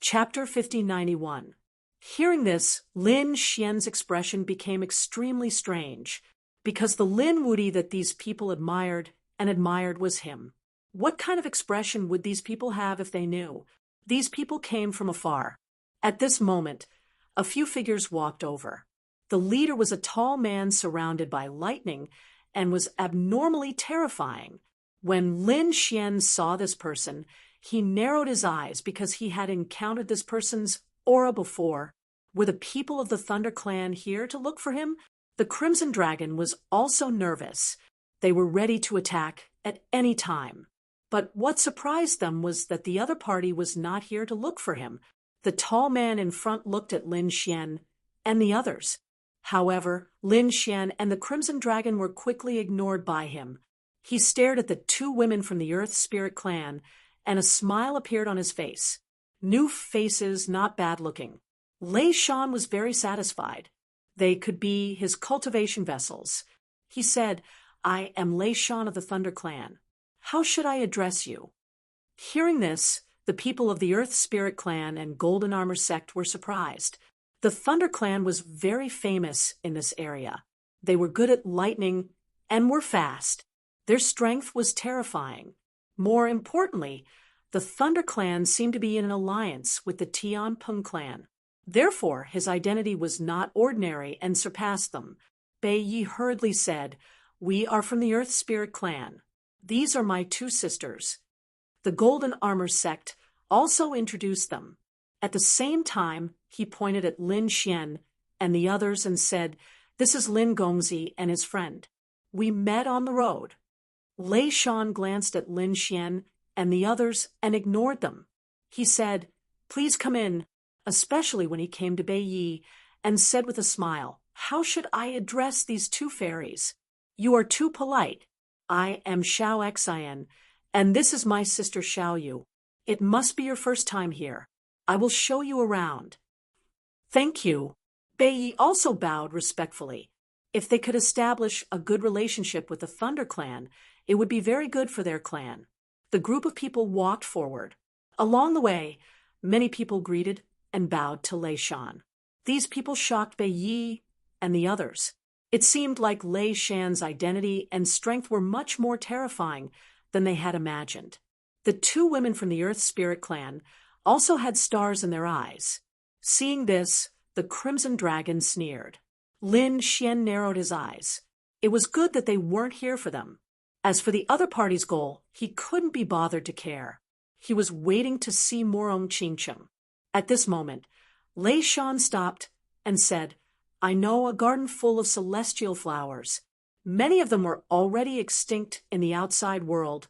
Chapter 5091. Hearing this, Lin Xian's expression became extremely strange, because the Lin Wudi that these people admired was him. What kind of expression would these people have if they knew? These people came from afar. At this moment, a few figures walked over. The leader was a tall man surrounded by lightning and was abnormally terrifying. When Lin Xian saw this person, he narrowed his eyes because he had encountered this person's aura before. Were the people of the Thunder Clan here to look for him? The Crimson Dragon was also nervous. They were ready to attack at any time. But what surprised them was that the other party was not here to look for him. The tall man in front looked at Lin Xian and the others. However, Lin Xian and the Crimson Dragon were quickly ignored by him. He stared at the two women from the Earth Spirit Clan, and a smile appeared on his face. New faces, not bad looking. Lei Shan was very satisfied. They could be his cultivation vessels. He said, "I am Lei Shan of the Thunder Clan. How should I address you?" Hearing this, the people of the Earth Spirit Clan and Golden Armor sect were surprised. The Thunder Clan was very famous in this area. They were good at lightning and were fast. Their strength was terrifying. More importantly, the Thunder Clan seemed to be in an alliance with the Tianpeng Clan. Therefore, his identity was not ordinary and surpassed them. Bei Yi hurriedly said, "We are from the Earth Spirit Clan. These are my two sisters." The Golden Armor sect also introduced them. At the same time, he pointed at Lin Xian and the others and said, "This is Lin Gongzi and his friend. We met on the road." Lei Shan glanced at Lin Xian and the others and ignored them. He said, "Please come in," especially when he came to Bei Yi, and said with a smile, "How should I address these two fairies? You are too polite. I am Xiao Xian, and this is my sister Xiao Yu. It must be your first time here. I will show you around." "Thank you." Bei Yi also bowed respectfully. If they could establish a good relationship with the Thunder Clan, it would be very good for their clan. The group of people walked forward. Along the way, many people greeted and bowed to Lei Shan. These people shocked Bei Yi and the others. It seemed like Lei Shan's identity and strength were much more terrifying than they had imagined. The two women from the Earth Spirit Clan also had stars in their eyes. Seeing this, the Crimson Dragon sneered. Lin Xian narrowed his eyes. It was good that they weren't here for them. As for the other party's goal, he couldn't be bothered to care. He was waiting to see Morong Qingcheng. At this moment, Lei Shan stopped and said, "I know a garden full of celestial flowers. Many of them were already extinct in the outside world,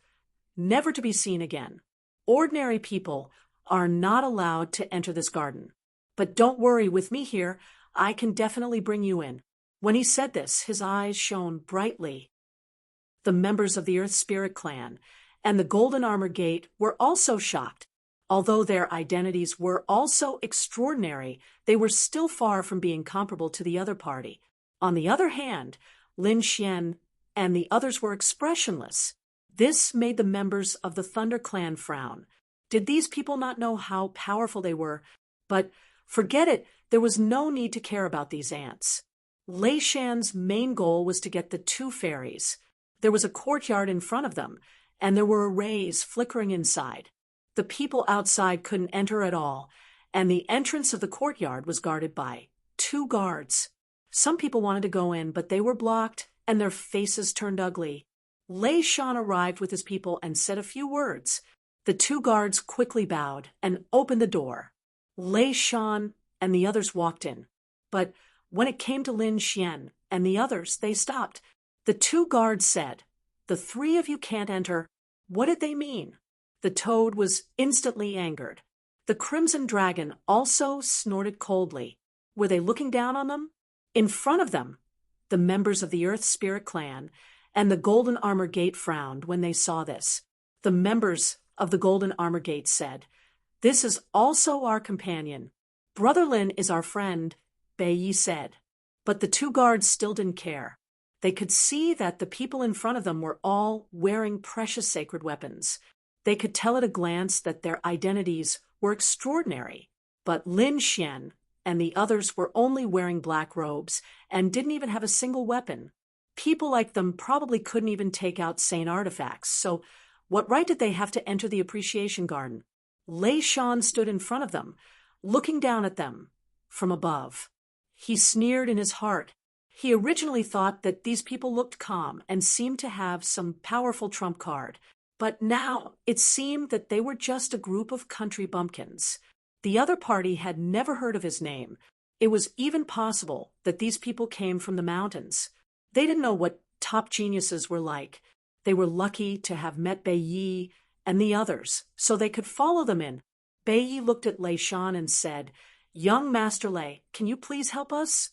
never to be seen again. Ordinary people are not allowed to enter this garden. But don't worry, with me here, I can definitely bring you in." When he said this, his eyes shone brightly. The members of the Earth Spirit Clan and the Golden Armor Gate were also shocked. Although their identities were also extraordinary, they were still far from being comparable to the other party. On the other hand, Lin Xian and the others were expressionless. This made the members of the Thunder Clan frown. Did these people not know how powerful they were? But forget it, there was no need to care about these ants. Lei Shan's main goal was to get the two fairies. There was a courtyard in front of them, and there were rays flickering inside. The people outside couldn't enter at all, and the entrance of the courtyard was guarded by two guards. Some people wanted to go in, but they were blocked, and their faces turned ugly. Lei Shan arrived with his people and said a few words. The two guards quickly bowed and opened the door. Lei Shan and the others walked in. But when it came to Lin Xian and the others, they stopped. The two guards said, "The three of you can't enter." What did they mean? The toad was instantly angered. The Crimson Dragon also snorted coldly. Were they looking down on them? In front of them, the members of the Earth Spirit Clan and the Golden Armor Gate frowned when they saw this. The members of the Golden Armor Gate said, "This is also our companion. Brother Lin is our friend," Bei Yi said. But the two guards still didn't care. They could see that the people in front of them were all wearing precious sacred weapons. They could tell at a glance that their identities were extraordinary, but Lin Xian and the others were only wearing black robes and didn't even have a single weapon. People like them probably couldn't even take out Saint artifacts, so what right did they have to enter the appreciation garden? Lei Shan stood in front of them, looking down at them from above. He sneered in his heart. He originally thought that these people looked calm and seemed to have some powerful trump card, but now it seemed that they were just a group of country bumpkins. The other party had never heard of his name. It was even possible that these people came from the mountains. They didn't know what top geniuses were like. They were lucky to have met Bai Yi and the others, so they could follow them in. Bai Yi looked at Lei Shan and said, "Young Master Lei, can you please help us?"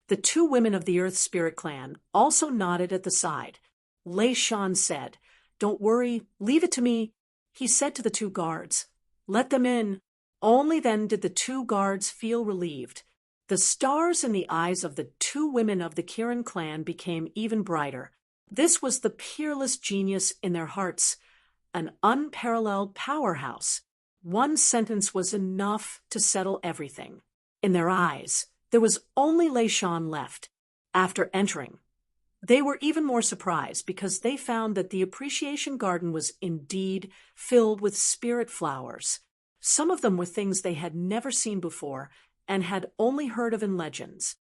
The two women of the Earth Spirit clan also nodded at the side. Lei Shan said, "Don't worry, leave it to me." He said to the two guards, "Let them in." Only then did the two guards feel relieved. The stars in the eyes of the two women of the Kirin clan became even brighter. This was the peerless genius in their hearts, an unparalleled powerhouse. One sentence was enough to settle everything. In their eyes, there was only Lei Shan left. After entering, they were even more surprised because they found that the appreciation garden was indeed filled with spirit flowers. Some of them were things they had never seen before and had only heard of in legends.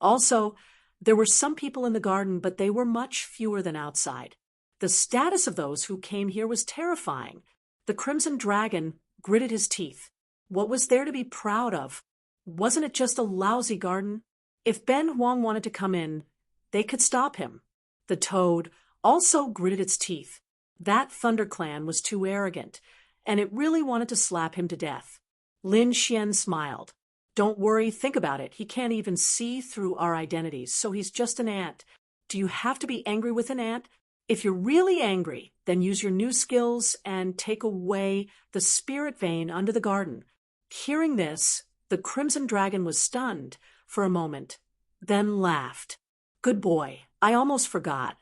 Also, there were some people in the garden, but they were much fewer than outside. The status of those who came here was terrifying. The Crimson Dragon gritted his teeth. What was there to be proud of? Wasn't it just a lousy garden? If Ben Huang wanted to come in, they could stop him. The Toad also gritted its teeth. That Thunder Clan was too arrogant, and it really wanted to slap him to death. Lin Xian smiled. "Don't worry, think about it. He can't even see through our identities, so he's just an ant. Do you have to be angry with an ant? If you're really angry, then use your new skills and take away the spirit vein under the garden." Hearing this, the Crimson Dragon was stunned for a moment, then laughed. "Good boy, I almost forgot.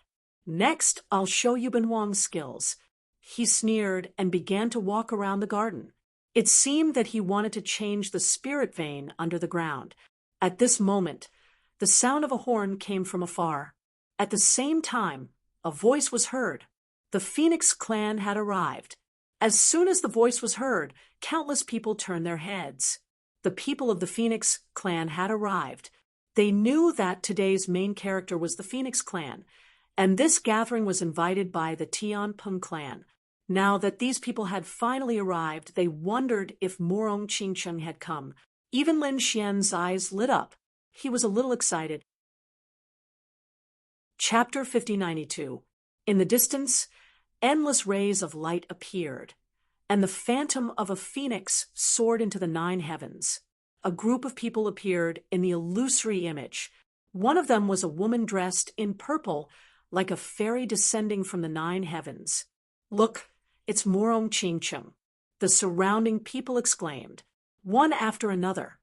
Next, I'll show you Ben Huang's skills." He sneered and began to walk around the garden. It seemed that he wanted to change the spirit vein under the ground. At this moment, the sound of a horn came from afar. At the same time, a voice was heard. The Phoenix clan had arrived. As soon as the voice was heard, countless people turned their heads. The people of the Phoenix clan had arrived. They knew that today's main character was the Phoenix clan, and this gathering was invited by the Tianpeng clan. Now that these people had finally arrived, they wondered if Morong Qingcheng had come. Even Lin Xian's eyes lit up. He was a little excited. Chapter 5092. In the distance, endless rays of light appeared, and the phantom of a phoenix soared into the 9 heavens. A group of people appeared in the illusory image. One of them was a woman dressed in purple, like a fairy descending from the 9 heavens. "Look, it's Morong Qingcheng," the surrounding people exclaimed, one after another.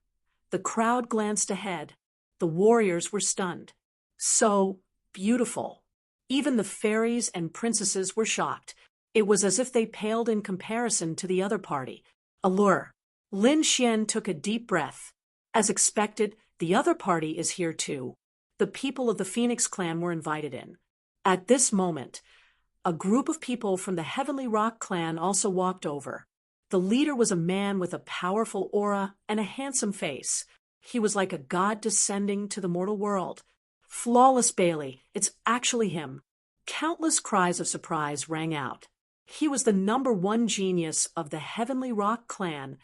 The crowd glanced ahead. The warriors were stunned. So beautiful. Even the fairies and princesses were shocked. It was as if they paled in comparison to the other party. Allure. Lin Xian took a deep breath. As expected, the other party is here too. The people of the Phoenix clan were invited in. At this moment, a group of people from the Heavenly Rock clan also walked over. The leader was a man with a powerful aura and a handsome face. He was like a god descending to the mortal world. "Flawless Bailey, it's actually him." Countless cries of surprise rang out. He was the #1 genius of the Heavenly Rock clan,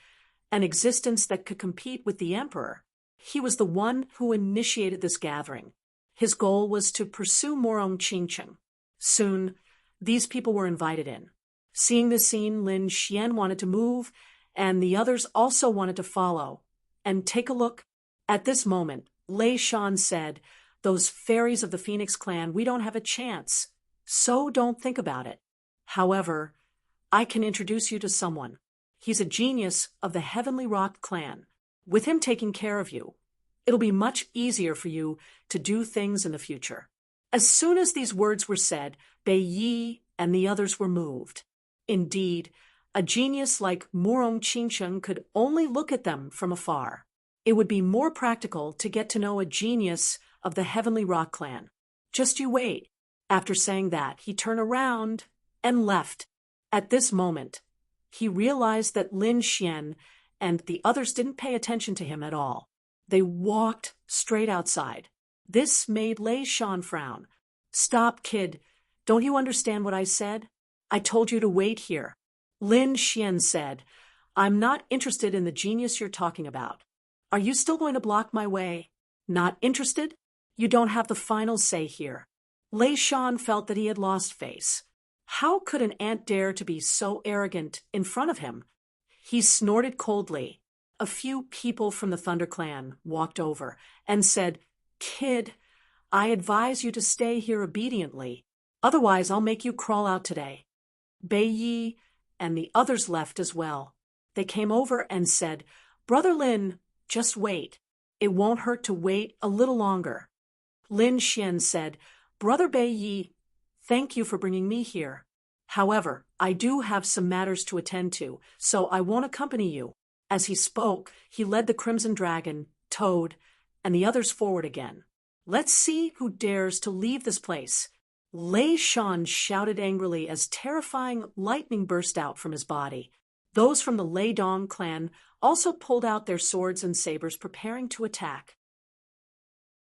an existence that could compete with the Emperor. He was the one who initiated this gathering. His goal was to pursue Morong Qingcheng. Soon, these people were invited in. Seeing this scene, Lin Xian wanted to move, and the others also wanted to follow and take a look. At this moment, Lei Shan said, "Those fairies of the Phoenix clan, we don't have a chance, so don't think about it. However, I can introduce you to someone. He's a genius of the Heavenly Rock clan. With him taking care of you, it'll be much easier for you to do things in the future." As soon as these words were said, Bai Yi and the others were moved. Indeed, A genius like Murong Qingsheng could only look at them from afar. It would be more practical to get to know a genius of the Heavenly Rock clan. Just you wait. After saying that, he turned around and left. At this moment, he realized that Lin Xian and the others didn't pay attention to him at all. They walked straight outside. This made Lei Shan frown. "Stop, kid. Don't you understand what I said? I told you to wait here." Lin Xian said, "I'm not interested in the genius you're talking about. Are you still going to block my way? Not interested? You don't have the final say here." Lei Shan felt that he had lost face. How could an ant dare to be so arrogant in front of him? He snorted coldly. A few people from the Thunder Clan walked over and said, "Kid, I advise you to stay here obediently. Otherwise, I'll make you crawl out today." Bei Yi and the others left as well. They came over and said, "Brother Lin, just wait. It won't hurt to wait a little longer." Lin Xian said, "Brother Bei Yi, thank you for bringing me here. However, I do have some matters to attend to, so I won't accompany you." As he spoke, he led the Crimson Dragon, Toad, and the others forward again. "Let's see who dares to leave this place." Lei Shan shouted angrily as terrifying lightning burst out from his body. Those from the Lei Dong clan also pulled out their swords and sabers, preparing to attack.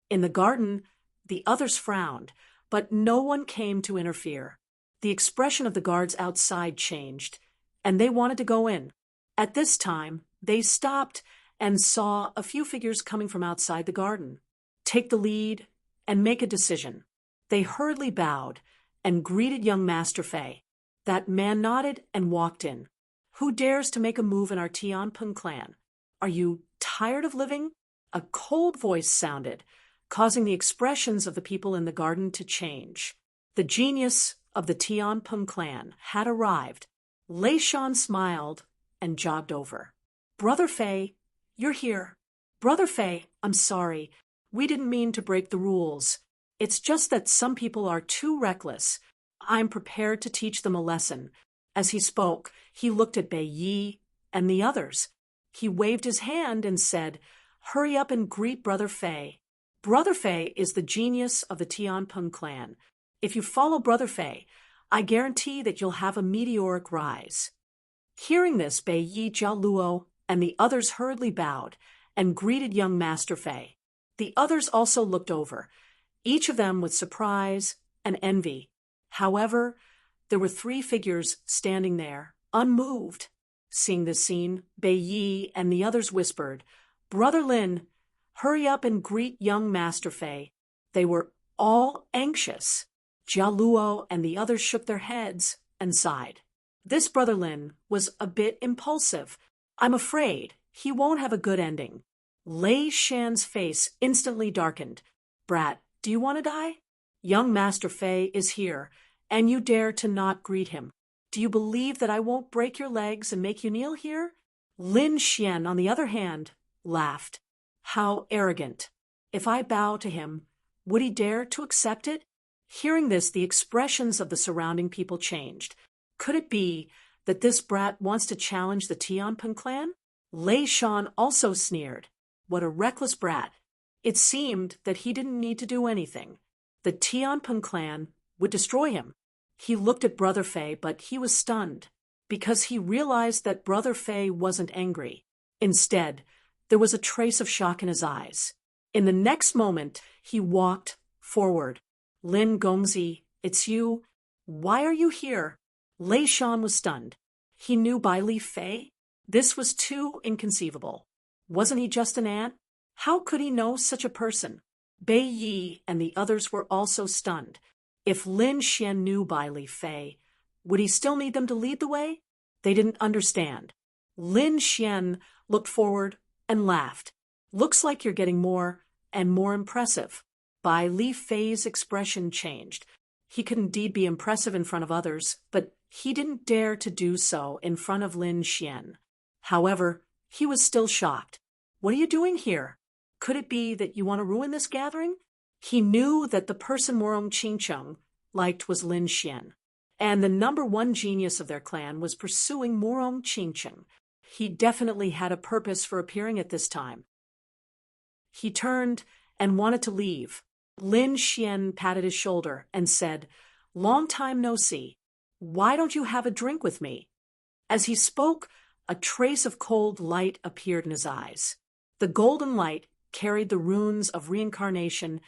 In the garden, the others frowned, but no one came to interfere. The expression of the guards outside changed, and they wanted to go in. At this time, they stopped and saw a few figures coming from outside the garden. Take the lead and make a decision. They hurriedly bowed and greeted young Master Fei. That man nodded and walked in. "Who dares to make a move in our Tianpeng clan? Are you tired of living?" A cold voice sounded, causing the expressions of the people in the garden to change. The genius of the Tianpeng clan had arrived. Lei Shan smiled and jogged over. "Brother Fei, you're here." "Brother Fei, I'm sorry. We didn't mean to break the rules. It's just that some people are too reckless. I'm prepared to teach them a lesson." As he spoke, he looked at Bei Yi and the others. He waved his hand and said, "Hurry up and greet Brother Fei. Brother Fei is the genius of the Tianpeng clan. If you follow Brother Fei, I guarantee that you'll have a meteoric rise." Hearing this, Bei Yi, Jia Luo, and the others hurriedly bowed and greeted young Master Fei. The others also looked over, each of them with surprise and envy. However, there were three figures standing there, unmoved. Seeing this scene, Bei Yi and the others whispered, "Brother Lin, hurry up and greet young Master Fei." They were all anxious. Jia Luo and the others shook their heads and sighed. This Brother Lin was a bit impulsive. I'm afraid he won't have a good ending. Lei Shan's face instantly darkened. "Brat, do you want to die? Young Master Fei is here, and you dare to not greet him. Do you believe that I won't break your legs and make you kneel here?" Lin Xian, on the other hand, laughed. "How arrogant. If I bow to him, would he dare to accept it?" Hearing this, the expressions of the surrounding people changed. Could it be that this brat wants to challenge the Tianpeng clan? Lei Shan also sneered. What a reckless brat. It seemed that he didn't need to do anything. The Tianpeng clan would destroy him. He looked at Brother Fei, but he was stunned, because he realized that Brother Fei wasn't angry. Instead, there was a trace of shock in his eyes. In the next moment, he walked forward. "Lin Gongzi, it's you. Why are you here?" Lei Shan was stunned. He knew Bai Li Fei? This was too inconceivable. Wasn't he just an ant? How could he know such a person? Bei Yi and the others were also stunned. If Lin Xian knew Bai Li Fei, would he still need them to lead the way? They didn't understand. Lin Xian looked forward and laughed. "Looks like you're getting more and more impressive." Bai Li Fei's expression changed. He could indeed be impressive in front of others, but he didn't dare to do so in front of Lin Xian. However, he was still shocked. "What are you doing here? Could it be that you want to ruin this gathering?" He knew that the person Murong Qingcheng liked was Lin Xian, and the number one genius of their clan was pursuing Murong Qingcheng. He definitely had a purpose for appearing at this time. He turned and wanted to leave. Lin Xian patted his shoulder and said, "Long time no see. Why don't you have a drink with me?" As he spoke, a trace of cold light appeared in his eyes. The golden light carried the runes of reincarnation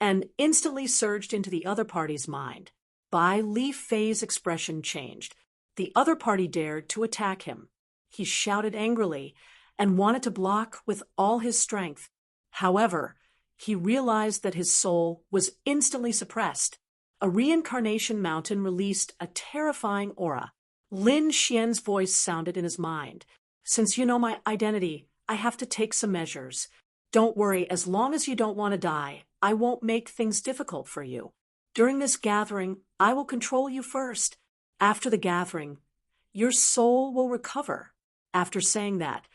and instantly surged into the other party's mind. Bai Li Fei's expression changed. The other party dared to attack him. He shouted angrily and wanted to block with all his strength. However, he realized that his soul was instantly suppressed. A reincarnation mountain released a terrifying aura. Lin Xian's voice sounded in his mind. "Since you know my identity, I have to take some measures. Don't worry, as long as you don't want to die, I won't make things difficult for you. During this gathering, I will control you first. After the gathering, your soul will recover." After saying that,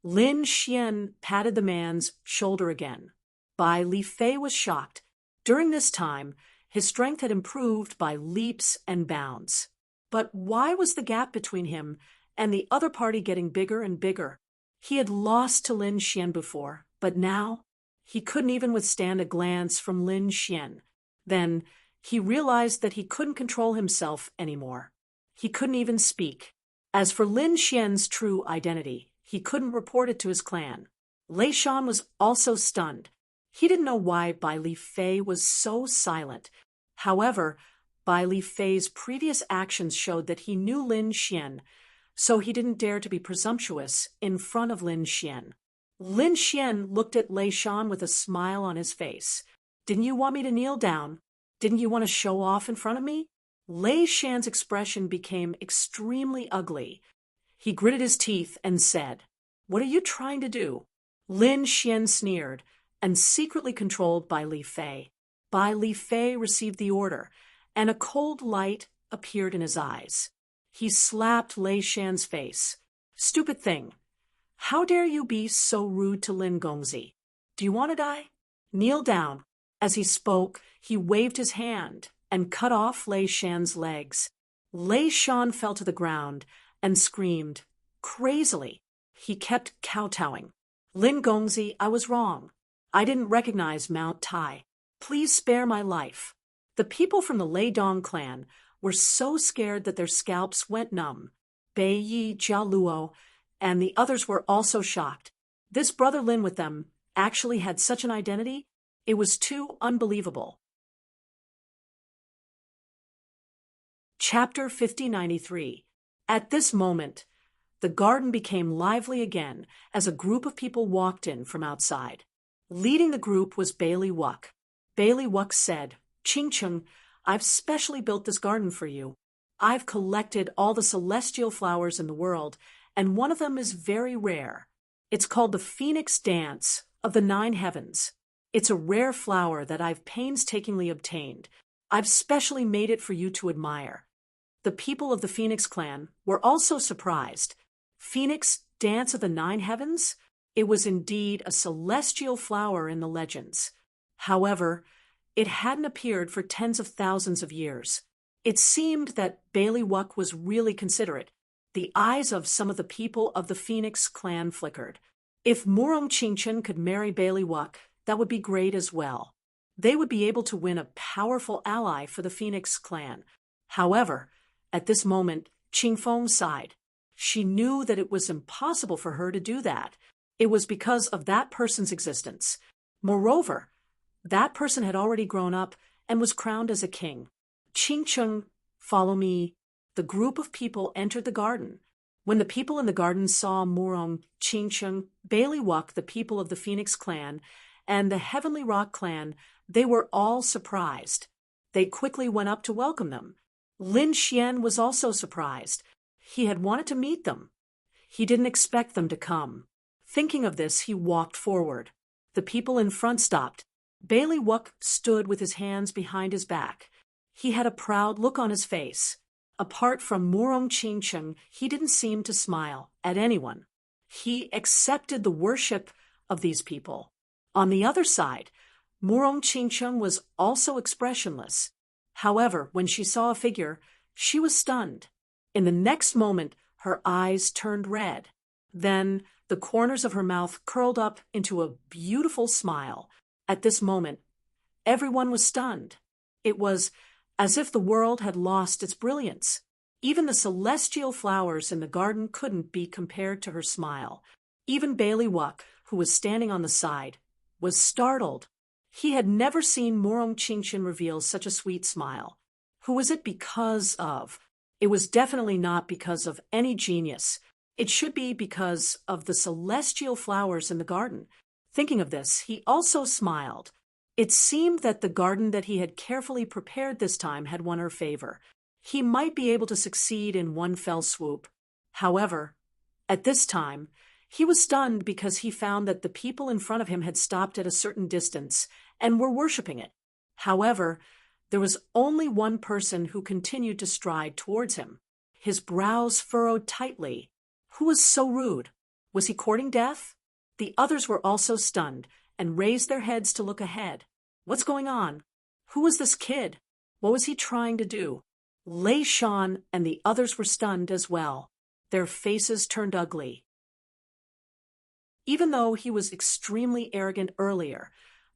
Lin Xian patted the man's shoulder again. Bai Li Fei was shocked. During this time, his strength had improved by leaps and bounds. But why was the gap between him and the other party getting bigger and bigger? He had lost to Lin Xian before, but now he couldn't even withstand a glance from Lin Xian. Then he realized that he couldn't control himself anymore. He couldn't even speak. As for Lin Xian's true identity, he couldn't report it to his clan. Lei Shan was also stunned. He didn't know why Bai Li Fei was so silent. However, Bai Li Fei's previous actions showed that he knew Lin Xian, so he didn't dare to be presumptuous in front of Lin Xian. Lin Xian looked at Lei Shan with a smile on his face. "Didn't you want me to kneel down? Didn't you want to show off in front of me?" Lei Shan's expression became extremely ugly. He gritted his teeth and said, "What are you trying to do?" Lin Xian sneered and secretly controlled Bai Li Fei. Bai Li Fei received the order, and a cold light appeared in his eyes. He slapped Lei Shan's face. "Stupid thing. How dare you be so rude to Lin Gongzi? Do you want to die? Kneel down." As he spoke, he waved his hand and cut off Lei Shan's legs. Lei Shan fell to the ground and screamed crazily. He kept kowtowing. "Lin Gongzi, I was wrong. I didn't recognize Mount Tai. Please spare my life." The people from the Lei Dong clan were so scared that their scalps went numb. Bei Yi, Jia Luo, and the others were also shocked. This brother Lin with them actually had such an identity? It was too unbelievable. Chapter 5093. At this moment, the garden became lively again as a group of people walked in from outside. Leading the group was Bailey Wuck. Bailey Wuck said, "Qingcheng, I've specially built this garden for you. I've collected all the celestial flowers in the world, and one of them is very rare. It's called the Phoenix Dance of the 9 Heavens. It's a rare flower that I've painstakingly obtained. I've specially made it for you to admire." The people of the Phoenix clan were also surprised. Phoenix Dance of the 9 Heavens? It was indeed a celestial flower in the legends. However, it hadn't appeared for tens of thousands of years. It seemed that Bailey Wuck was really considerate. The eyes of some of the people of the Phoenix clan flickered. If Murong Qingchen could marry Bailey Wuck, that would be great as well. They would be able to win a powerful ally for the Phoenix clan. However, at this moment, Qingfeng sighed. She knew that it was impossible for her to do that. It was because of that person's existence. Moreover, that person had already grown up and was crowned as a king. "Qingcheng, follow me." The group of people entered the garden. When the people in the garden saw Murong Qingcheng, Bailey Wuck, the people of the Phoenix clan, and the Heavenly Rock clan, they were all surprised. They quickly went up to welcome them. Lin Xian was also surprised. He had wanted to meet them. He didn't expect them to come. Thinking of this, he walked forward. The people in front stopped. Bailey Wuck stood with his hands behind his back. He had a proud look on his face. Apart from Murong Qingcheng, he didn't seem to smile at anyone. He accepted the worship of these people. On the other side, Murong Qingcheng was also expressionless. However, when she saw a figure, She was stunned. In the next moment, her eyes turned red. Then the corners of her mouth curled up into a beautiful smile. At this moment, everyone was stunned. It was as if the world had lost its brilliance. Even the celestial flowers in the garden couldn't be compared to her smile. Even Bailey Wuck, who was standing on the side, was startled. He had never seen Morong Chinchin reveal such a sweet smile. Who was it because of? It was definitely not because of any genius. It should be because of the celestial flowers in the garden. Thinking of this, he also smiled. It seemed that the garden that he had carefully prepared this time had won her favor. He might be able to succeed in one fell swoop. However, at this time, he was stunned because he found that the people in front of him had stopped at a certain distance and were worshipping it. However, there was only one person who continued to stride towards him. His brows furrowed tightly. Who was so rude? Was he courting death? The others were also stunned and raised their heads to look ahead. What's going on? Who was this kid? What was he trying to do? Lei Shan and the others were stunned as well. Their faces turned ugly. Even though he was extremely arrogant earlier,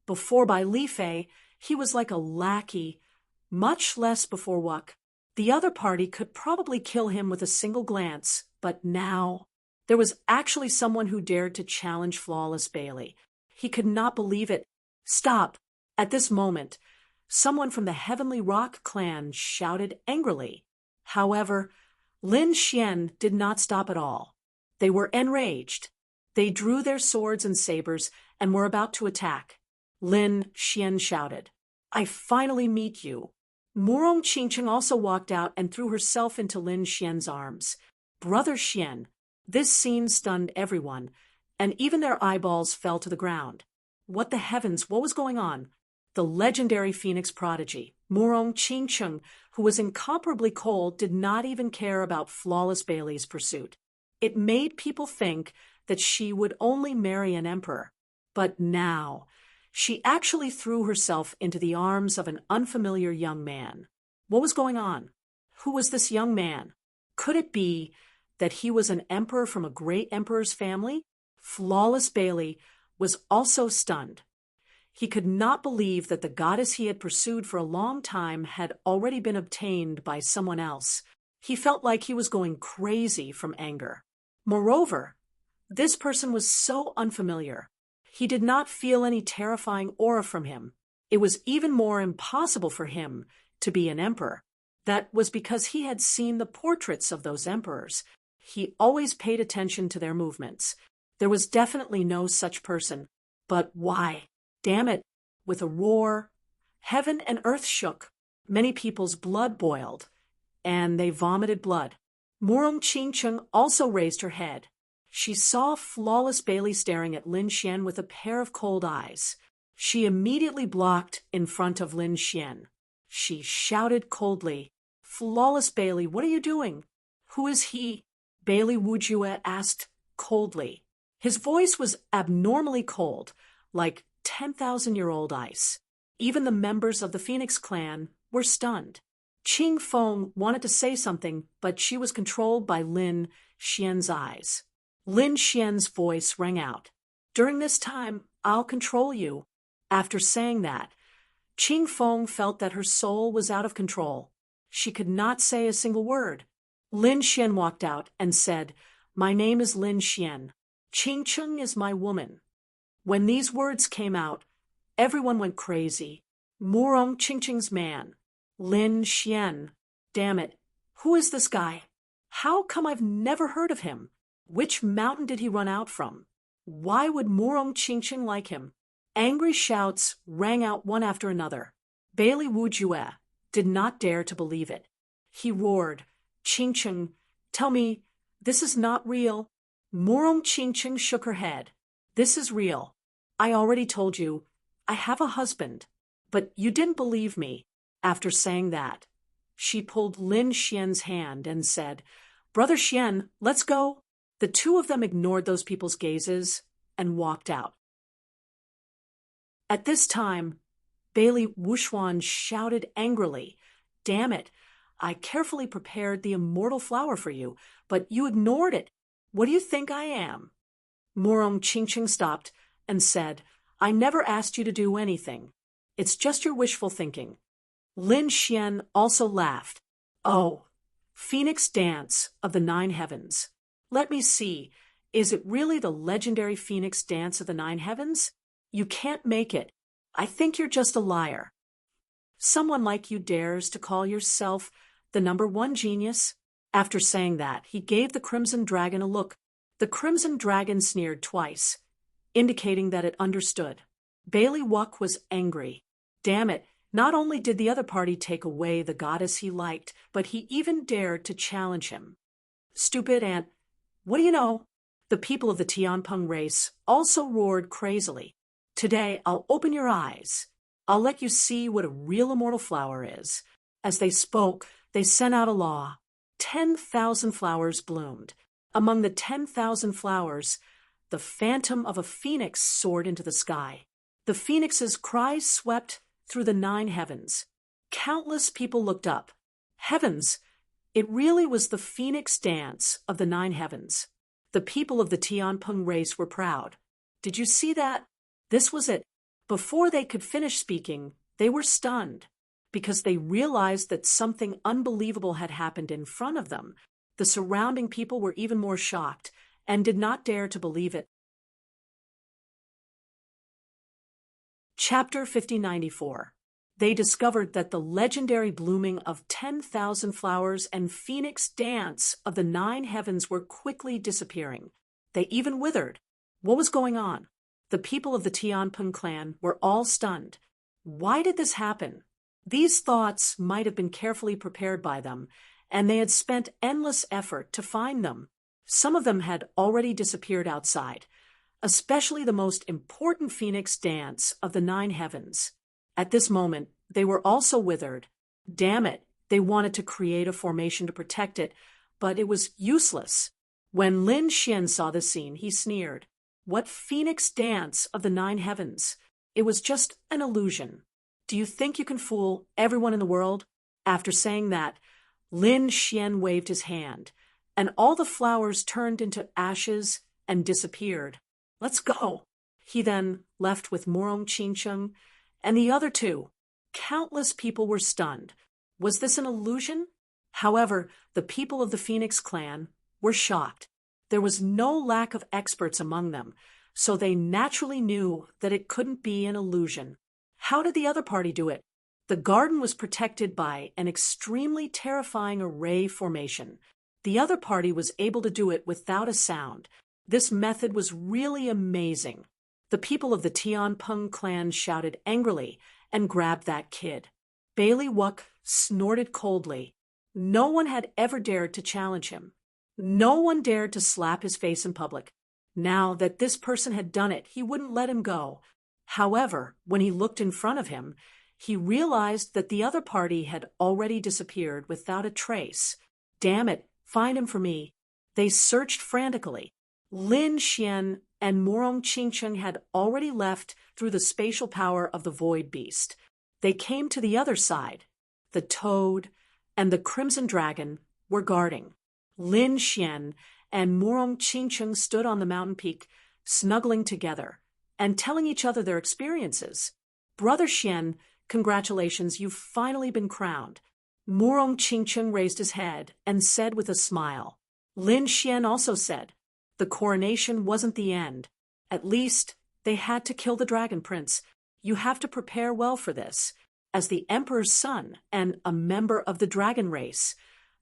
before by Li Fei, he was like a lackey, much less before Wuck. The other party could probably kill him with a single glance, but now there was actually someone who dared to challenge Flawless Bailey. He could not believe it. Stop! At this moment, someone from the Heavenly Rock clan shouted angrily. However, Lin Xian did not stop at all. They were enraged. They drew their swords and sabers and were about to attack. Lin Xian shouted, "I finally meet you." Murong Qingqing also walked out and threw herself into Lin Xian's arms. Brother Xian. This scene stunned everyone, and even their eyeballs fell to the ground. What the heavens, what was going on? The legendary Phoenix prodigy, Murong Qingqing, who was incomparably cold, did not even care about Flawless Bailey's pursuit. It made people think that she would only marry an emperor. But now, she actually threw herself into the arms of an unfamiliar young man. What was going on? Who was this young man? Could it be that he was an emperor from a great emperor's family? Flawless Bailey was also stunned. He could not believe that the goddess he had pursued for a long time had already been obtained by someone else. He felt like he was going crazy from anger. Moreover, this person was so unfamiliar. He did not feel any terrifying aura from him. It was even more impossible for him to be an emperor. That was because he had seen the portraits of those emperors. He always paid attention to their movements. There was definitely no such person. But why? Damn it! With a roar, heaven and earth shook. Many people's blood boiled, and they vomited blood. Murong Qingqing also raised her head. She saw Flawless Bailey staring at Lin Xian with a pair of cold eyes. She immediately blocked in front of Lin Xian. She shouted coldly, "Flawless Bailey, what are you doing?" "Who is he?" Bailey Wujue asked coldly. His voice was abnormally cold, like 10,000-year-old ice. Even the members of the Phoenix clan were stunned. Qing Feng wanted to say something, but she was controlled by Lin Xian's eyes. Lin Xian's voice rang out. "During this time, I'll control you." After saying that, Qing Feng felt that her soul was out of control. She could not say a single word. Lin Xian walked out and said, "My name is Lin Xian. Qingqing is my woman." When these words came out, everyone went crazy. Murong Qingqing's man. Lin Xian. Damn it. Who is this guy? How come I've never heard of him? Which mountain did he run out from? Why would Murong Qingqing like him? Angry shouts rang out one after another. Bailey Wujue did not dare to believe it. He roared, "Qingqing, tell me, this is not real." Murong Qingqing shook her head. "This is real. I already told you, I have a husband, but you didn't believe me." After saying that, she pulled Lin Xian's hand and said, "Brother Xian, let's go." The two of them ignored those people's gazes and walked out. At this time, Bailey Wushuan shouted angrily, "Damn it, I carefully prepared the immortal flower for you, but you ignored it. What do you think I am?" Murong Qingqing stopped and said, "I never asked you to do anything. It's just your wishful thinking." Lin Xian also laughed. "Oh, Phoenix Dance of the Nine Heavens. Let me see, is it really the legendary Phoenix Dance of the Nine Heavens? You can't make it. I think you're just a liar. Someone like you dares to call yourself the #1 genius?" After saying that, he gave the Crimson Dragon a look. The Crimson Dragon sneered twice, indicating that it understood. Bailey Wuck was angry. Damn it, not only did the other party take away the goddess he liked, but he even dared to challenge him. "Stupid ant, what do you know?" The people of the Tianpeng race also roared crazily. "Today I'll open your eyes. I'll let you see what a real immortal flower is." As they spoke, they sent out a law. 10,000 flowers bloomed. Among the 10,000 flowers, the phantom of a phoenix soared into the sky. The phoenix's cries swept through the 9 heavens. Countless people looked up. Heavens! It really was the Phoenix Dance of the 9 heavens. The people of the Tianpeng race were proud. Did you see that? This was it. Before they could finish speaking, they were stunned, because they realized that something unbelievable had happened in front of them. The surrounding people were even more shocked and did not dare to believe it. Chapter 5094. They discovered that the legendary blooming of 10,000 flowers and Phoenix Dance of the 9 heavens were quickly disappearing. They even withered. What was going on? The people of the Tianpeng clan were all stunned. Why did this happen? These thoughts might have been carefully prepared by them, and they had spent endless effort to find them. Some of them had already disappeared outside, especially the most important Phoenix Dance of the 9 heavens. At this moment, they were also withered. Damn it, they wanted to create a formation to protect it, but it was useless. When Lin Xian saw the scene, he sneered. What Phoenix Dance of the 9 heavens? It was just an illusion. Do you think you can fool everyone in the world? After saying that, Lin Xian waved his hand, and all the flowers turned into ashes and disappeared. Let's go. He then left with Murong Qingqing and the other two. Countless people were stunned. Was this an illusion? However, the people of the Phoenix clan were shocked. There was no lack of experts among them, so they naturally knew that it couldn't be an illusion. How did the other party do it? The garden was protected by an extremely terrifying array formation. The other party was able to do it without a sound. This method was really amazing. The people of the Tianpeng clan shouted angrily and grabbed that kid. Bailey Wuck snorted coldly. No one had ever dared to challenge him. No one dared to slap his face in public. Now that this person had done it, he wouldn't let him go. However, when he looked in front of him, he realized that the other party had already disappeared without a trace. Damn it, find him for me. They searched frantically. Lin Xian and Murong Qingqing had already left through the spatial power of the Void Beast. They came to the other side. The Toad and the Crimson Dragon were guarding. Lin Xian and Murong Qingqing stood on the mountain peak, snuggling together and telling each other their experiences. Brother Xian, congratulations, you've finally been crowned. Murong Qingqing raised his head and said with a smile. Lin Xian also said, the coronation wasn't the end. At least, they had to kill the Dragon Prince. You have to prepare well for this. As the Emperor's son and a member of the Dragon race,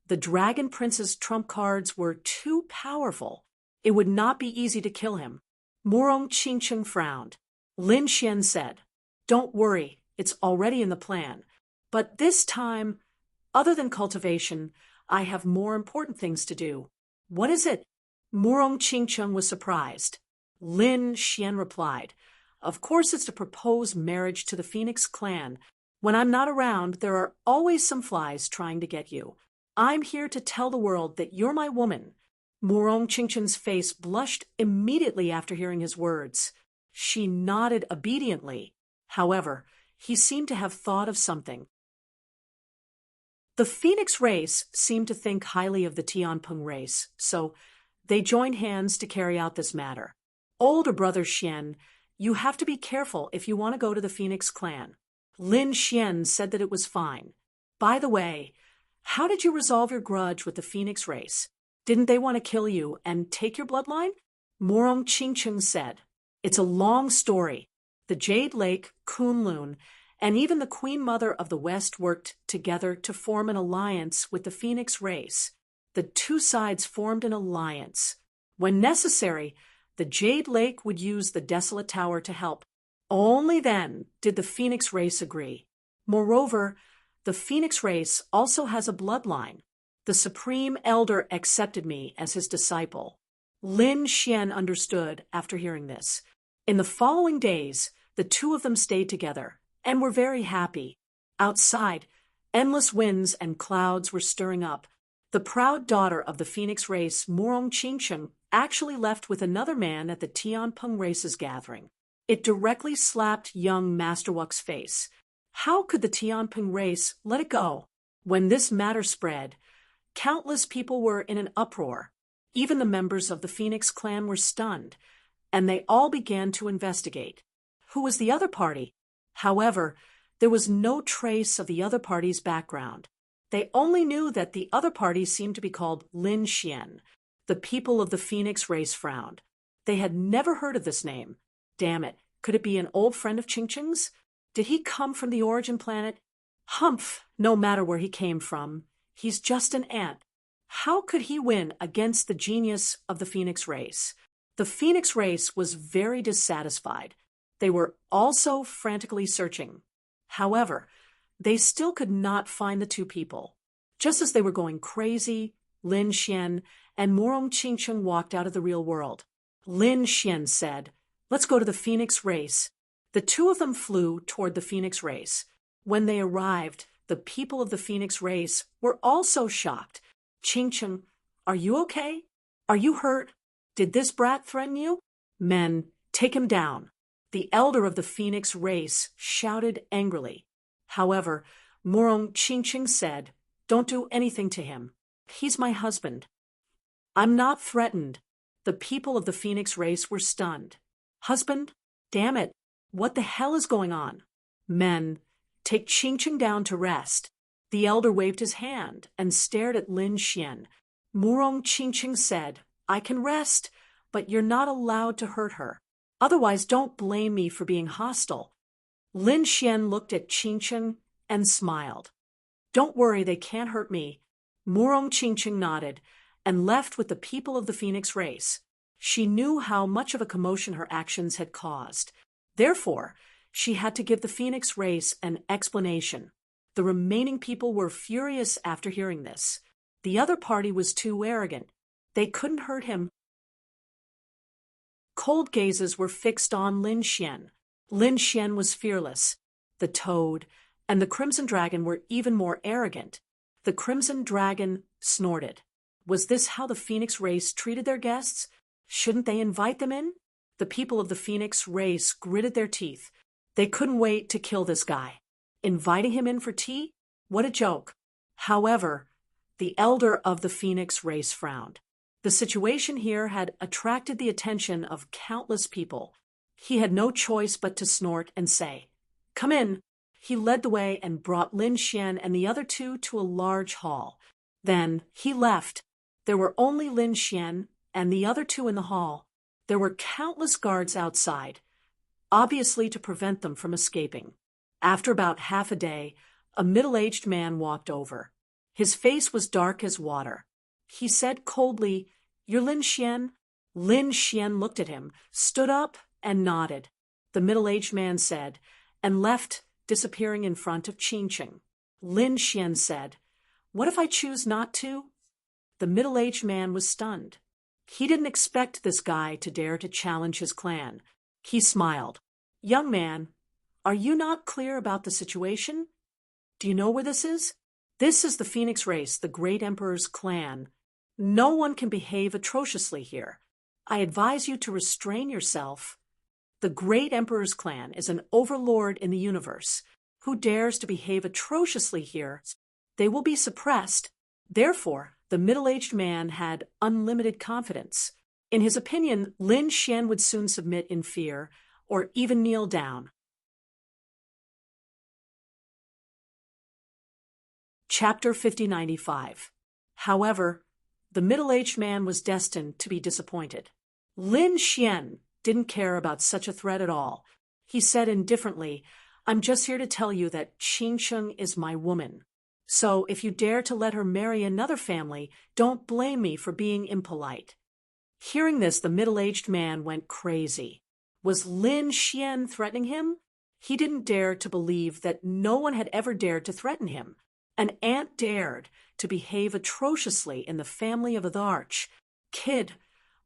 the Dragon Prince's trump cards were too powerful. It would not be easy to kill him. Murong Qingqing frowned. Lin Xian said, don't worry, it's already in the plan. But this time, other than cultivation, I have more important things to do. What is it? Murong Qingqing was surprised. Lin Xian replied, of course it's to propose marriage to the Phoenix clan. When I'm not around, there are always some flies trying to get you. I'm here to tell the world that you're my woman. Murong Qingqing's face blushed immediately after hearing his words. She nodded obediently. However, he seemed to have thought of something. The Phoenix race seemed to think highly of the Tianping race, so they joined hands to carry out this matter. Older brother Xian, you have to be careful if you want to go to the Phoenix clan. Lin Xian said that it was fine. By the way, how did you resolve your grudge with the Phoenix race? Didn't they want to kill you and take your bloodline? Morong Qingcheng said, it's a long story. The Jade Lake, Kunlun, and even the Queen Mother of the West worked together to form an alliance with the Phoenix race. The two sides formed an alliance. When necessary, the Jade Lake would use the Desolate Tower to help. Only then did the Phoenix race agree. Moreover, the Phoenix race also has a bloodline. The Supreme Elder accepted me as his disciple. Lin Xian understood after hearing this. In the following days, the two of them stayed together and were very happy. Outside, endless winds and clouds were stirring up. The proud daughter of the Phoenix race, Morong Qingcheng, actually left with another man at the Tianping race's gathering. It directly slapped young Master Wu's face. How could the Tianping race let it go? When this matter spread, countless people were in an uproar. Even the members of the Phoenix clan were stunned, and they all began to investigate. Who was the other party? However, there was no trace of the other party's background. They only knew that the other party seemed to be called Lin Xian. The people of the Phoenix race frowned. They had never heard of this name. Damn it, could it be an old friend of Qingcheng's? Did he come from the origin planet? Humph, no matter where he came from. He's just an ant. How could he win against the genius of the Phoenix race? The Phoenix race was very dissatisfied. They were also frantically searching. However, they still could not find the two people. Just as they were going crazy, Lin Xian and Morong Qingcheng walked out of the real world. Lin Xian said, let's go to the Phoenix race. The two of them flew toward the Phoenix race. When they arrived, the people of the Phoenix race were also shocked. Qingcheng, are you okay? Are you hurt? Did this brat threaten you? Men, take him down. The elder of the Phoenix race shouted angrily. However, Morong Qingcheng said, don't do anything to him. He's my husband. I'm not threatened. The people of the Phoenix race were stunned. Husband? Damn it. What the hell is going on? Men, take Qingcheng down to rest. The elder waved his hand and stared at Lin Xian. Morong Qingcheng said, I can rest, but you're not allowed to hurt her. Otherwise, don't blame me for being hostile. Lin Xian looked at Qingcheng and smiled. Don't worry, they can't hurt me. Morong Qingcheng nodded and left with the people of the Phoenix race. She knew how much of a commotion her actions had caused. Therefore, she had to give the Phoenix race an explanation. The remaining people were furious after hearing this. The other party was too arrogant. They couldn't hurt him. Cold gazes were fixed on Lin Xian. Lin Xian was fearless. The Toad and the Crimson Dragon were even more arrogant. The Crimson Dragon snorted. Was this how the Phoenix race treated their guests? Shouldn't they invite them in? The people of the Phoenix race gritted their teeth. They couldn't wait to kill this guy. Inviting him in for tea? What a joke. However, the elder of the Phoenix race frowned. The situation here had attracted the attention of countless people. He had no choice but to snort and say, come in. He led the way and brought Lin Xian and the other two to a large hall. Then he left. There were only Lin Xian and the other two in the hall. There were countless guards outside, obviously to prevent them from escaping. After about half a day, a middle-aged man walked over. His face was dark as water. He said coldly, You're Lin Xian? Lin Xian looked at him, stood up, and nodded. The middle-aged man said, and left, disappearing in front of Qingcheng. Lin Xian said, What if I choose not to? The middle-aged man was stunned. He didn't expect this guy to dare to challenge his clan. He smiled. Young man, are you not clear about the situation? Do you know where this is? This is the Phoenix race, the great emperor's clan. No one can behave atrociously here. I advise you to restrain yourself. The great emperor's clan is an overlord in the universe. Who dares to behave atrociously here? They will be suppressed. Therefore, the middle-aged man had unlimited confidence. In his opinion, Lin Xian would soon submit in fear, or even kneel down. Chapter 5095. However, the middle-aged man was destined to be disappointed. Lin Xian didn't care about such a threat at all. He said indifferently, "I'm just here to tell you that Qingsheng is my woman. So if you dare to let her marry another family, don't blame me for being impolite." Hearing this, the middle-aged man went crazy. Was Lin Xian threatening him? He didn't dare to believe that no one had ever dared to threaten him. An aunt dared to behave atrociously in the family of the arch. "Kid,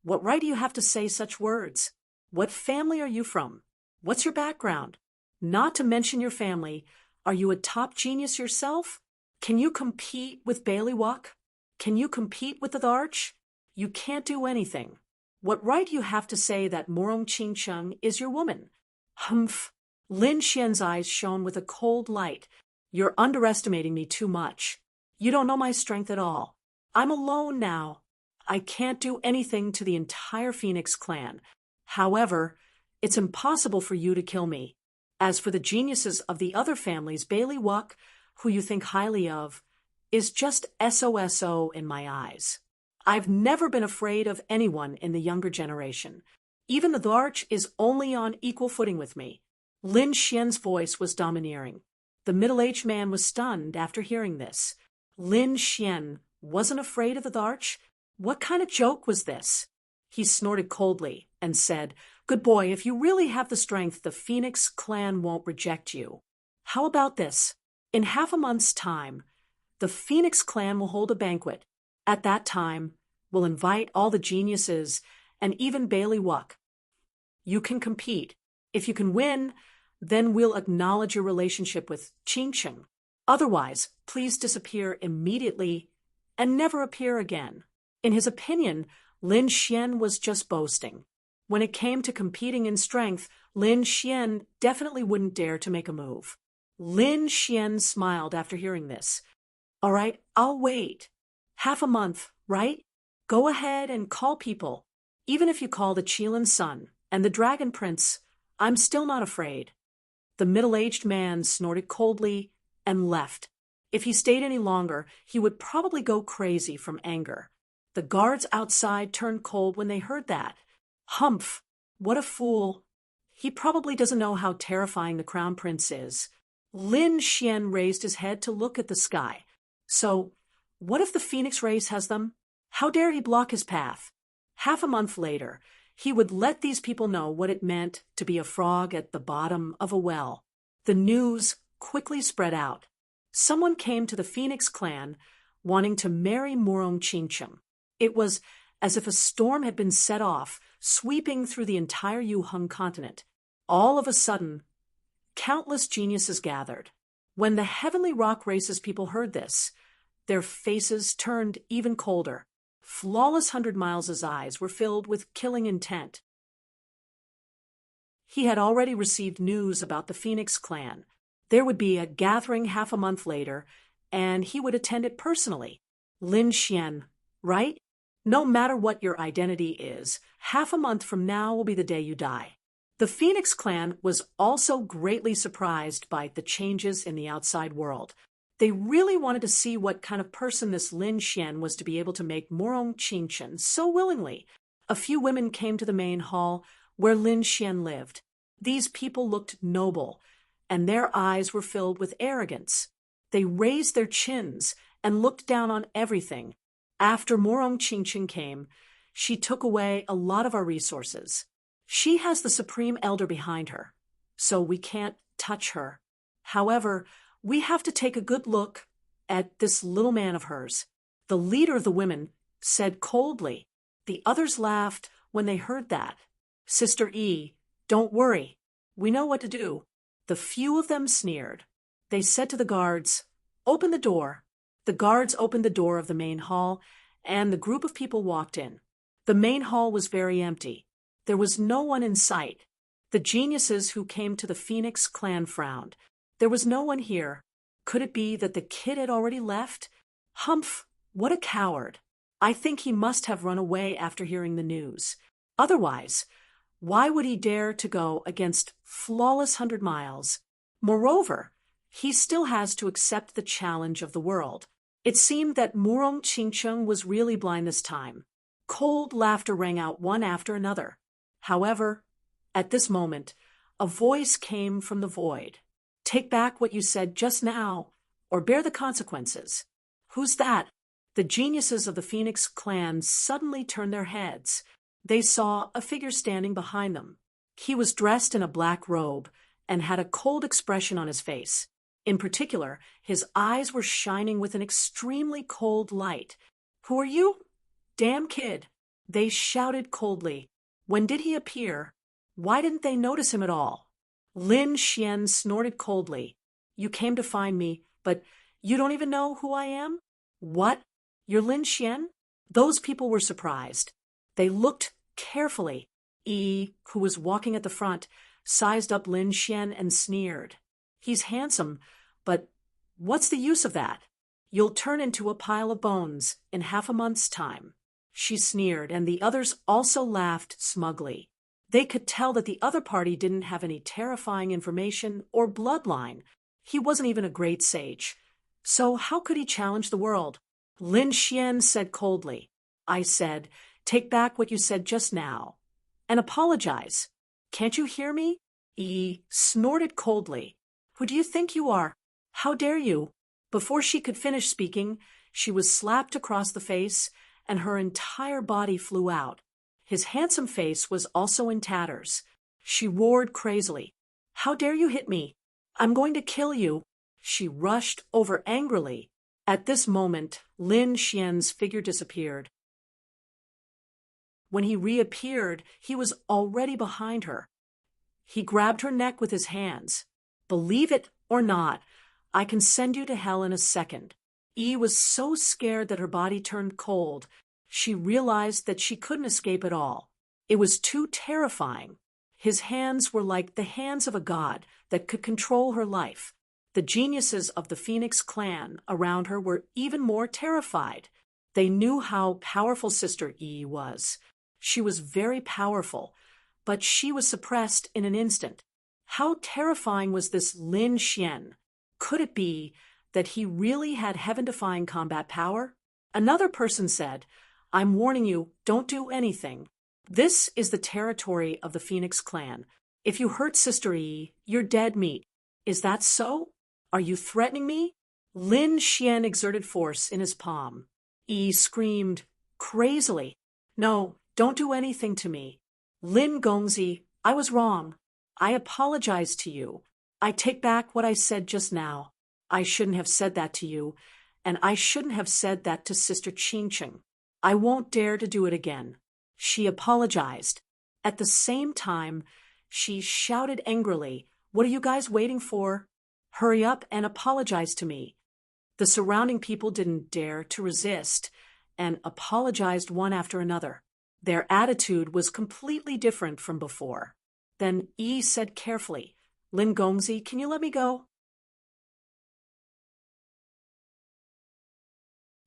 what right do you have to say such words? What family are you from? What's your background? Not to mention your family, are you a top genius yourself? Can you compete with Bailiwick? Can you compete with the arch? You can't do anything. What right do you have to say that Morong Qingsheng is your woman?" Humph! Lin Xian's eyes shone with a cold light. "You're underestimating me too much. You don't know my strength at all. I'm alone now. I can't do anything to the entire Phoenix clan. However, it's impossible for you to kill me. As for the geniuses of the other families, Bailiwick, who you think highly of, is just SOSO in my eyes. I've never been afraid of anyone in the younger generation. Even the arch is only on equal footing with me." Lin Xian's voice was domineering. The middle-aged man was stunned after hearing this. Lin Xian wasn't afraid of the arch? What kind of joke was this? He snorted coldly and said, "Good boy, if you really have the strength, the Phoenix clan won't reject you. How about this? In half a month's time, the Phoenix clan will hold a banquet. At that time, we'll invite all the geniuses and even Bailiwick. You can compete. If you can win, then we'll acknowledge your relationship with Qingsheng. Otherwise, please disappear immediately and never appear again." In his opinion, Lin Xian was just boasting. When it came to competing in strength, Lin Xian definitely wouldn't dare to make a move. Lin Xian smiled after hearing this. "All right, I'll wait. Half a month, right? Go ahead and call people. Even if you call the Qilin Sun and the Dragon Prince, I'm still not afraid." The middle-aged man snorted coldly and left. If he stayed any longer, he would probably go crazy from anger. The guards outside turned cold when they heard that. Humph! What a fool! He probably doesn't know how terrifying the crown prince is. Lin Xian raised his head to look at the sky. So, what if the Phoenix race has them? How dare he block his path? Half a month later, he would let these people know what it meant to be a frog at the bottom of a well. The news quickly spread out. Someone came to the Phoenix clan wanting to marry Morong Qingsheng. It was as if a storm had been set off, sweeping through the entire Yuheng continent. All of a sudden, countless geniuses gathered. When the Heavenly Rock Race's people heard this, their faces turned even colder. Flawless 100 Miles' eyes were filled with killing intent. He had already received news about the Phoenix clan. There would be a gathering half a month later, and he would attend it personally. Lin Xian, right? No matter what your identity is, half a month from now will be the day you die. The Phoenix clan was also greatly surprised by the changes in the outside world. They really wanted to see what kind of person this Lin Xian was to be able to make Morong Qingsheng so willingly. A few women came to the main hall where Lin Xian lived. These people looked noble, and their eyes were filled with arrogance. They raised their chins and looked down on everything. After Morong Qingsheng came, she took away a lot of our resources. She has the Supreme Elder behind her, so we can't touch her. However, we have to take a good look at this little man of hers. The leader of the women said coldly. The others laughed when they heard that. Sister E, don't worry. We know what to do. The few of them sneered. They said to the guards, open the door. The guards opened the door of the main hall, and the group of people walked in. The main hall was very empty. There was no one in sight. The geniuses who came to the Phoenix clan frowned. There was no one here. Could it be that the kid had already left? Humph, what a coward. I think he must have run away after hearing the news. Otherwise, why would he dare to go against flawless 100 miles? Moreover, he still has to accept the challenge of the world. It seemed that Murong Qingcheng was really blind this time. Cold laughter rang out one after another. However, at this moment, a voice came from the void. Take back what you said just now, or bear the consequences. Who's that? The geniuses of the Phoenix clan suddenly turned their heads. They saw a figure standing behind them. He was dressed in a black robe and had a cold expression on his face. In particular, his eyes were shining with an extremely cold light. Who are you? Damn kid! They shouted coldly. When did he appear? Why didn't they notice him at all? Lin Xian snorted coldly. You came to find me, but you don't even know who I am? What? You're Lin Xian? Those people were surprised. They looked carefully. Yi, who was walking at the front, sized up Lin Xian and sneered. He's handsome, but what's the use of that? You'll turn into a pile of bones in half a month's time. She sneered, and the others also laughed smugly. They could tell that the other party didn't have any terrifying information or bloodline. He wasn't even a great sage. So how could he challenge the world? Lin Xian said coldly. I said, take back what you said just now. And apologize. Can't you hear me? Yi snorted coldly. Who do you think you are? How dare you? Before she could finish speaking, she was slapped across the face, and her entire body flew out. His handsome face was also in tatters. She roared crazily. How dare you hit me? I'm going to kill you. She rushed over angrily. At this moment, Lin Xian's figure disappeared. When he reappeared, he was already behind her. He grabbed her neck with his hands. Believe it or not, I can send you to hell in a second. Yi was so scared that her body turned cold. She realized that she couldn't escape at all. It was too terrifying. His hands were like the hands of a god that could control her life. The geniuses of the Phoenix clan around her were even more terrified. They knew how powerful Sister Yi was. She was very powerful, but she was suppressed in an instant. How terrifying was this Lin Xian? Could it be that he really had heaven-defying combat power? Another person said, I'm warning you, don't do anything. This is the territory of the Phoenix clan. If you hurt Sister Yi, you're dead meat. Is that so? Are you threatening me? Lin Xian exerted force in his palm. Yi screamed crazily. No, don't do anything to me. Lin Gongzi, I was wrong. I apologize to you. I take back what I said just now. I shouldn't have said that to you, and I shouldn't have said that to Sister Qingcheng. I won't dare to do it again. She apologized. At the same time, she shouted angrily, What are you guys waiting for? Hurry up and apologize to me. The surrounding people didn't dare to resist and apologized one after another. Their attitude was completely different from before. Then Yi said carefully, Lin Gongzi, can you let me go?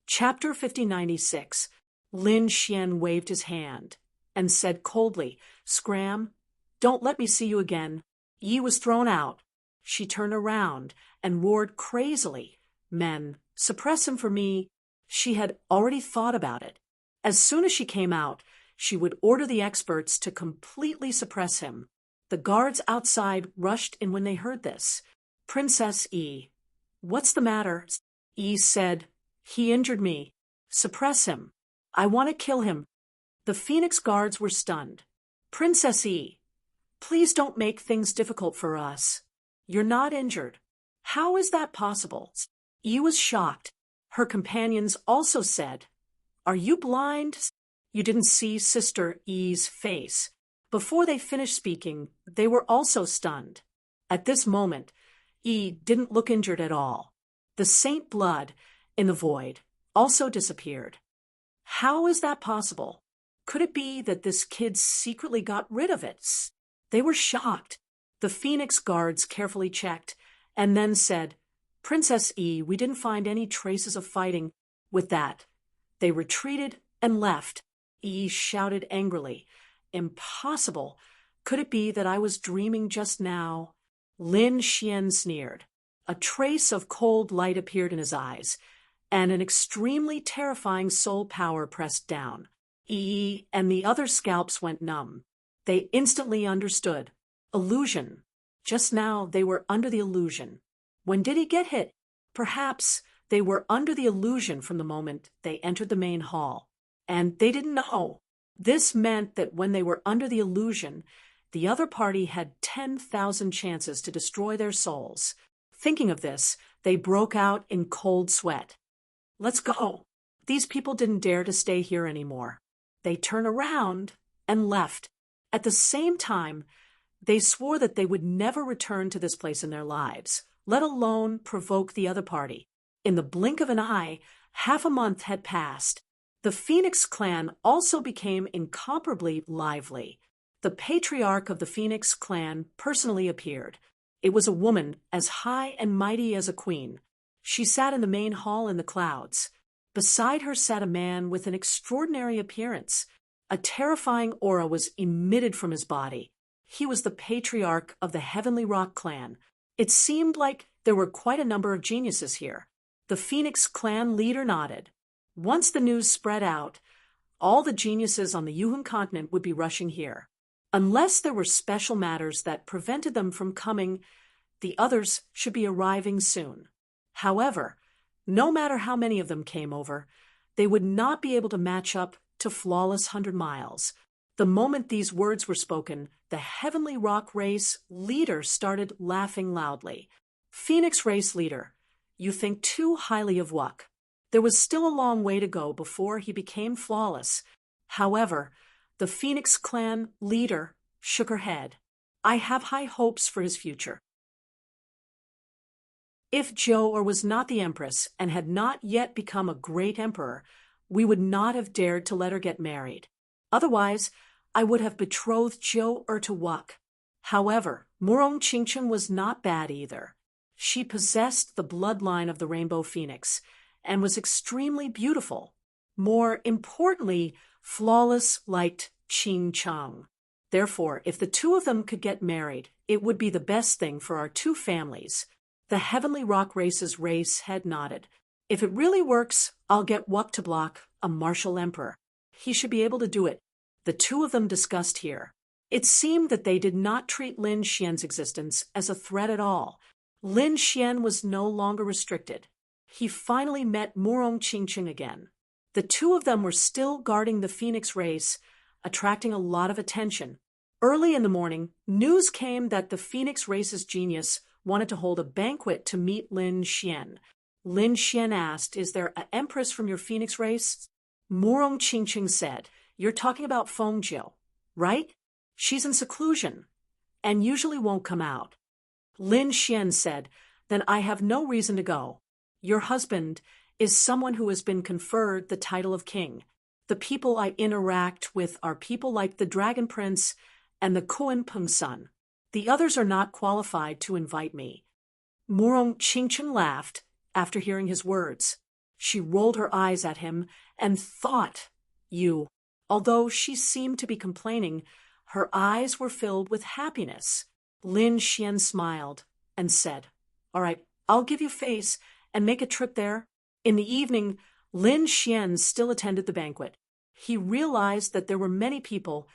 Chapter 5096. Lin Xian waved his hand and said coldly, Scram, don't let me see you again. Yi was thrown out. She turned around and roared crazily, Men, suppress him for me. She had already thought about it. As soon as she came out, she would order the experts to completely suppress him. The guards outside rushed in when they heard this. Princess Yi, what's the matter? Yi said, He injured me. Suppress him. I want to kill him. The Phoenix guards were stunned. Princess Yi, please don't make things difficult for us. You're not injured. How is that possible? Yi was shocked. Her companions also said, Are you blind? You didn't see Sister Yi's face. Before they finished speaking, they were also stunned. At this moment, Yi didn't look injured at all. The saint blood in the void also disappeared. How is that possible? Could it be that this kid secretly got rid of it? They were shocked. The Phoenix guards carefully checked and then said, Princess E, we didn't find any traces of fighting. With that, they retreated and left. E shouted angrily. Impossible. Could it be that I was dreaming just now? Lin Xian sneered. A trace of cold light appeared in his eyes, and an extremely terrifying soul power pressed down. E and the other scalps went numb. They instantly understood. Illusion. Just now they were under the illusion. When did he get hit? Perhaps they were under the illusion from the moment they entered the main hall. And they didn't know. This meant that when they were under the illusion, the other party had 10,000 chances to destroy their souls. Thinking of this, they broke out in cold sweat. Let's go. These people didn't dare to stay here anymore. They turned around and left. At the same time, they swore that they would never return to this place in their lives, let alone provoke the other party. In the blink of an eye, half a month had passed. The Phoenix clan also became incomparably lively. The patriarch of the Phoenix clan personally appeared. It was a woman as high and mighty as a queen. She sat in the main hall in the clouds. Beside her sat a man with an extraordinary appearance. A terrifying aura was emitted from his body. He was the patriarch of the Heavenly Rock clan. It seemed like there were quite a number of geniuses here. The Phoenix clan leader nodded. Once the news spread out, all the geniuses on the Yuhun continent would be rushing here. Unless there were special matters that prevented them from coming, the others should be arriving soon. However, no matter how many of them came over, they would not be able to match up to Flawless 100 Miles. The moment these words were spoken, the Heavenly Rock race leader started laughing loudly. Phoenix race leader, you think too highly of Wuck. There was still a long way to go before he became flawless. However, the Phoenix clan leader shook her head. I have high hopes for his future. If Zhou was not the empress and had not yet become a great emperor, we would not have dared to let her get married. Otherwise, I would have betrothed Zhou to Wuck. However, Murong Qingcheng was not bad either. She possessed the bloodline of the Rainbow Phoenix and was extremely beautiful. More importantly, flawless like Qing Cheng. Therefore, if the two of them could get married, it would be the best thing for our two families. The Heavenly Rock race's race had nodded. If it really works, I'll get Wuck to block a martial emperor. He should be able to do it. The two of them discussed here. It seemed that they did not treat Lin Xian's existence as a threat at all. Lin Xian was no longer restricted. He finally met Murong Qingcheng again. The two of them were still guarding the Phoenix race, attracting a lot of attention. Early in the morning, news came that the Phoenix race's genius wanted to hold a banquet to meet Lin Xian. Lin Xian asked, "Is there an empress from your Phoenix race?" Murong Qingcheng said, "You're talking about Fengjiu, right? She's in seclusion and usually won't come out." Lin Xian said, "Then I have no reason to go. Your husband is someone who has been conferred the title of king. The people I interact with are people like the Dragon Prince and the Kuan Peng Sun. The others are not qualified to invite me." Murong Qingcheng laughed after hearing his words. She rolled her eyes at him and thought, "You." Although she seemed to be complaining, her eyes were filled with happiness. Lin Xian smiled and said, "All right, I'll give you face and make a trip there." In the evening, Lin Xian still attended the banquet. He realized that there were many people,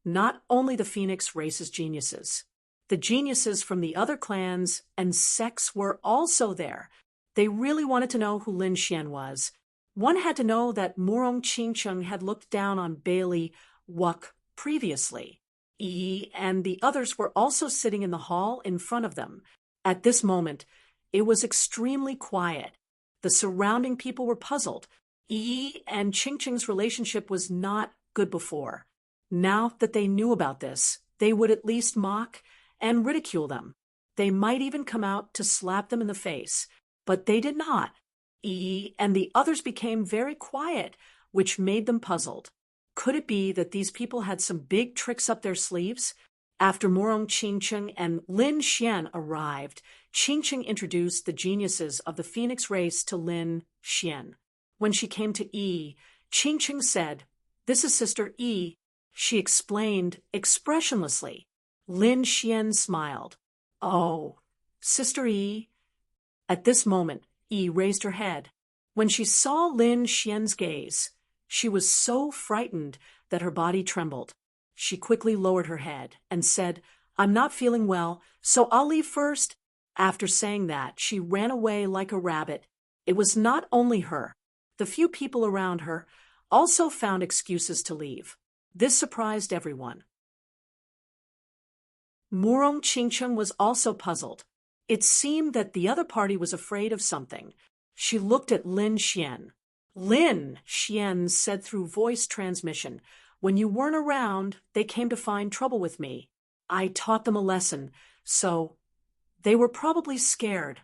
not only the Phoenix race's geniuses. The geniuses from the other clans and sects were also there. They really wanted to know who Lin Xian was. One had to know that Murong Qingcheng had looked down on Bailey Wuck previously. Yi and the others were also sitting in the hall in front of them. At this moment, it was extremely quiet. The surrounding people were puzzled. Yi and Qingcheng's relationship was not good before. Now that they knew about this, they would at least mock and ridicule them. They might even come out to slap them in the face, but they did not. Yi and the others became very quiet, which made them puzzled. Could it be that these people had some big tricks up their sleeves? After Morong Qingcheng and Lin Xian arrived, Qingcheng introduced the geniuses of the Phoenix race to Lin Xian. When she came to Yi, Qingcheng said, "This is Sister Yi." She explained expressionlessly. Lin Xian smiled. "Oh, Sister Yi." At this moment, Yi raised her head. When she saw Lin Xian's gaze, she was so frightened that her body trembled. She quickly lowered her head and said, "I'm not feeling well, so I'll leave first." After saying that, she ran away like a rabbit. It was not only her. The few people around her also found excuses to leave. This surprised everyone. Morong Qingcheng was also puzzled. It seemed that the other party was afraid of something. She looked at Lin Xian. Lin Xian said through voice transmission, "When you weren't around, they came to find trouble with me. I taught them a lesson, so they were probably scared."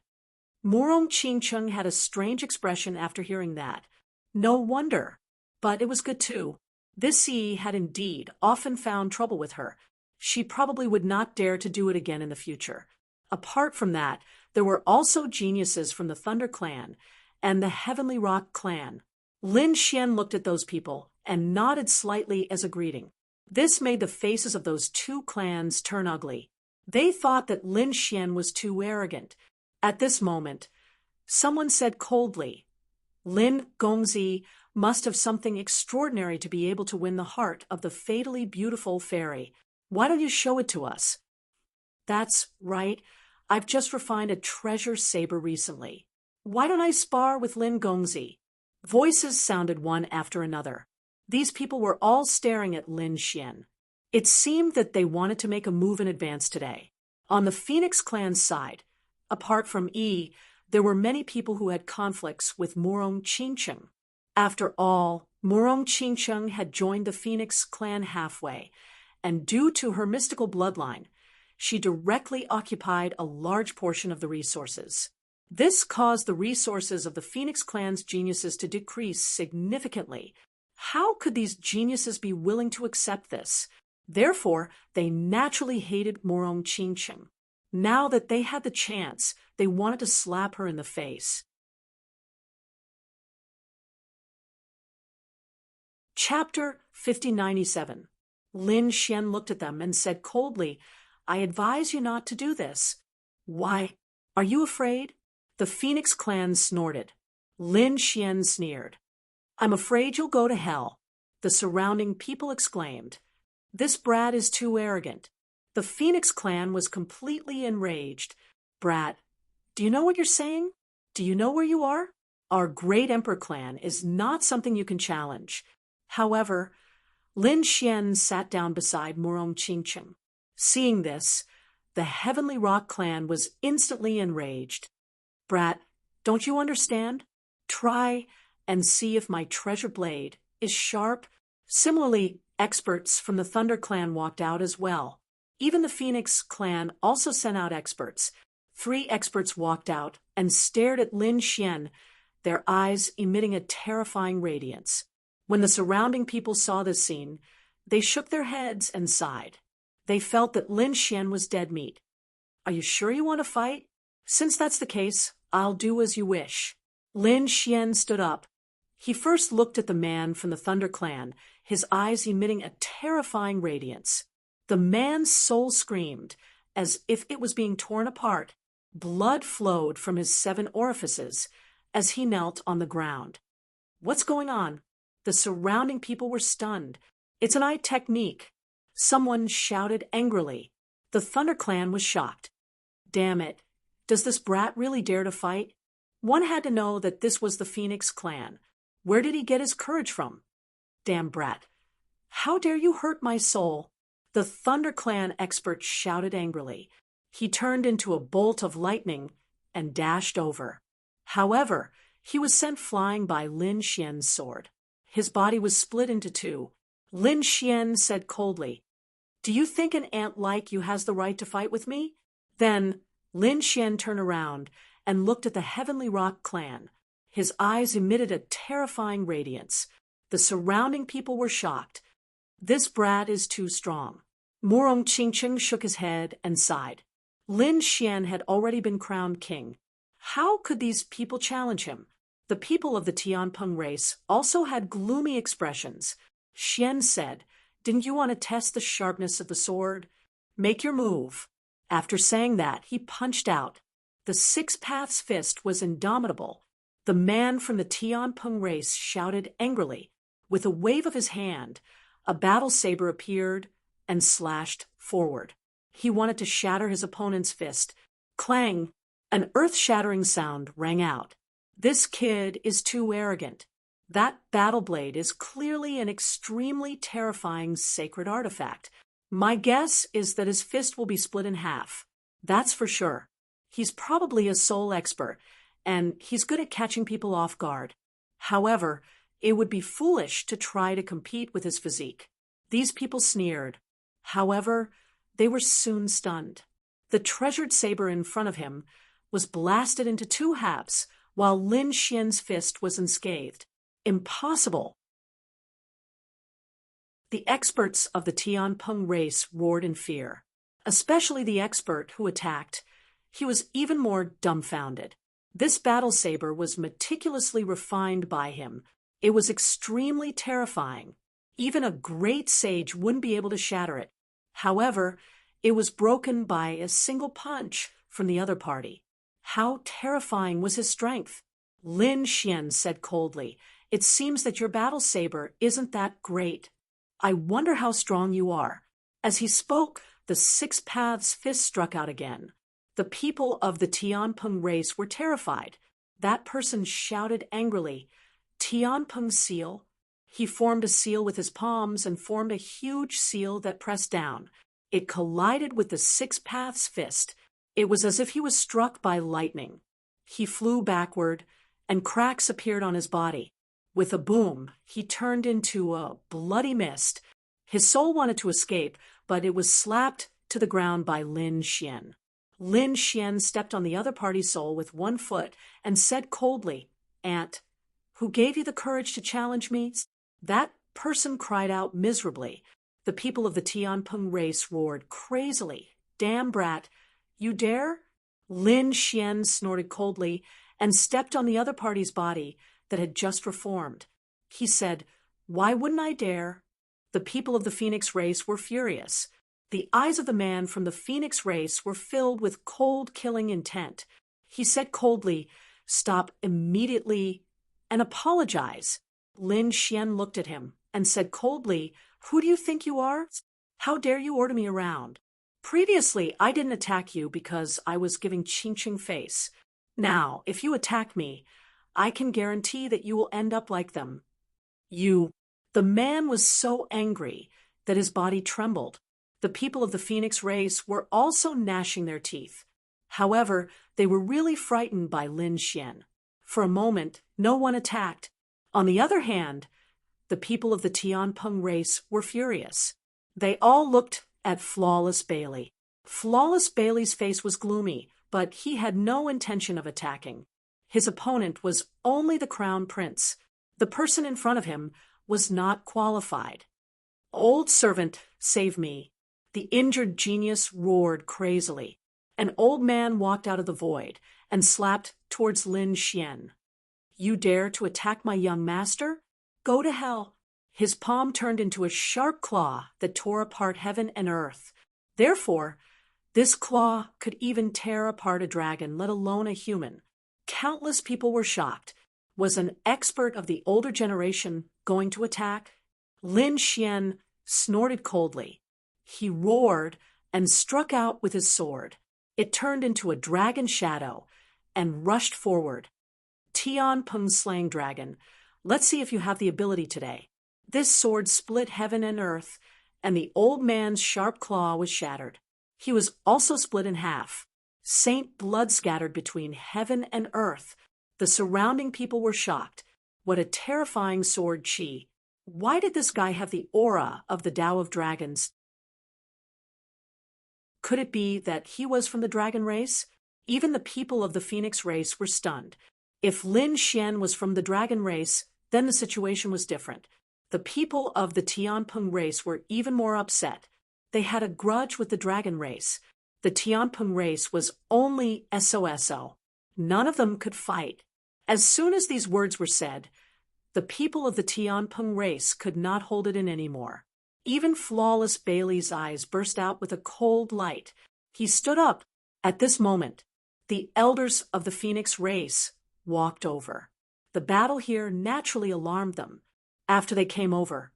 Morong Qingcheng had a strange expression after hearing that. No wonder. But it was good too. This Yi had indeed often found trouble with her. She probably would not dare to do it again in the future. Apart from that, there were also geniuses from the Thunder Clan and the Heavenly Rock Clan. Lin Xian looked at those people and nodded slightly as a greeting. This made the faces of those two clans turn ugly. They thought that Lin Xian was too arrogant. At this moment, someone said coldly, "Lin Gongzi must have something extraordinary to be able to win the heart of the fatally beautiful fairy. Why don't you show it to us?" "That's right. I've just refined a treasure saber recently. Why don't I spar with Lin Gongzi?" Voices sounded one after another. These people were all staring at Lin Xian. It seemed that they wanted to make a move in advance today. On the Phoenix clan's side, apart from Yi, there were many people who had conflicts with Morong Qingcheng. After all, Morong Qingcheng had joined the Phoenix clan halfway, and due to her mystical bloodline, she directly occupied a large portion of the resources. This caused the resources of the Phoenix clan's geniuses to decrease significantly. How could these geniuses be willing to accept this? Therefore, they naturally hated Morong Qingcheng. Now that they had the chance, they wanted to slap her in the face. Chapter 5097. Lin Xian looked at them and said coldly, "I advise you not to do this." "Why? Are you afraid?" The Phoenix clan snorted. Lin Xian sneered. "I'm afraid you'll go to hell." The surrounding people exclaimed, "This brat is too arrogant." The Phoenix clan was completely enraged. "Brat, do you know what you're saying? Do you know where you are? Our great Emperor clan is not something you can challenge." However, Lin Xian sat down beside Morong Qingcheng. Seeing this, the Heavenly Rock clan was instantly enraged. "Brat, don't you understand? Try and see if my treasure blade is sharp." Similarly, experts from the Thunder clan walked out as well. Even the Phoenix clan also sent out experts. 3 experts walked out and stared at Lin Xian, their eyes emitting a terrifying radiance. When the surrounding people saw this scene, they shook their heads and sighed. They felt that Lin Xian was dead meat. "Are you sure you want to fight? Since that's the case, I'll do as you wish." Lin Xian stood up. He first looked at the man from the Thunder clan, his eyes emitting a terrifying radiance. The man's soul screamed, as if it was being torn apart. Blood flowed from his 7 orifices as he knelt on the ground. "What's going on?" The surrounding people were stunned. "It's an eye technique." Someone shouted angrily. The Thunder clan was shocked. "Damn it. Does this brat really dare to fight?" One had to know that this was the Phoenix clan. Where did he get his courage from? "Damn brat. How dare you hurt my soul?" The Thunder clan expert shouted angrily. He turned into a bolt of lightning and dashed over. However, he was sent flying by Lin Xian's sword. His body was split into 2. Lin Xian said coldly, "Do you think an ant like you has the right to fight with me?" Then Lin Xian turned around and looked at the Heavenly Rock clan. His eyes emitted a terrifying radiance. The surrounding people were shocked. "This brat is too strong." Murong Qingqing shook his head and sighed. Lin Xian had already been crowned king. How could these people challenge him? The people of the Tianpeng race also had gloomy expressions. Xian said, "Didn't you want to test the sharpness of the sword? Make your move." After saying that, he punched out. The Six Paths fist was indomitable. The man from the Tianpeng race shouted angrily. With a wave of his hand, a battle saber appeared and slashed forward. He wanted to shatter his opponent's fist. Clang! An earth-shattering sound rang out. This kid is too arrogant. That battle blade is clearly an extremely terrifying sacred artifact. My guess is that his fist will be split in half. That's for sure. He's probably a soul expert, and he's good at catching people off guard. However, it would be foolish to try to compete with his physique. These people sneered. However, they were soon stunned. The treasured saber in front of him was blasted into two halves, while Lin Xian's fist was unscathed. Impossible! The experts of the Tianpeng race roared in fear, especially the expert who attacked. He was even more dumbfounded. This battle saber was meticulously refined by him. It was extremely terrifying. Even a great sage wouldn't be able to shatter it. However, it was broken by a single punch from the other party. How terrifying was his strength? Lin Xian said coldly, "It seems that your battle saber isn't that great. I wonder how strong you are." As he spoke, the Six Paths fist struck out again. The people of the Tianpeng race were terrified. That person shouted angrily, "Tianpeng seal." He formed a seal with his palms and formed a huge seal that pressed down. It collided with the Six Paths fist. It was as if he was struck by lightning. He flew backward, and cracks appeared on his body. With a boom, he turned into a bloody mist. His soul wanted to escape, but it was slapped to the ground by Lin Xian. Lin Xian stepped on the other party's soul with one foot and said coldly, "Aunt, who gave you the courage to challenge me?" That person cried out miserably. The people of the Tianpeng race roared crazily, "Damn brat, you dare?" Lin Xian snorted coldly and stepped on the other party's body that had just reformed. He said, "Why wouldn't I dare?" The people of the Phoenix race were furious. The eyes of the man from the Phoenix race were filled with cold, killing intent. He said coldly, "Stop immediately and apologize." Lin Xian looked at him and said coldly, "Who do you think you are? How dare you order me around? Previously, I didn't attack you because I was giving Qingqing face. Now, if you attack me, I can guarantee that you will end up like them. You." The man was so angry that his body trembled. The people of the Phoenix race were also gnashing their teeth. However, they were really frightened by Lin Xian. For a moment, no one attacked. On the other hand, the people of the Tianpeng race were furious. They all looked at Flawless Bailey. Flawless Bailey's face was gloomy, but he had no intention of attacking. His opponent was only the crown prince. The person in front of him was not qualified. "Old servant, save me." The injured genius roared crazily. An old man walked out of the void and slapped towards Lin Xian. "You dare to attack my young master? Go to hell." His palm turned into a sharp claw that tore apart heaven and earth. Therefore, this claw could even tear apart a dragon, let alone a human. Countless people were shocked. Was an expert of the older generation going to attack? Lin Xian snorted coldly. He roared and struck out with his sword. It turned into a dragon shadow and rushed forward. Tianpeng slaying dragon, let's see if you have the ability today. This sword split heaven and earth, and the old man's sharp claw was shattered. He was also split in half. Saint blood scattered between heaven and earth. The surrounding people were shocked. What a terrifying sword chi. Why did this guy have the aura of the Tao of Dragons? Could it be that he was from the dragon race? Even the people of the Phoenix race were stunned. If Lin Xian was from the dragon race, then the situation was different. The people of the Tianpeng race were even more upset. They had a grudge with the dragon race. The Tianping race was only SOSO. None of them could fight. As soon as these words were said, the people of the Tianping race could not hold it in anymore. Even Flawless Bailey's eyes burst out with a cold light. He stood up. At this moment, the elders of the Phoenix race walked over. The battle here naturally alarmed them. After they came over,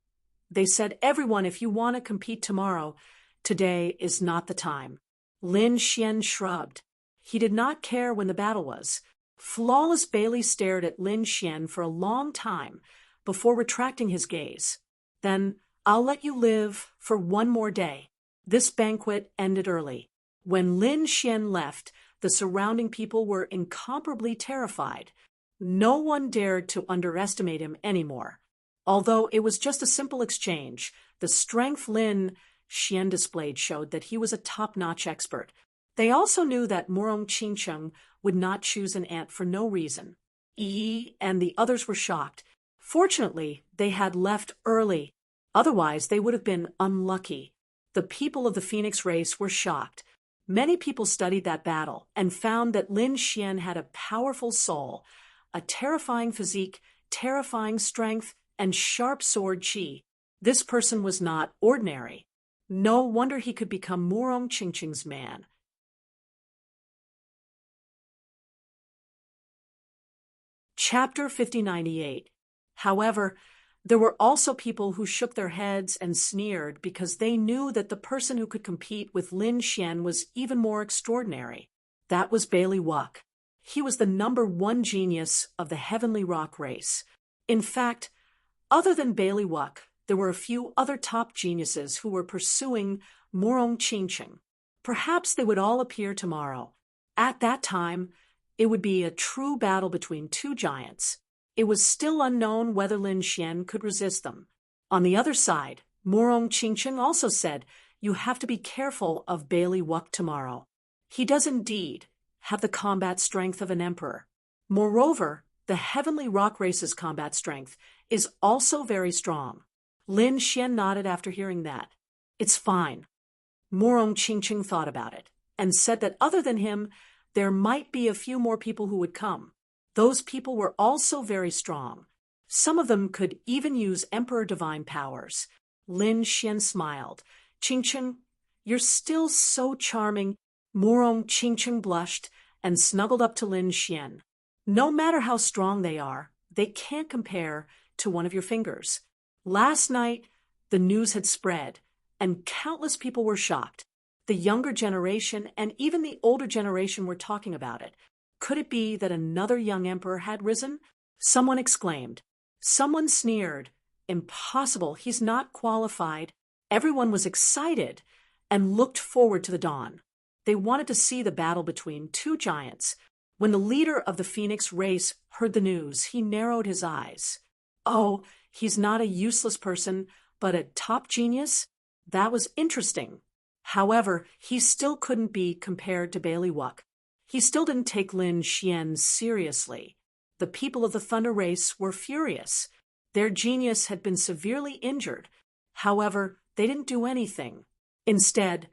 they said, "Everyone, if you want to compete tomorrow, today is not the time." Lin Xian shrugged. He did not care when the battle was. Flawless Bailey stared at Lin Xian for a long time before retracting his gaze. Then, "I'll let you live for one more day." This banquet ended early. When Lin Xian left, the surrounding people were incomparably terrified. No one dared to underestimate him anymore. Although it was just a simple exchange, the strength Lin Xian displayed showed that he was a top-notch expert. They also knew that Morong Qingcheng would not choose an ant for no reason. Yi and the others were shocked. Fortunately, they had left early. Otherwise, they would have been unlucky. The people of the Phoenix race were shocked. Many people studied that battle and found that Lin Xian had a powerful soul, a terrifying physique, terrifying strength, and sharp sword chi. This person was not ordinary. No wonder he could become Morong Qingcheng's man. Chapter 5098. However, there were also people who shook their heads and sneered because they knew that the person who could compete with Lin Xian was even more extraordinary. That was Bailey Wuck. He was the #1 genius of the Heavenly Rock race. In fact, other than Bailey Wuck, there were a few other top geniuses who were pursuing Morong Qingcheng. Perhaps they would all appear tomorrow. At that time, it would be a true battle between two giants. It was still unknown whether Lin Xian could resist them. On the other side, Morong Qingcheng also said, "You have to be careful of Bailey Wuck tomorrow. He does indeed have the combat strength of an emperor. Moreover, the Heavenly Rock race's combat strength is also very strong." Lin Xian nodded after hearing that. "It's fine." Morong Qingcheng thought about it and said that other than him, there might be a few more people who would come. Those people were also very strong. Some of them could even use Emperor Divine powers. Lin Xian smiled. "Qingcheng, you're still so charming." Morong Qingcheng blushed and snuggled up to Lin Xian. "No matter how strong they are, they can't compare to one of your fingers." Last night, the news had spread, and countless people were shocked. The younger generation and even the older generation were talking about it. Could it be that another young emperor had risen? Someone exclaimed. Someone sneered. "Impossible, he's not qualified." Everyone was excited and looked forward to the dawn. They wanted to see the battle between two giants. When the leader of the Phoenix race heard the news, he narrowed his eyes. "Oh, he's not a useless person, but a top genius?" That was interesting. However, he still couldn't be compared to Bailey Wuck. He still didn't take Lin Xian seriously. The people of the Thunder race were furious. Their genius had been severely injured. However, they didn't do anything. Instead,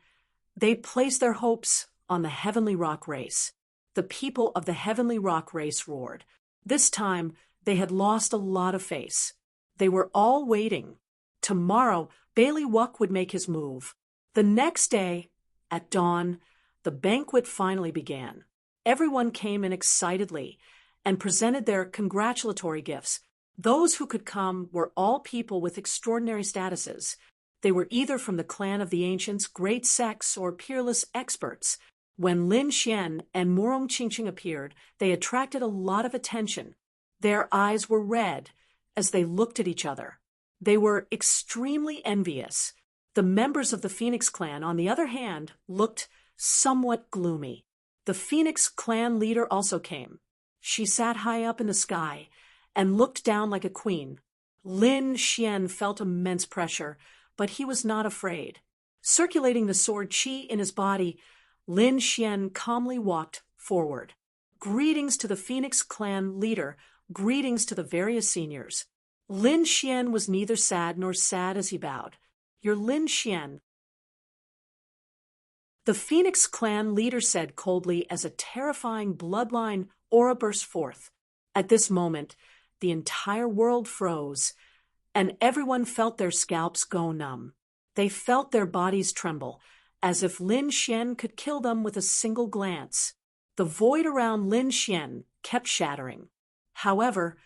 they placed their hopes on the Heavenly Rock race. The people of the Heavenly Rock race roared. This time, they had lost a lot of face. They were all waiting. Tomorrow, Bailey Wuck would make his move. The next day, at dawn, the banquet finally began. Everyone came in excitedly and presented their congratulatory gifts. Those who could come were all people with extraordinary statuses. They were either from the clan of the ancients, great sects, or peerless experts. When Lin Xian and Morong Qingcheng appeared, they attracted a lot of attention. Their eyes were red as they looked at each other. They were extremely envious. The members of the Phoenix clan, on the other hand, looked somewhat gloomy. The Phoenix clan leader also came. She sat high up in the sky and looked down like a queen. Lin Xian felt immense pressure, but he was not afraid. Circulating the sword qi in his body, Lin Xian calmly walked forward. Greetings to the Phoenix clan leader, greetings to the various seniors. Lin Xian was neither sad nor sad as he bowed. "You're Lin Xian." The Phoenix clan leader said coldly as a terrifying bloodline aura burst forth. At this moment, the entire world froze, and everyone felt their scalps go numb. They felt their bodies tremble, as if Lin Xian could kill them with a single glance. The void around Lin Xian kept shattering. However,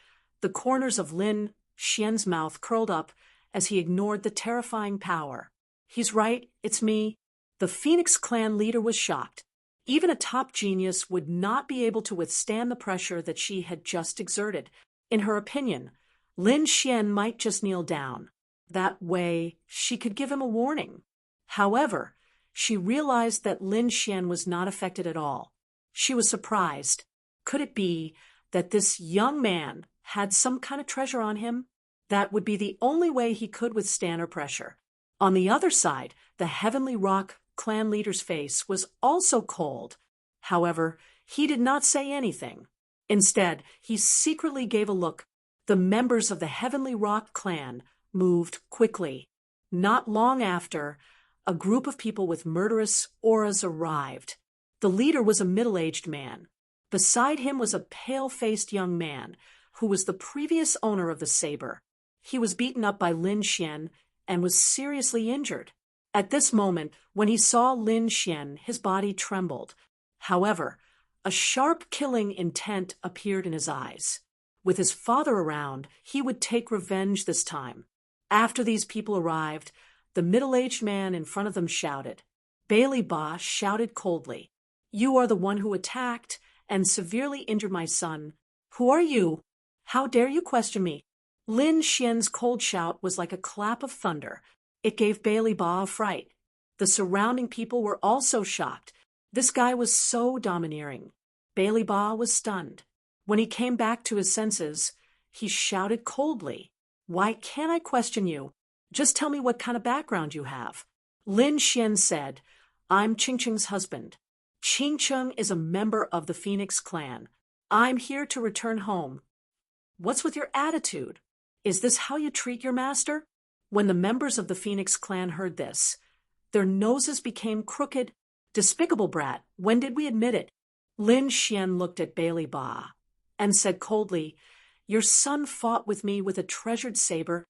the corners of Lin Xian's mouth curled up as he ignored the terrifying power. He's right, it's me. The Phoenix clan leader was shocked. Even a top genius would not be able to withstand the pressure that she had just exerted. In her opinion, Lin Xian might just kneel down. That way, she could give him a warning. However, she realized that Lin Xian was not affected at all. She was surprised. Could it be that this young man had some kind of treasure on him? That would be the only way he could withstand her pressure. On the other side, the Heavenly Rock clan leader's face was also cold. However, he did not say anything. Instead, he secretly gave a look. The members of the Heavenly Rock clan moved quickly. Not long after, a group of people with murderous auras arrived. The leader was a middle-aged man. Beside him was a pale-faced young man who was the previous owner of the saber. He was beaten up by Lin Xian and was seriously injured. At this moment, when he saw Lin Xian, his body trembled. However, a sharp killing intent appeared in his eyes. With his father around, he would take revenge this time. After these people arrived, the middle-aged man in front of them shouted. Bailey Ba shouted coldly, "You are the one who attacked and severely injured my son. Who are you? How dare you question me?" Lin Xian's cold shout was like a clap of thunder. It gave Bailey Ba a fright. The surrounding people were also shocked. This guy was so domineering. Bailey Ba was stunned. When he came back to his senses, he shouted coldly, "Why can't I question you? Just tell me what kind of background you have." Lin Xian said, "I'm Qing Qing's husband. Qing Qing is a member of the Phoenix clan. I'm here to return home." "What's with your attitude? Is this how you treat your master?" When the members of the Phoenix clan heard this, their noses became crooked. "Despicable brat, when did we admit it?" Lin Xian looked at Bailey Ba and said coldly, "Your son fought with me with a treasured saber.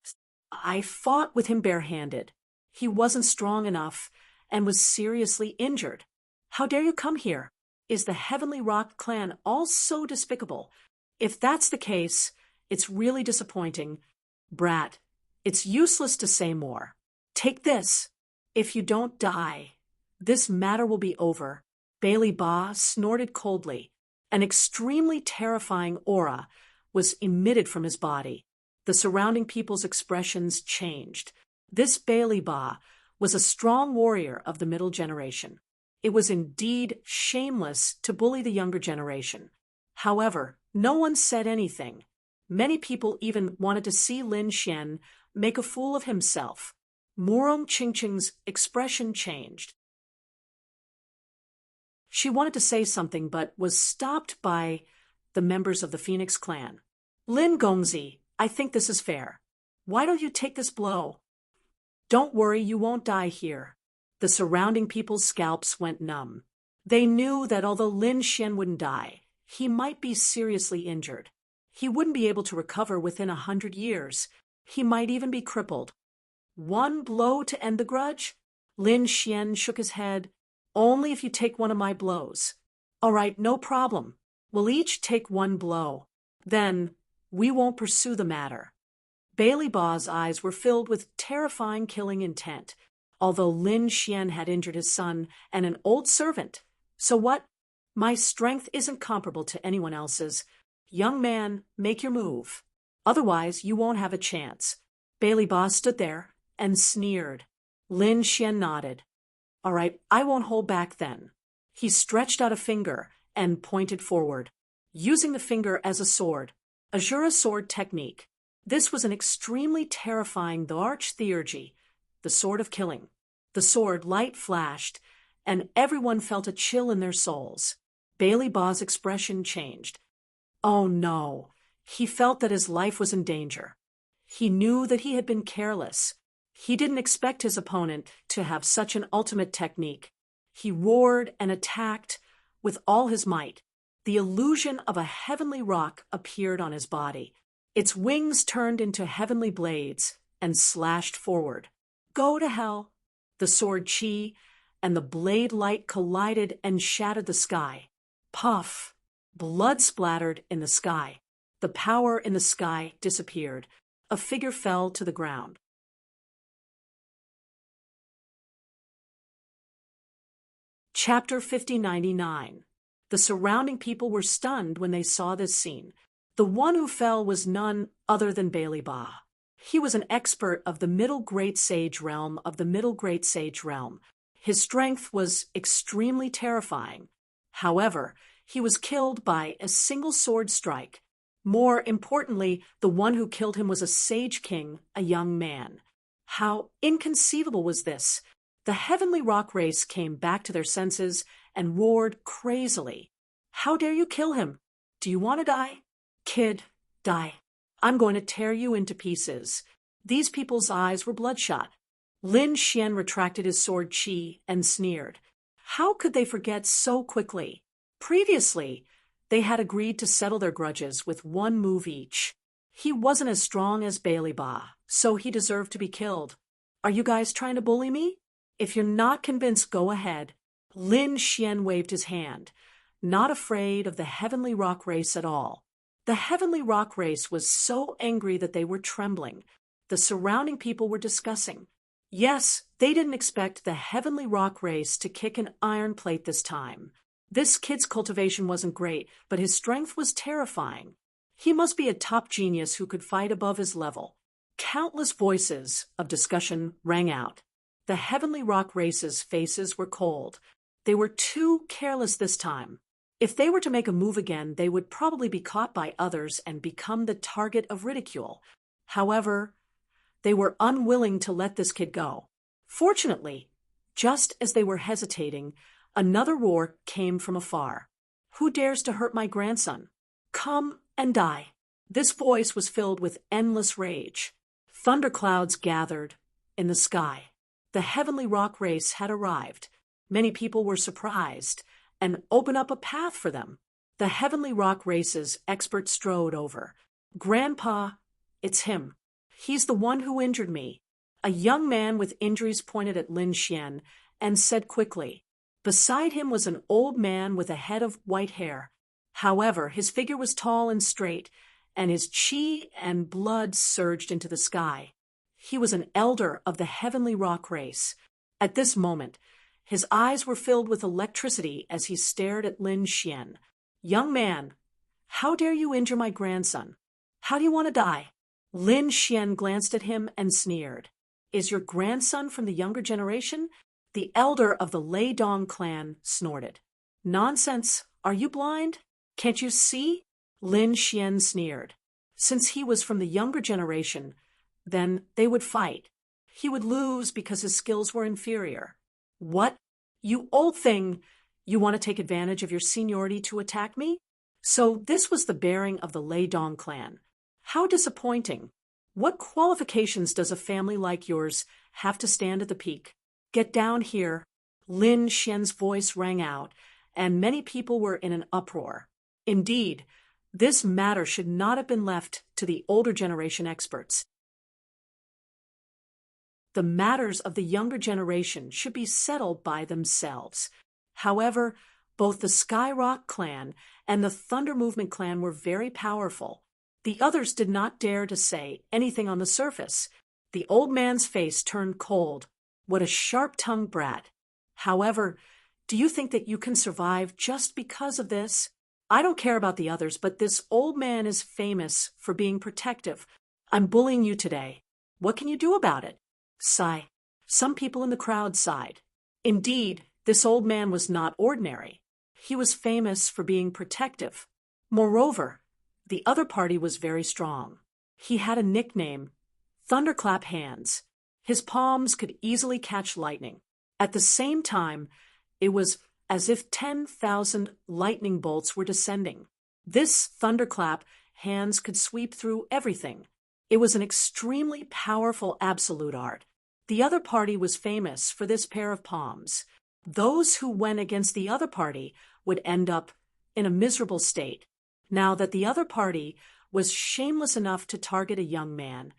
I fought with him barehanded. He wasn't strong enough and was seriously injured. How dare you come here? Is the Heavenly Rock clan all so despicable? If that's the case, it's really disappointing. Brat, it's useless to say more. Take this. If you don't die, this matter will be over." Bailey Ba snorted coldly. An extremely terrifying aura was emitted from his body. The surrounding people's expressions changed. This Bailey Ba was a strong warrior of the middle generation. It was indeed shameless to bully the younger generation. However, no one said anything. Many people even wanted to see Lin Xian make a fool of himself. Murong Qingqing's expression changed. She wanted to say something but was stopped by the members of the Phoenix clan. "Lin Gongzi, I think this is fair. Why don't you take this blow?" "Don't worry, you won't die here." The surrounding people's scalps went numb. They knew that although Lin Xian wouldn't die, he might be seriously injured. He wouldn't be able to recover within 100 years. He might even be crippled. One blow to end the grudge? Lin Xian shook his head. "Only if you take one of my blows." "All right, no problem. We'll each take one blow. Then we won't pursue the matter." Bailey Ba's eyes were filled with terrifying killing intent. Although Lin Xian had injured his son and an old servant, so what? My strength isn't comparable to anyone else's. Young man, make your move. Otherwise, you won't have a chance. Bailey Ba stood there and sneered. Lin Xian nodded. "All right, I won't hold back then." He stretched out a finger and pointed forward, using the finger as a sword. Azura sword technique. This was an extremely terrifying arch-theurgy, the sword of killing. The sword light flashed, and everyone felt a chill in their souls. Bailey Ba's expression changed. Oh no, he felt that his life was in danger. He knew that he had been careless. He didn't expect his opponent to have such an ultimate technique. He roared and attacked with all his might. The illusion of a heavenly rock appeared on his body. Its wings turned into heavenly blades and slashed forward. Go to hell! The sword Chi and the blade light collided and shattered the sky. Puff! Blood splattered in the sky. The power in the sky disappeared. A figure fell to the ground. Chapter 5099. The surrounding people were stunned when they saw this scene. The one who fell was none other than Bailey Ba. He was an expert of the Middle Great Sage realm of the Middle Great Sage realm. His strength was extremely terrifying. However, he was killed by a single sword strike. More importantly, the one who killed him was a Sage King, a young man. How inconceivable was this? The heavenly rock race came back to their senses and roared crazily. How dare you kill him? Do you want to die? Kid, die. I'm going to tear you into pieces. These people's eyes were bloodshot. Lin Xian retracted his sword Qi and sneered. How could they forget so quickly? Previously, they had agreed to settle their grudges with one move each. He wasn't as strong as Bailey Ba, so he deserved to be killed. Are you guys trying to bully me? If you're not convinced, go ahead. Lin Xian waved his hand, not afraid of the heavenly rock race at all. The heavenly rock race was so angry that they were trembling. The surrounding people were discussing. Yes, they didn't expect the heavenly rock race to kick an iron plate this time. This kid's cultivation wasn't great, but his strength was terrifying. He must be a top genius who could fight above his level. Countless voices of discussion rang out. The heavenly rock race's faces were cold. They were too careless this time. If they were to make a move again, they would probably be caught by others and become the target of ridicule. However, they were unwilling to let this kid go. Fortunately, just as they were hesitating, another roar came from afar. Who dares to hurt my grandson? Come and die. This voice was filled with endless rage. Thunderclouds gathered in the sky. The heavenly rock race had arrived. Many people were surprised and opened up a path for them. The heavenly rock race's expert strode over. Grandpa, it's him. He's the one who injured me. A young man with injuries pointed at Lin Xian and said quickly. Beside him was an old man with a head of white hair. However, his figure was tall and straight, and his chi and blood surged into the sky. He was an elder of the heavenly rock race. At this moment, his eyes were filled with electricity as he stared at Lin Xian. Young man, how dare you injure my grandson? How do you want to die? Lin Xian glanced at him and sneered. Is your grandson from the younger generation? The elder of the Lei Dong clan snorted. Nonsense. Are you blind? Can't you see? Lin Xian sneered. Since he was from the younger generation, then they would fight. He would lose because his skills were inferior. What? You old thing! You want to take advantage of your seniority to attack me? So this was the bearing of the Lei Dong clan. How disappointing. What qualifications does a family like yours have to stand at the peak? Get down here. Lin Xian's voice rang out, and many people were in an uproar. Indeed, this matter should not have been left to the older generation experts. The matters of the younger generation should be settled by themselves. However, both the Skyrock clan and the Thunder Movement clan were very powerful. The others did not dare to say anything on the surface. The old man's face turned cold. What a sharp-tongued brat. However, do you think that you can survive just because of this? I don't care about the others, but this old man is famous for being protective. I'm bullying you today. What can you do about it? Sigh. Some people in the crowd sighed. Indeed, this old man was not ordinary. He was famous for being protective. Moreover, the other party was very strong. He had a nickname, Thunderclap Hands. His palms could easily catch lightning. At the same time, it was as if 10,000 lightning bolts were descending. This thunderclap hands could sweep through everything. It was an extremely powerful absolute art. The other party was famous for this pair of palms. Those who went against the other party would end up in a miserable state. Now that the other party was shameless enough to target a young man,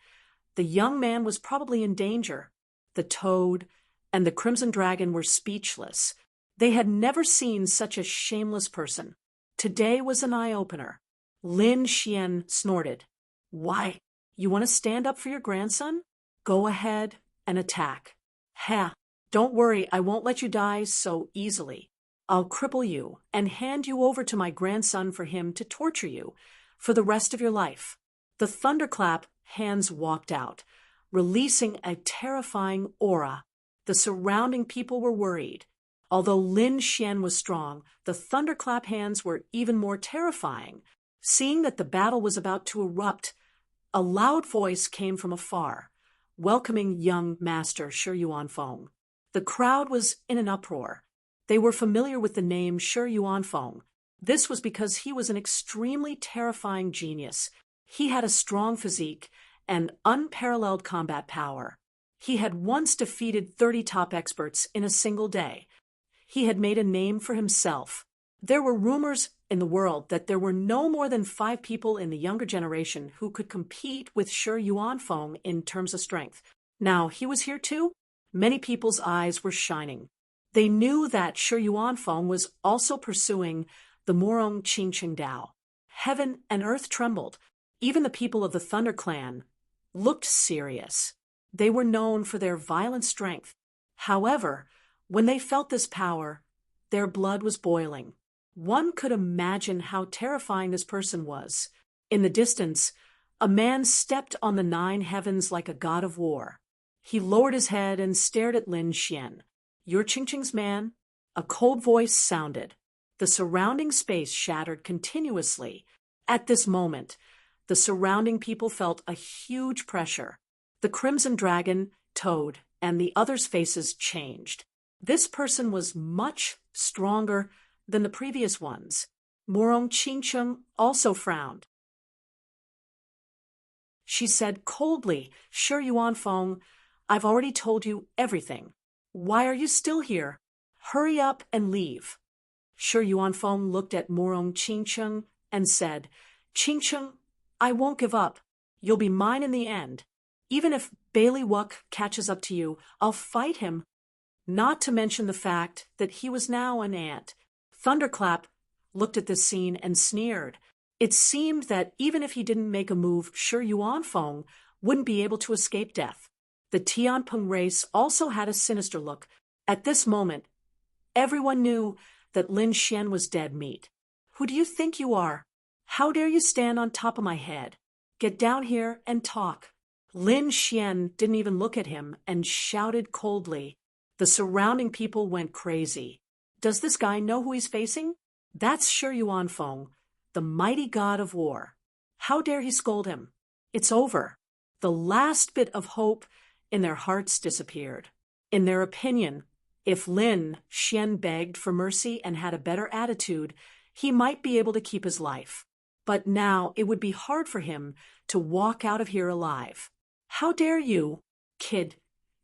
the young man was probably in danger. The Toad and the Crimson Dragon were speechless. They had never seen such a shameless person. Today was an eye-opener. Lin Xian snorted. Why, you want to stand up for your grandson? Go ahead and attack. Ha! Don't worry, I won't let you die so easily. I'll cripple you and hand you over to my grandson for him to torture you for the rest of your life. The thunderclap hands walked out, releasing a terrifying aura. The surrounding people were worried. Although Lin Xian was strong, the thunderclap hands were even more terrifying. Seeing that the battle was about to erupt, a loud voice came from afar, welcoming young Master Shi Yuanfeng. The crowd was in an uproar. They were familiar with the name Shi Yuanfeng. This was because he was an extremely terrifying genius. He had a strong physique and unparalleled combat power. He had once defeated 30 top experts in a single day. He had made a name for himself. There were rumors in the world that there were no more than 5 people in the younger generation who could compete with Shi Yuanfeng in terms of strength. Now he was here too. Many people's eyes were shining. They knew that Shi Yuanfeng was also pursuing the Morong Qingqing Dao. Heaven and earth trembled. Even the people of the Thunder Clan looked serious. They were known for their violent strength. However, when they felt this power, their blood was boiling. One could imagine how terrifying this person was. In the distance, a man stepped on the 9 heavens like a god of war. He lowered his head and stared at Lin Xian. You're Qingqing's man? A cold voice sounded. The surrounding space shattered continuously. At this moment, the surrounding people felt a huge pressure. The Crimson Dragon, Toad, and the others' faces changed. This person was much stronger than the previous ones. Morong Qingqing also frowned. She said coldly, Shi Yuanfeng, I've already told you everything. Why are you still here? Hurry up and leave. Shi Yuanfeng looked at Morong Qingqing and said, Qingqing, I won't give up. You'll be mine in the end. Even if Bailey Wuck catches up to you, I'll fight him. Not to mention the fact that he was now an ant. Thunderclap looked at this scene and sneered. It seemed that even if he didn't make a move, Shi Yuanfeng wouldn't be able to escape death. The Tianpeng race also had a sinister look. At this moment, everyone knew that Lin Xian was dead meat. Who do you think you are? How dare you stand on top of my head? Get down here and talk. Lin Xian didn't even look at him and shouted coldly. The surrounding people went crazy. Does this guy know who he's facing? That's Shi Yuanfeng, the mighty god of war. How dare he scold him? It's over. The last bit of hope in their hearts disappeared. In their opinion, if Lin Xian begged for mercy and had a better attitude, he might be able to keep his life. But now it would be hard for him to walk out of here alive. How dare you? Kid,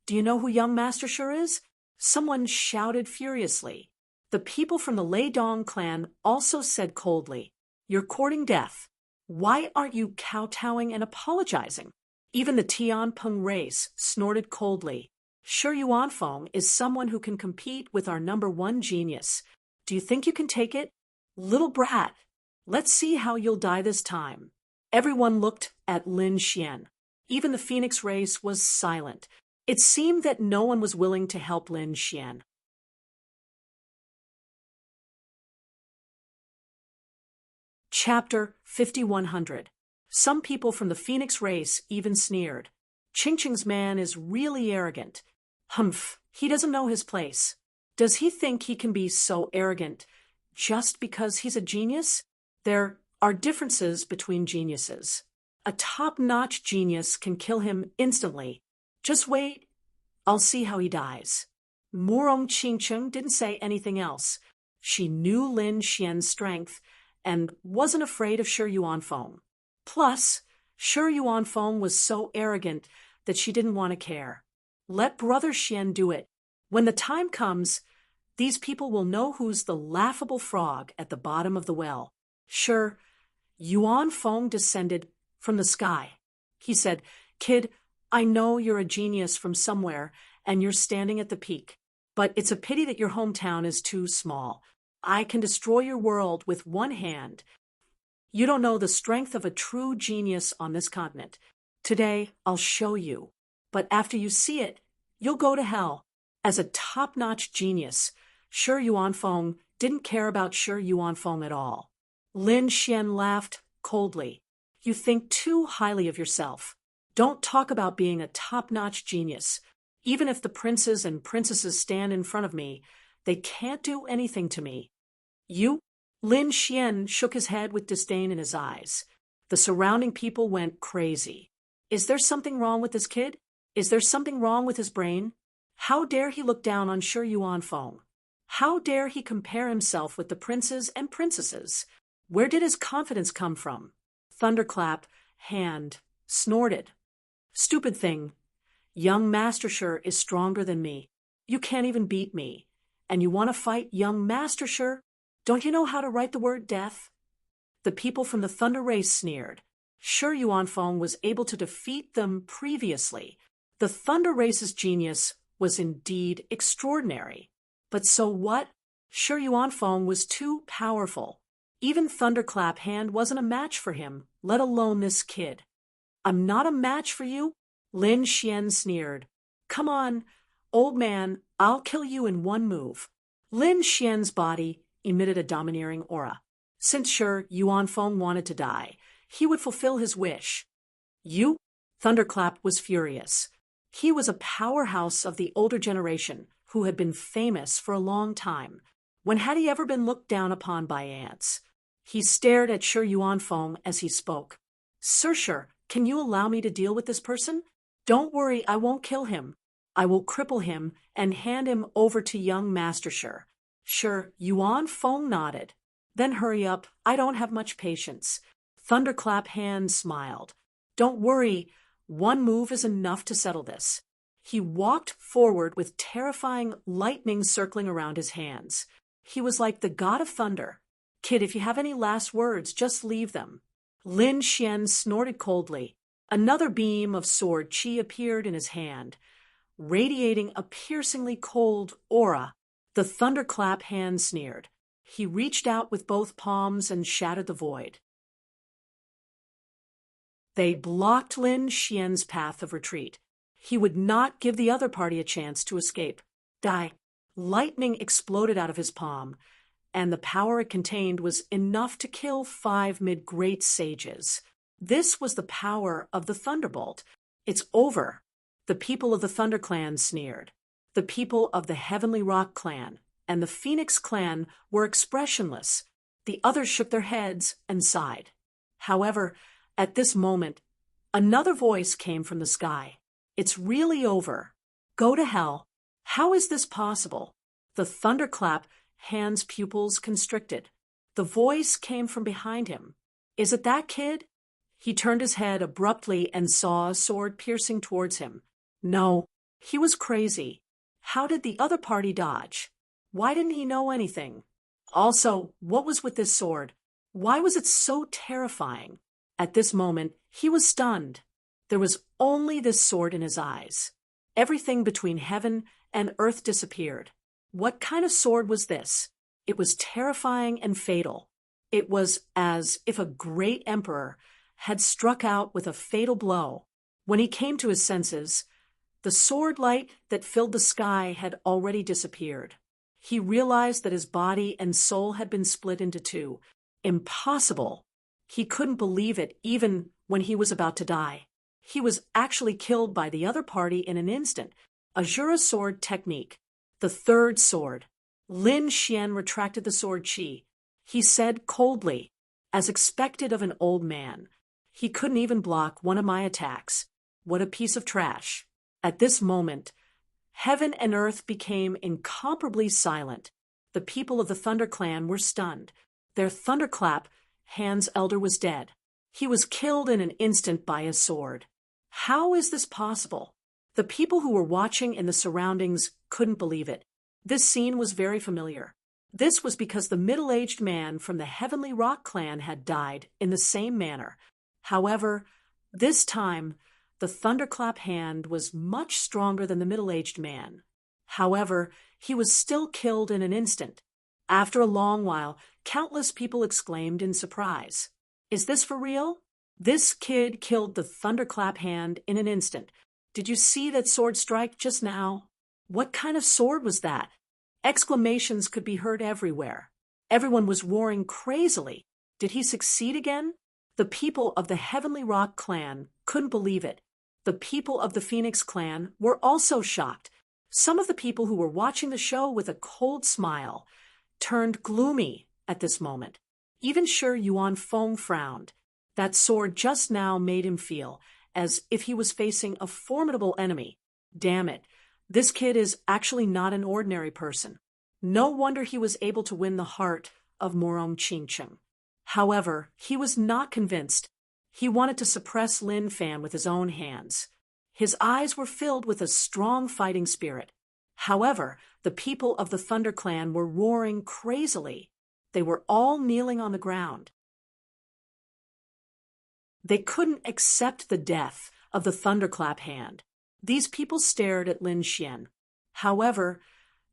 do you know who young Master Shi is? Someone shouted furiously. The people from the Lei Dong clan also said coldly, You're courting death. Why aren't you kowtowing and apologizing? Even the Tianpeng race snorted coldly. Shi Yuanfeng is someone who can compete with our #1 genius. Do you think you can take it? Little brat, let's see how you'll die this time. Everyone looked at Lin Xian. Even the Phoenix race was silent. It seemed that no one was willing to help Lin Xian. Chapter 5100. Some people from the Phoenix race even sneered. Qingqing's man is really arrogant. Humph, he doesn't know his place. Does he think he can be so arrogant just because he's a genius? There are differences between geniuses. A top-notch genius can kill him instantly. Just wait, I'll see how he dies. Morong Qingqing didn't say anything else. She knew Lin Xian's strength and wasn't afraid of Shi Yuanfeng. Plus, Shi Yuanfeng was so arrogant that she didn't want to care. Let Brother Xian do it. When the time comes, These people will know who's the laughable frog at the bottom of the well. Sure, Yuan Feng descended from the sky. He said, "Kid, I know you're a genius from somewhere, and you're standing at the peak. But it's a pity that your hometown is too small. I can destroy your world with one hand. You don't know the strength of a true genius on this continent. Today, I'll show you. But after you see it, you'll go to hell. As a top-notch genius, Shi Yuanfeng didn't care about Shi Yuanfeng at all." Lin Xian laughed coldly. "You think too highly of yourself. Don't talk about being a top-notch genius. Even if the princes and princesses stand in front of me, they can't do anything to me. You?" Lin Xian shook his head with disdain in his eyes. The surrounding people went crazy. Is there something wrong with this kid? Is there something wrong with his brain? How dare he look down on Shi Yuanfeng? How dare he compare himself with the princes and princesses? Where did his confidence come from? Thunderclap, Hand, snorted. "Stupid thing. Young Master Shi is stronger than me. You can't even beat me. And you want to fight young Master Shi? Don't you know how to write the word death?" The people from the Thunder Race sneered. Shi Yuanfeng was able to defeat them previously. The Thunder Race's genius was indeed extraordinary. But so what? Shi Yuanfeng was too powerful. Even Thunderclap Hand wasn't a match for him, let alone this kid. "I'm not a match for you?" Lin Xian sneered. "Come on, old man, I'll kill you in one move." Lin Xian's body emitted a domineering aura. Since Shi Yuanfeng wanted to die, he would fulfill his wish. "You?" Thunderclap was furious. He was a powerhouse of the older generation who had been famous for a long time. When had he ever been looked down upon by ants? He stared at Shi Yuanfeng as he spoke. "Sir Shi, can you allow me to deal with this person? Don't worry, I won't kill him. I will cripple him and hand him over to young Master Shi." Shi Yuanfeng nodded. "Then hurry up, I don't have much patience." Thunderclap Hand smiled. "Don't worry, one move is enough to settle this." He walked forward with terrifying lightning circling around his hands. He was like the god of thunder. "Kid, if you have any last words, just leave them." Lin Xian snorted coldly. Another beam of sword chi appeared in his hand, radiating a piercingly cold aura. The Thunderclap Hand sneered. He reached out with both palms and shattered the void. They blocked Lin Xian's path of retreat. He would not give the other party a chance to escape. Die. Lightning exploded out of his palm, and the power it contained was enough to kill 5 mid-great sages. This was the power of the Thunderbolt. "It's over." The people of the Thunder Clan sneered. The people of the Heavenly Rock Clan and the Phoenix Clan were expressionless. The others shook their heads and sighed. However, at this moment, another voice came from the sky. "It's really over. Go to hell." How is this possible? The Thunderclap Hand's pupils constricted. The voice came from behind him. "Is it that kid?" He turned his head abruptly and saw a sword piercing towards him. No, he was crazy. How did the other party dodge? Why didn't he know anything? Also, what was with this sword? Why was it so terrifying? At this moment, he was stunned. There was only this sword in his eyes. Everything between heaven and earth disappeared. What kind of sword was this? It was terrifying and fatal. It was as if a great emperor had struck out with a fatal blow. When he came to his senses, the sword light that filled the sky had already disappeared. He realized that his body and soul had been split into two. Impossible! He couldn't believe it even when he was about to die. He was actually killed by the other party in an instant. Azura sword technique. The third sword. Lin Xian retracted the sword chi. He said coldly, as expected of an old man, "He couldn't even block one of my attacks. What a piece of trash." At this moment, heaven and earth became incomparably silent. The people of the Thunder Clan were stunned. Their thunderclap, Han's elder, was dead. He was killed in an instant by a sword. How is this possible? The people who were watching in the surroundings couldn't believe it. This scene was very familiar. This was because the middle-aged man from the Heavenly Rock clan had died in the same manner. However, this time, the thunderclap hand was much stronger than the middle-aged man. However, he was still killed in an instant. After a long while, countless people exclaimed in surprise, "Is this for real? This kid killed the thunderclap hand in an instant. Did you see that sword strike just now? What kind of sword was that?" Exclamations could be heard everywhere. Everyone was roaring crazily. Did he succeed again? The people of the Heavenly Rock clan couldn't believe it. The people of the Phoenix clan were also shocked. Some of the people who were watching the show with a cold smile turned gloomy at this moment. Even Shi Yuan Feng frowned. That sword just now made him feel as if he was facing a formidable enemy. Damn it. This kid is actually not an ordinary person. No wonder he was able to win the heart of Morong Qingcheng. However, he was not convinced. He wanted to suppress Lin Fan with his own hands. His eyes were filled with a strong fighting spirit. However, the people of the Thunder Clan were roaring crazily. They were all kneeling on the ground. They couldn't accept the death of the thunderclap hand. These people stared at Lin Xian. However,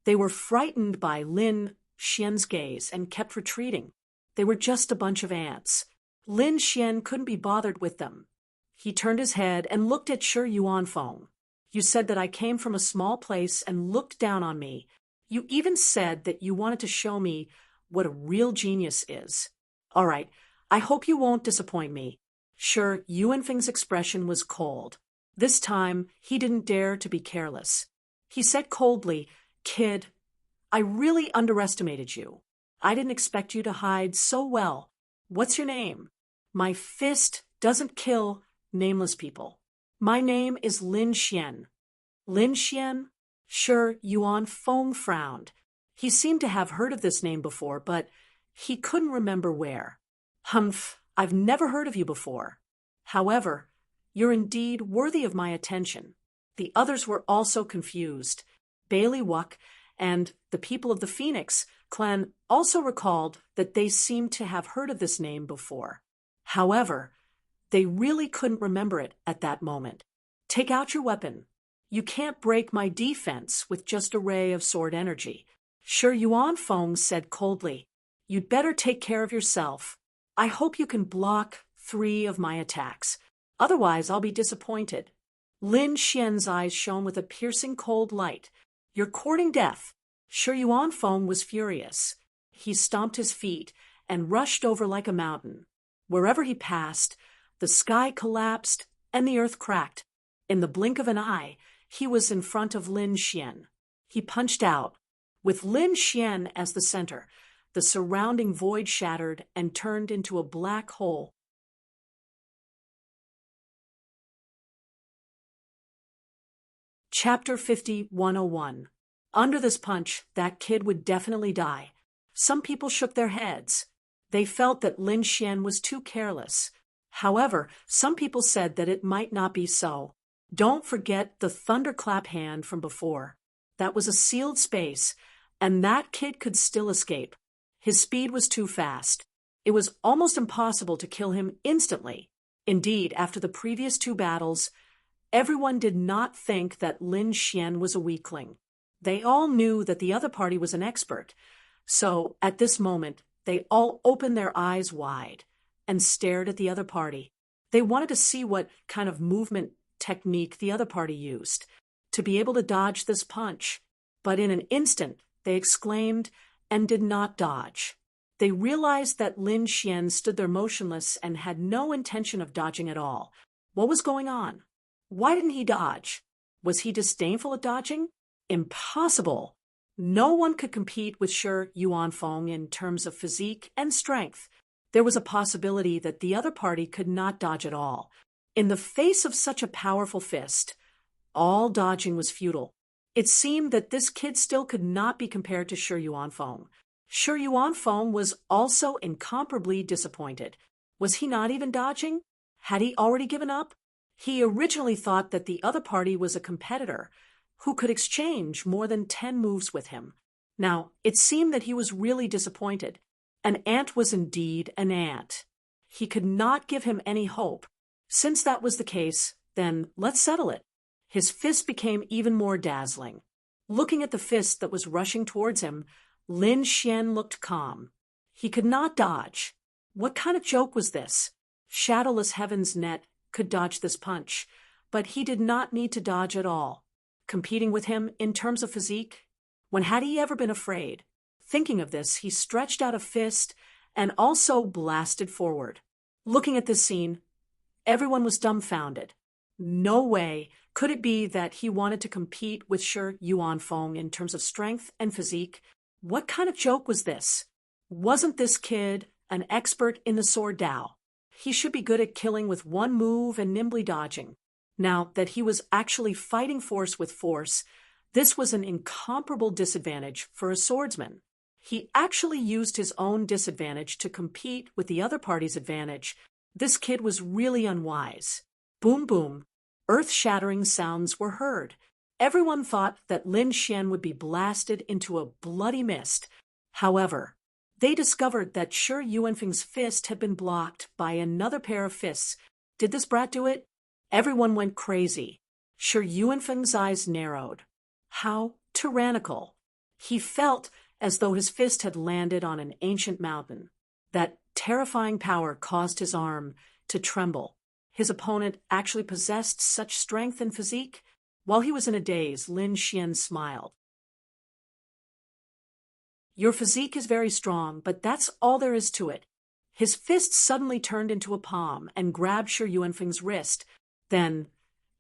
they were frightened by Lin Xian's gaze and kept retreating. They were just a bunch of ants. Lin Xian couldn't be bothered with them. He turned his head and looked at Shi Yuan Feng. "You said that I came from a small place and looked down on me. You even said that you wanted to show me what a real genius is. All right, I hope you won't disappoint me." Shi Yuan Feng's expression was cold. This time, he didn't dare to be careless. He said coldly, "Kid, I really underestimated you. I didn't expect you to hide so well. What's your name?" "My fist doesn't kill nameless people. My name is Lin Xian." "Lin Xian?" Shi Yuan Feng frowned. He seemed to have heard of this name before, but he couldn't remember where. "Humph, I've never heard of you before. However, you're indeed worthy of my attention." The others were also confused. Bailey Wuck and the people of the Phoenix clan also recalled that they seemed to have heard of this name before. However, they really couldn't remember it at that moment. "Take out your weapon. You can't break my defense with just a ray of sword energy." Shi Yuan Feng said coldly, "You'd better take care of yourself. I hope you can block 3 of my attacks. Otherwise, I'll be disappointed." Lin Xian's eyes shone with a piercing cold light. "You're courting death." Shi Yuan Feng was furious. He stomped his feet and rushed over like a mountain. Wherever he passed, the sky collapsed and the earth cracked. In the blink of an eye, he was in front of Lin Xian. He punched out. With Lin Xian as the center, the surrounding void shattered and turned into a black hole. Chapter 50-101. Under this punch, that kid would definitely die. Some people shook their heads. They felt that Lin Xian was too careless. However, some people said that it might not be so. Don't forget the thunderclap hand from before. That was a sealed space, and that kid could still escape. His speed was too fast. It was almost impossible to kill him instantly. Indeed, after the previous 2 battles, everyone did not think that Lin Xian was a weakling. They all knew that the other party was an expert. So, at this moment, they all opened their eyes wide and stared at the other party. They wanted to see what kind of movement technique the other party used to be able to dodge this punch. But in an instant, they exclaimed and did not dodge. They realized that Lin Xian stood there motionless and had no intention of dodging at all. What was going on? Why didn't he dodge? Was he disdainful at dodging? Impossible! No one could compete with Shi Yuan Feng in terms of physique and strength. There was a possibility that the other party could not dodge at all. In the face of such a powerful fist, all dodging was futile. It seemed that this kid still could not be compared to Shi Yuan Feng. Shi Yuan Feng was also incomparably disappointed. Was he not even dodging? Had he already given up? He originally thought that the other party was a competitor who could exchange more than 10 moves with him. Now, it seemed that he was really disappointed. An ant was indeed an ant. He could not give him any hope. Since that was the case, then let's settle it. His fist became even more dazzling. Looking at the fist that was rushing towards him, Lin Xian looked calm. He could not dodge. What kind of joke was this? Shadowless Heaven's net could dodge this punch, but he did not need to dodge at all. Competing with him in terms of physique? When had he ever been afraid? Thinking of this, he stretched out a fist and also blasted forward. Looking at this scene, everyone was dumbfounded. No way could it be that he wanted to compete with Shi Yuanfeng in terms of strength and physique. What kind of joke was this? Wasn't this kid an expert in the sword Dao? He should be good at killing with one move and nimbly dodging. Now that he was actually fighting force with force, this was an incomparable disadvantage for a swordsman. He actually used his own disadvantage to compete with the other party's advantage. This kid was really unwise. Boom, boom. Earth-shattering sounds were heard. Everyone thought that Lin Xian would be blasted into a bloody mist. However, they discovered that Shi Yuanfeng's fist had been blocked by another pair of fists. Did this brat do it? Everyone went crazy. Shi Yuanfeng's eyes narrowed. How tyrannical. He felt as though his fist had landed on an ancient mountain. That terrifying power caused his arm to tremble. His opponent actually possessed such strength and physique? While he was in a daze, Lin Xian smiled. Your physique is very strong, but that's all there is to it. His fist suddenly turned into a palm and grabbed Shi Yuanfeng's wrist. Then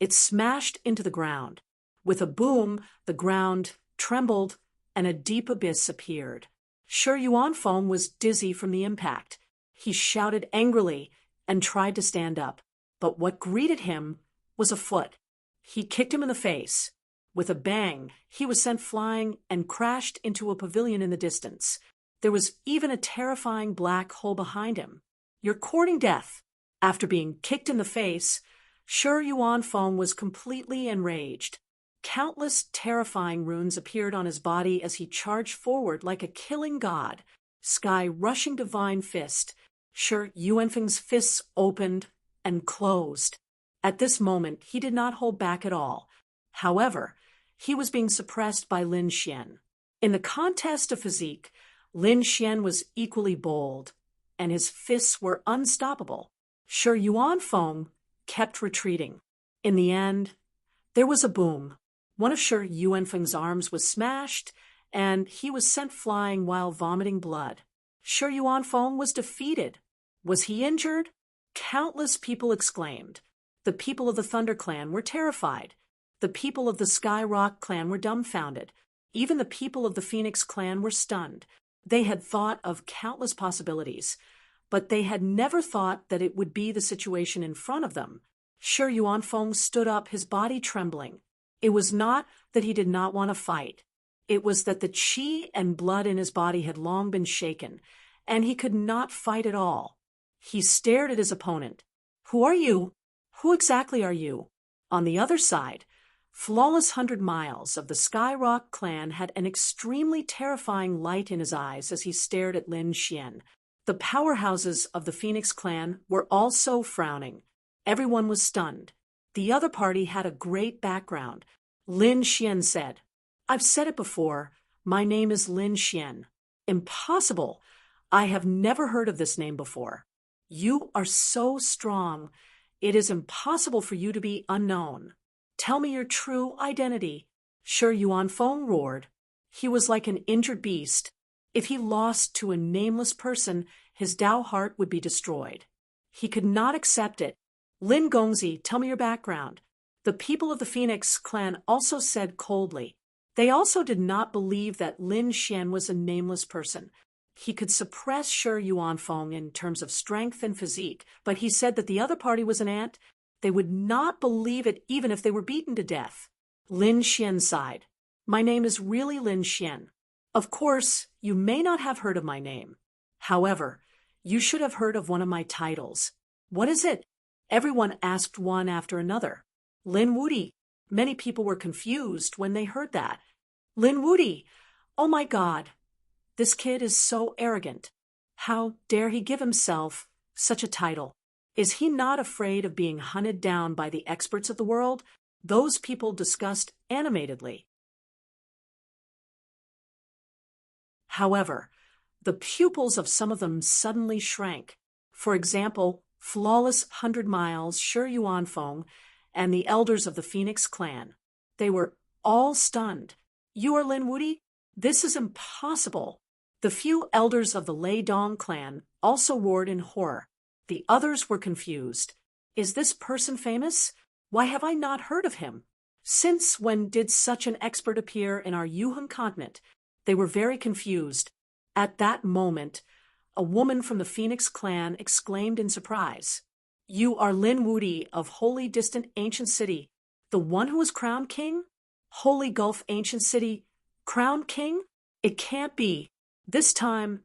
it smashed into the ground. With a boom, the ground trembled and a deep abyss appeared. Shi Yuanfeng was dizzy from the impact. He shouted angrily and tried to stand up, but what greeted him was a foot. He kicked him in the face. With a bang, he was sent flying and crashed into a pavilion in the distance. There was even a terrifying black hole behind him. You're courting death. After being kicked in the face, Shi Yuanfeng was completely enraged. Countless terrifying runes appeared on his body as he charged forward like a killing god. Sky-rushing divine fist. Shi Yuanfeng's fists opened and closed. At this moment, he did not hold back at all. However, he was being suppressed by Lin Xian. In the contest of physique, Lin Xian was equally bold, and his fists were unstoppable. Shi Yuanfeng kept retreating. In the end, there was a boom. One of Shi Yuanfeng's arms was smashed, and he was sent flying while vomiting blood. Shi Yuanfeng was defeated. Was he injured? Countless people exclaimed. The people of the Thunder Clan were terrified. The people of the Sky Rock Clan were dumbfounded. Even the people of the Phoenix Clan were stunned. They had thought of countless possibilities, but they had never thought that it would be the situation in front of them. Shi Yuanfeng stood up, his body trembling. It was not that he did not want to fight. It was that the qi and blood in his body had long been shaken, and he could not fight at all. He stared at his opponent. Who are you? Who exactly are you? On the other side, Flawless 100 Miles of the Sky Rock Clan had an extremely terrifying light in his eyes as he stared at Lin Xian. The powerhouses of the Phoenix Clan were also frowning. Everyone was stunned. The other party had a great background. Lin Xian said, I've said it before. My name is Lin Xian. Impossible. I have never heard of this name before. You are so strong. It is impossible for you to be unknown. Tell me your true identity. Shi Yuanfeng roared. He was like an injured beast. If he lost to a nameless person, his Dao heart would be destroyed. He could not accept it. Lin Gongzi, tell me your background. The people of the Phoenix Clan also said coldly. They also did not believe that Lin Xian was a nameless person. He could suppress Shi Yuanfeng in terms of strength and physique, but he said that the other party was an ant. They would not believe it even if they were beaten to death. Lin Xian sighed. My name is really Lin Xian. Of course, you may not have heard of my name. However, you should have heard of one of my titles. What is it? Everyone asked one after another. Lin Wudi. Many people were confused when they heard that. Lin Wudi. "Oh my God, this kid is so arrogant. How dare he give himself such a title? Is he not afraid of being hunted down by the experts of the world?" Those people discussed animatedly. However, the pupils of some of them suddenly shrank. For example, Flawless 100 Miles, Shi Yuanfeng, and the elders of the Phoenix clan. They were all stunned. "You are Lin Wuti? This is impossible." The few elders of the Lei Dong clan also roared in horror. The others were confused. "Is this person famous? Why have I not heard of him? Since when did such an expert appear in our Yuheng continent?" They were very confused. At that moment, a woman from the Phoenix clan exclaimed in surprise, "You are Lin Wuti of Holy Distant Ancient City, the one who was crowned king? Holy Gulf Ancient City, crowned king? It can't be." This time,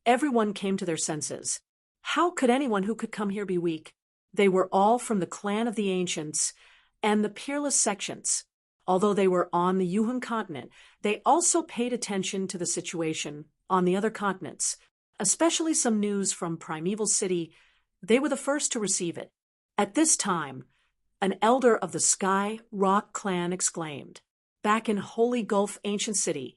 everyone came to their senses. How could anyone who could come here be weak? They were all from the clan of the ancients and the peerless sections. Although they were on the Yuheng continent, they also paid attention to the situation on the other continents, especially some news from Primeval City. They were the first to receive it. At this time, an elder of the Sky Rock clan exclaimed, "Back in Holy Gulf Ancient City,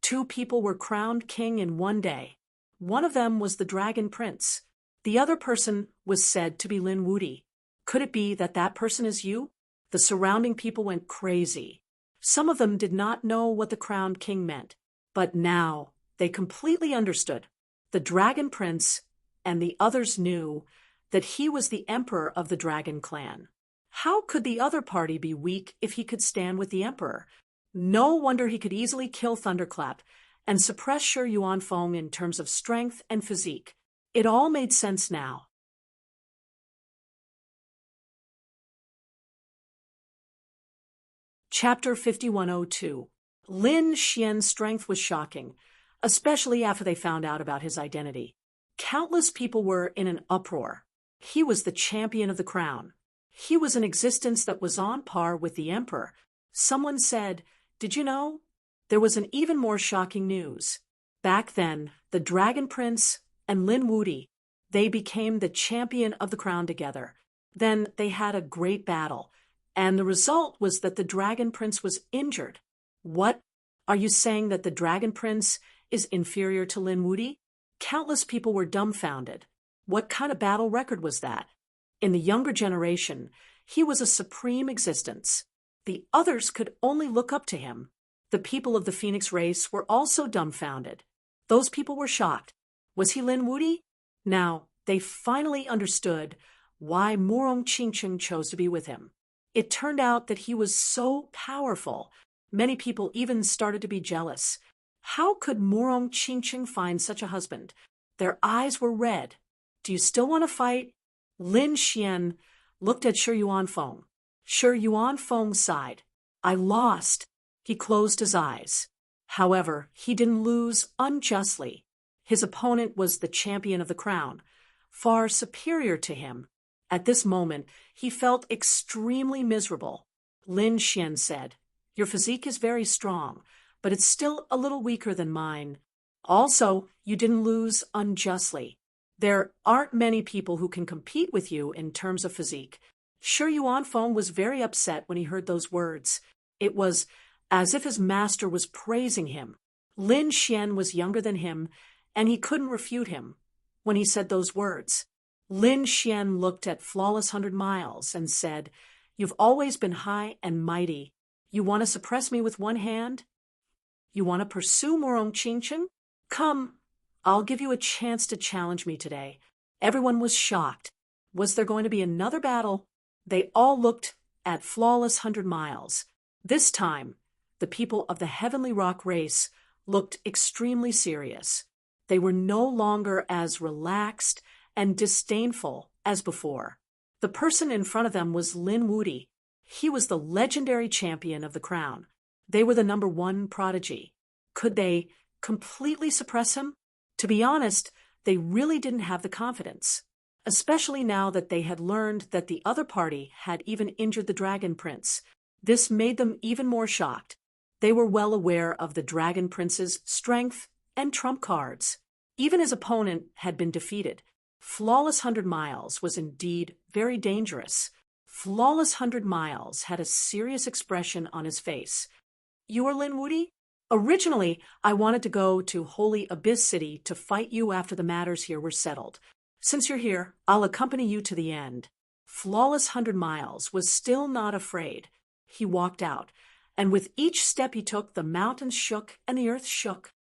2 people were crowned king in one day. One of them was the Dragon Prince. The other person was said to be Lin Wuti. Could it be that that person is you?" The surrounding people went crazy. Some of them did not know what the crowned king meant, but now they completely understood. The Dragon Prince and the others knew that he was the emperor of the Dragon clan. How could the other party be weak if he could stand with the emperor? No wonder he could easily kill Thunderclap and suppress Shi Yuanfeng in terms of strength and physique. It all made sense now. Chapter 5102. Lin Xian's strength was shocking, especially after they found out about his identity. Countless people were in an uproar. He was the champion of the crown. He was an existence that was on par with the emperor. Someone said, "Did you know?" There was an even more shocking news. Back then, the Dragon Prince and Lin Wuti, they became the champion of the crown together. Then they had a great battle, and the result was that the Dragon Prince was injured. What? Are you saying that the Dragon Prince is inferior to Lin Wuti? Countless people were dumbfounded. What kind of battle record was that? In the younger generation, he was a supreme existence. The others could only look up to him. The people of the Phoenix race were also dumbfounded. Those people were shocked. Was he Lin Wuti? Now, they finally understood why Murong Qingqing chose to be with him. It turned out that he was so powerful. Many people even started to be jealous. How could Murong Qingqing find such a husband? Their eyes were red. "Do you still want to fight?" Lin Xian looked at Shi Yuanfeng. Shi Yuanfeng sighed. "I lost." He closed his eyes. However, he didn't lose unjustly. His opponent was the champion of the crown, far superior to him. At this moment, he felt extremely miserable. Lin Xian said, "Your physique is very strong, but it's still a little weaker than mine. Also, you didn't lose unjustly. There aren't many people who can compete with you in terms of physique." Shi Yuanfeng was very upset when he heard those words. It was as if his master was praising him. Lin Xian was younger than him, and he couldn't refute him when he said those words. Lin Xian looked at Flawless 100 Miles and said, "You've always been high and mighty. You want to suppress me with one hand? You want to pursue Murong Qingqing? Come, I'll give you a chance to challenge me today." Everyone was shocked. Was there going to be another battle? They all looked at Flawless 100 Miles. This time, the people of the Heavenly Rock race looked extremely serious. They were no longer as relaxed and disdainful as before. The person in front of them was Lin Wuti. He was the legendary champion of the crown. They were the #1 prodigy. Could they completely suppress him? To be honest, they really didn't have the confidence, especially now that they had learned that the other party had even injured the Dragon Prince. This made them even more shocked. They were well aware of the Dragon Prince's strength and trump cards. Even his opponent had been defeated. Flawless 100 Miles was indeed very dangerous. Flawless 100 Miles had a serious expression on his face. "You are Lin Wudy? Originally, I wanted to go to Holy Abyss City to fight you after the matters here were settled. Since you're here, I'll accompany you to the end." Flawless 100 Miles was still not afraid. He walked out, and with each step he took, the mountains shook and the earth shook.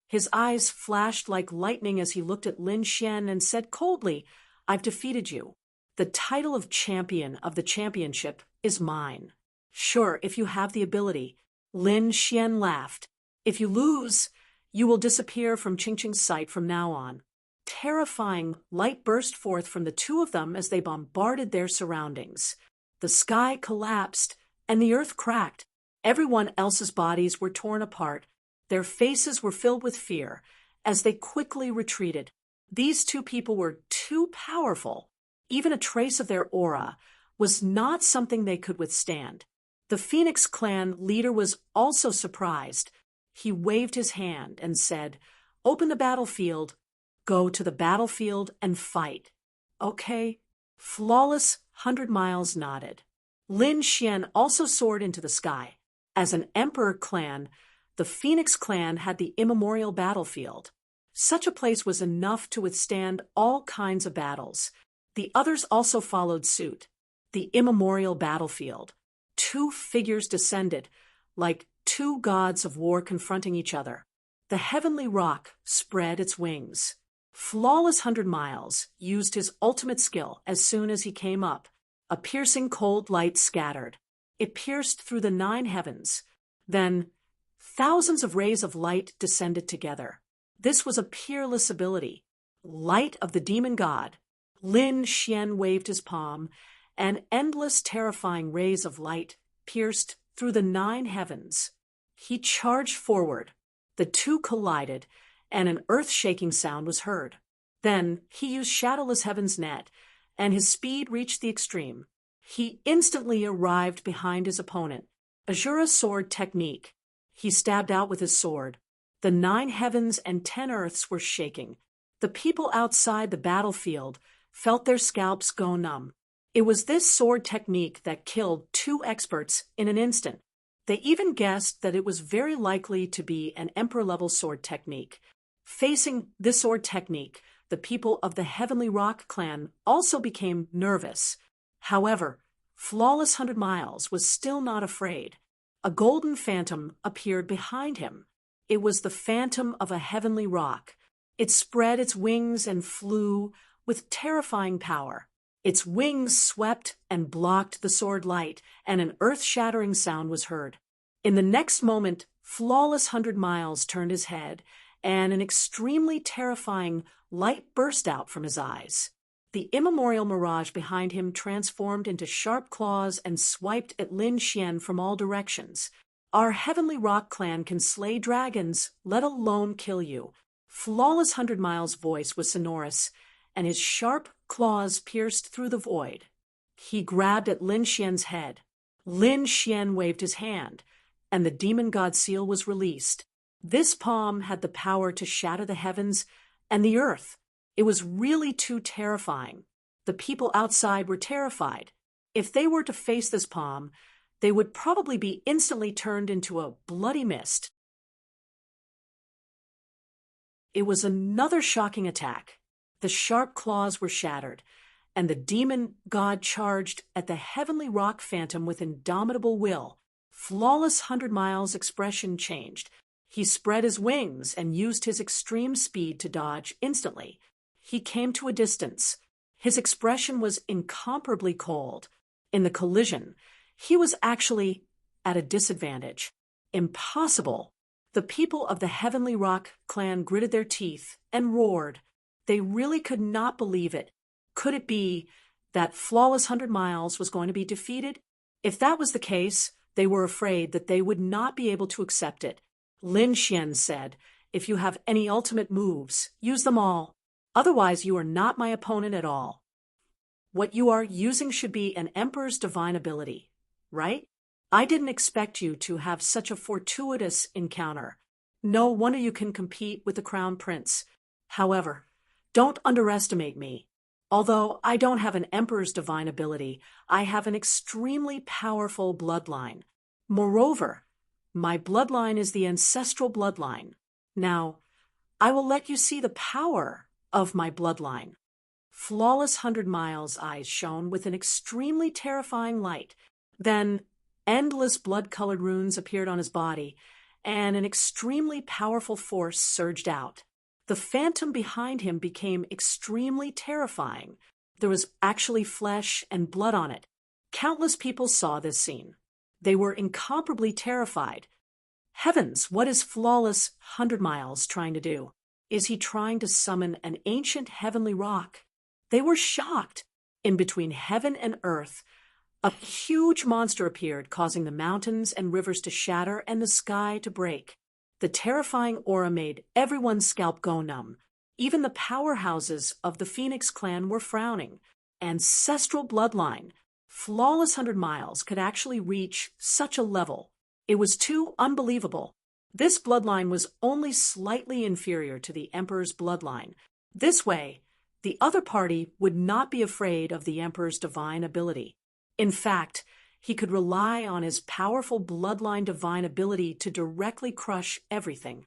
His eyes flashed like lightning as he looked at Lin Xian and said coldly, "I've defeated you. The title of champion of the championship is mine." "Sure, if you have the ability." Lin Xian laughed. "If you lose, you will disappear from Qingqing's sight from now on." Terrifying light burst forth from the two of them as they bombarded their surroundings. The sky collapsed and the earth cracked. Everyone else's bodies were torn apart. Their faces were filled with fear as they quickly retreated. These two people were too powerful. Even a trace of their aura was not something they could withstand. The Phoenix clan leader was also surprised. He waved his hand and said, "Open the battlefield. Go to the battlefield and fight." "Okay." Flawless 100 Miles nodded. Lin Xian also soared into the sky. As an emperor clan, the Phoenix clan had the immemorial battlefield. Such a place was enough to withstand all kinds of battles. The others also followed suit. The immemorial battlefield. Two figures descended, like two gods of war confronting each other. The heavenly rock spread its wings. Flawless 100 Miles used his ultimate skill as soon as he came up. A piercing cold light scattered. It pierced through the 9 heavens. Then thousands of rays of light descended together. This was a peerless ability. Light of the demon god. Lin Xian waved his palm, and endless terrifying rays of light pierced through the 9 heavens. He charged forward. The two collided, and an earth-shaking sound was heard. Then he used Shadowless Heaven's net, and his speed reached the extreme. He instantly arrived behind his opponent. Azura sword technique. He stabbed out with his sword. The 9 heavens and 10 earths were shaking. The people outside the battlefield felt their scalps go numb. It was this sword technique that killed 2 experts in an instant. They even guessed that it was very likely to be an emperor-level sword technique. Facing this sword technique, the people of the Heavenly Rock clan also became nervous. However, Flawless 100 Miles was still not afraid. A golden phantom appeared behind him. It was the phantom of a heavenly rock. It spread its wings and flew with terrifying power. Its wings swept and blocked the sword light, and an earth-shattering sound was heard. In the next moment, Flawless 100 Miles turned his head, and an extremely terrifying light burst out from his eyes. The immemorial mirage behind him transformed into sharp claws and swiped at Lin Xian from all directions. "Our Heavenly Rock clan can slay dragons, let alone kill you." Flawless 100 Miles' voice was sonorous, and his sharp claws pierced through the void. He grabbed at Lin Xian's head. Lin Xian waved his hand, and the demon god seal was released. This palm had the power to shatter the heavens and the earth. It was really too terrifying. The people outside were terrified. If they were to face this palm, they would probably be instantly turned into a bloody mist. It was another shocking attack. The sharp claws were shattered, and the demon god charged at the heavenly rock phantom with indomitable will. Flawless 100 Miles' expression changed. He spread his wings and used his extreme speed to dodge instantly. He came to a distance. His expression was incomparably cold. In the collision, he was actually at a disadvantage. Impossible. The people of the Heavenly Rock clan gritted their teeth and roared. They really could not believe it. Could it be that Flawless 100 Miles was going to be defeated? If that was the case, they were afraid that they would not be able to accept it. Lin Xian said, "If you have any ultimate moves, use them all. Otherwise, you are not my opponent at all. What you are using should be an emperor's divine ability, right?" I didn't expect you to have such a fortuitous encounter. No wonder you can compete with the Crown Prince. However, don't underestimate me. Although I don't have an emperor's divine ability, I have an extremely powerful bloodline. Moreover, my bloodline is the ancestral bloodline. Now, I will let you see the power of my bloodline. Flawless 100 Miles' eyes shone with an extremely terrifying light. Then, endless blood-colored runes appeared on his body, and an extremely powerful force surged out. The phantom behind him became extremely terrifying. There was actually flesh and blood on it. Countless people saw this scene. They were incomparably terrified. Heavens, what is Flawless 100 Miles trying to do? Is he trying to summon an ancient heavenly rock? They were shocked. In between heaven and earth, a huge monster appeared, causing the mountains and rivers to shatter and the sky to break. The terrifying aura made everyone's scalp go numb. Even the powerhouses of the Phoenix clan were frowning. Ancestral bloodline. Flawless 100 Miles could actually reach such a level. It was too unbelievable. This bloodline was only slightly inferior to the Emperor's bloodline. This way, the other party would not be afraid of the Emperor's divine ability. In fact, he could rely on his powerful bloodline divine ability to directly crush everything.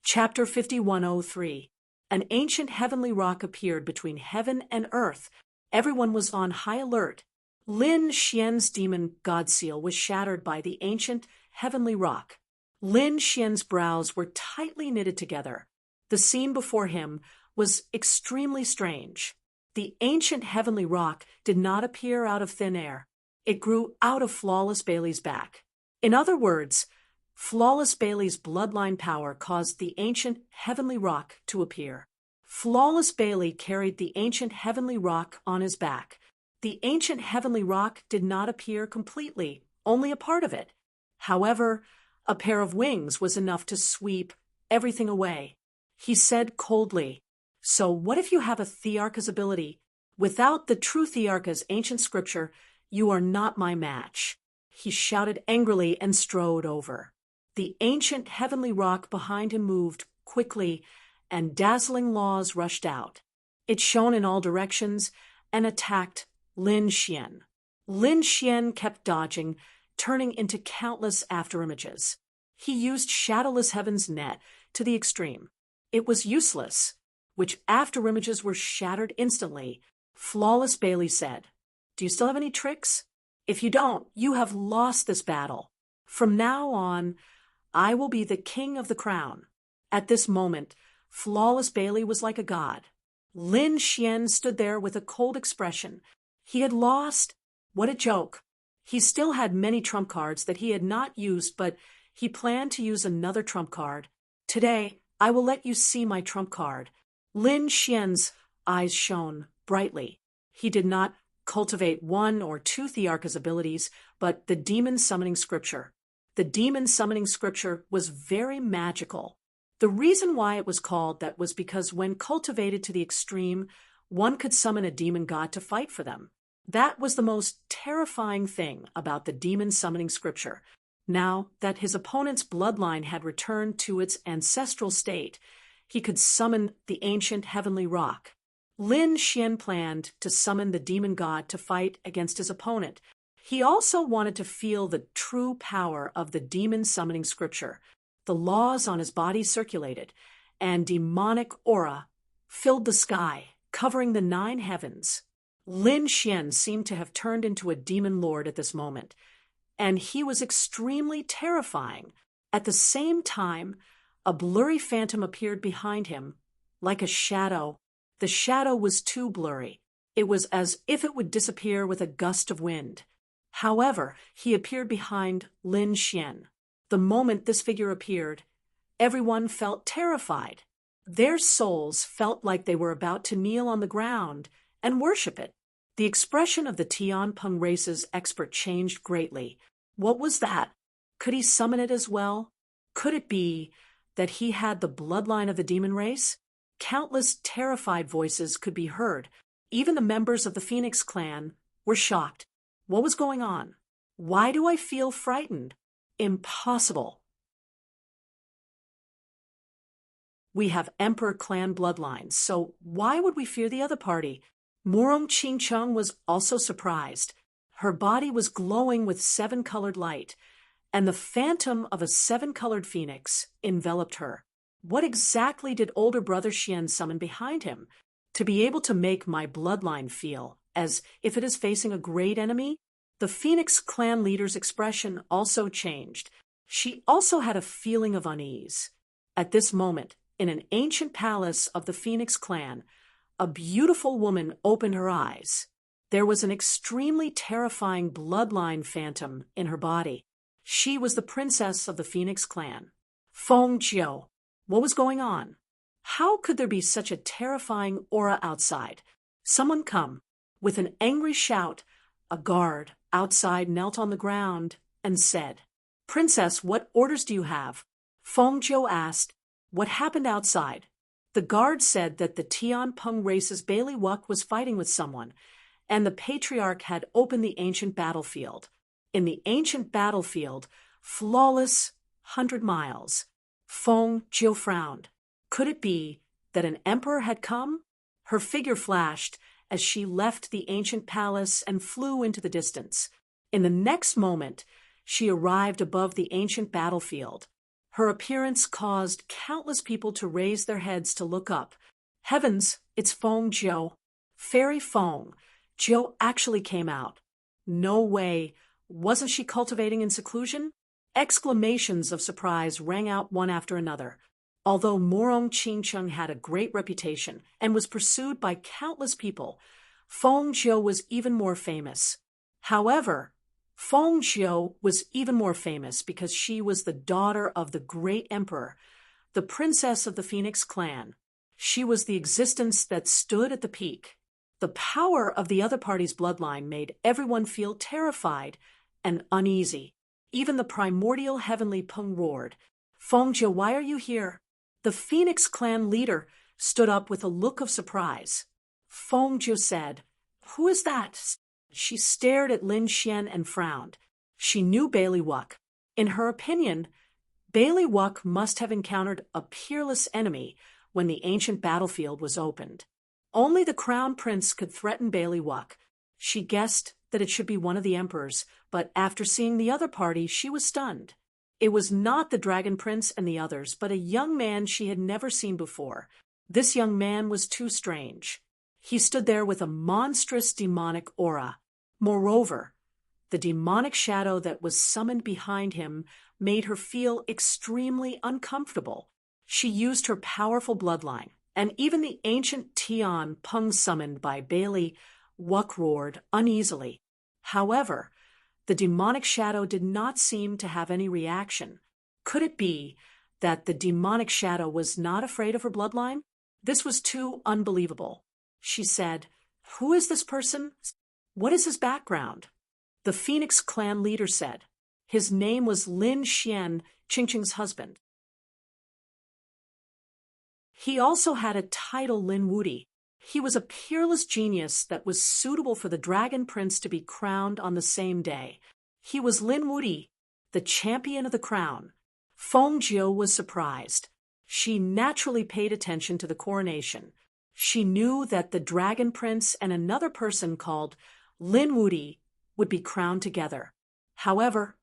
Chapter 5103. An ancient heavenly rock appeared between heaven and earth. Everyone was on high alert. Lin Xian's demon god seal was shattered by the ancient heavenly rock. Lin Xian's brows were tightly knitted together. The scene before him was extremely strange. The ancient heavenly rock did not appear out of thin air. It grew out of Flawless Bailey's back. In other words, Flawless Bailey's bloodline power caused the ancient heavenly rock to appear. Flawless Bailey carried the ancient heavenly rock on his back. The ancient heavenly rock did not appear completely, only a part of it. However, a pair of wings was enough to sweep everything away. He said coldly, "So what if you have a Thearcha's ability? Without the true Thearcha's ancient scripture, you are not my match." He shouted angrily and strode over. The ancient heavenly rock behind him moved quickly, and dazzling laws rushed out. It shone in all directions and attacked Lin Xian. Lin Xian kept dodging, turning into countless afterimages. He used Shadowless Heaven's net to the extreme. It was useless, which afterimages were shattered instantly. Flawless Bailey said, "Do you still have any tricks? If you don't, you have lost this battle. From now on, I will be the king of the crown." At this moment, Flawless Bailey was like a god. Lin Xian stood there with a cold expression. He had lost. What a joke. He still had many trump cards that he had not used, but he planned to use another trump card. "Today, I will let you see my trump card." Lin Xian's eyes shone brightly. He did not cultivate one or two Thearcha's abilities, but the demon summoning scripture. The demon summoning scripture was very magical. The reason why it was called that was because when cultivated to the extreme, one could summon a demon god to fight for them. That was the most terrifying thing about the demon summoning scripture. Now that his opponent's bloodline had returned to its ancestral state, he could summon the ancient heavenly rock. Lin Xian planned to summon the demon god to fight against his opponent. He also wanted to feel the true power of the demon summoning scripture. The laws on his body circulated, and demonic aura filled the sky, covering the 9 heavens. Lin Xian seemed to have turned into a demon lord at this moment, and he was extremely terrifying. At the same time, a blurry phantom appeared behind him, like a shadow. The shadow was too blurry. It was as if it would disappear with a gust of wind. However, he appeared behind Lin Xian. The moment this figure appeared, everyone felt terrified. Their souls felt like they were about to kneel on the ground and worship it. The expression of the Tianpeng race's expert changed greatly. What was that? Could he summon it as well? Could it be that he had the bloodline of the demon race? Countless terrified voices could be heard. Even the members of the Phoenix clan were shocked. What was going on? Why do I feel frightened? Impossible. We have Emperor clan bloodlines, so why would we fear the other party? Murong Qingcheng was also surprised. Her body was glowing with seven-colored light, and the phantom of a seven-colored phoenix enveloped her. What exactly did older brother Xian summon behind him? To be able to make my bloodline feel as if it is facing a great enemy? The Phoenix clan leader's expression also changed. She also had a feeling of unease. At this moment, in an ancient palace of the Phoenix clan, a beautiful woman opened her eyes. There was an extremely terrifying bloodline phantom in her body. She was the princess of the Phoenix clan. Feng Jiu. What was going on? How could there be such a terrifying aura outside? Someone come. With an angry shout, a guard outside knelt on the ground and said, "Princess, what orders do you have?" Feng Jiu asked, "What happened outside?" The guard said that the Tian Peng race's Bailey Wuck was fighting with someone, and the patriarch had opened the ancient battlefield. In the ancient battlefield, flawless 100 miles. Feng Jiu frowned. Could it be that an emperor had come? Her figure flashed as she left the ancient palace and flew into the distance. In the next moment, she arrived above the ancient battlefield. Her appearance caused countless people to raise their heads to look up. Heavens, it's Feng Jiu. Fairy Feng. Jiu actually came out. No way. Wasn't she cultivating in seclusion? Exclamations of surprise rang out one after another. Although Murong Qingcheng had a great reputation and was pursued by countless people, Feng Jiu was even more famous. However, Feng Jiu was even more famous because she was the daughter of the great emperor, the princess of the Phoenix clan. She was the existence that stood at the peak. The power of the other party's bloodline made everyone feel terrified and uneasy. Even the primordial heavenly Peng roared, "Feng Jiu, why are you here?" The Phoenix clan leader stood up with a look of surprise. Feng Jiu said, "Who is that?" She stared at Lin Xian and frowned. She knew Bailey Wuck. In her opinion, Bailey Wuck must have encountered a peerless enemy when the ancient battlefield was opened. Only the crown prince could threaten Bailey Wuck. She guessed that it should be one of the emperors, but after seeing the other party, she was stunned. It was not the dragon prince and the others, but a young man she had never seen before. This young man was too strange. He stood there with a monstrous demonic aura. Moreover, the demonic shadow that was summoned behind him made her feel extremely uncomfortable. She used her powerful bloodline, and even the ancient Tian Peng summoned by Bailey Wuck roared uneasily. However, the demonic shadow did not seem to have any reaction. Could it be that the demonic shadow was not afraid of her bloodline? This was too unbelievable. She said, "Who is this person? What is his background?" The Phoenix clan leader said, "His name was Lin Xian, Qingcheng's husband. He also had a title Lin Wuti. He was a peerless genius that was suitable for the dragon prince to be crowned on the same day. He was Lin Wuti, the champion of the crown." Feng Jiu was surprised. She naturally paid attention to the coronation. She knew that the dragon prince and another person called Lin Wuti would be crowned together. However,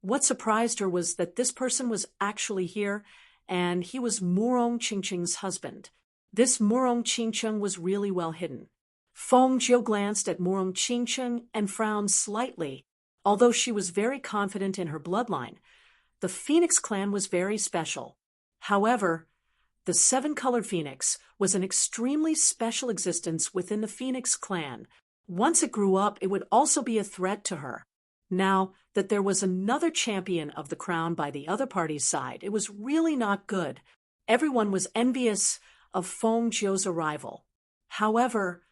what surprised her was that this person was actually here, and he was Murong Qingcheng's husband. This Murong Qingcheng was really well hidden. Feng Jiu glanced at Murong Qingcheng and frowned slightly. Although she was very confident in her bloodline, the Phoenix clan was very special. However, the seven-colored phoenix was an extremely special existence within the Phoenix clan. Once it grew up, it would also be a threat to her. Now that there was another champion of the crown by the other party's side, it was really not good. Everyone was envious of Feng Jiu's arrival. However,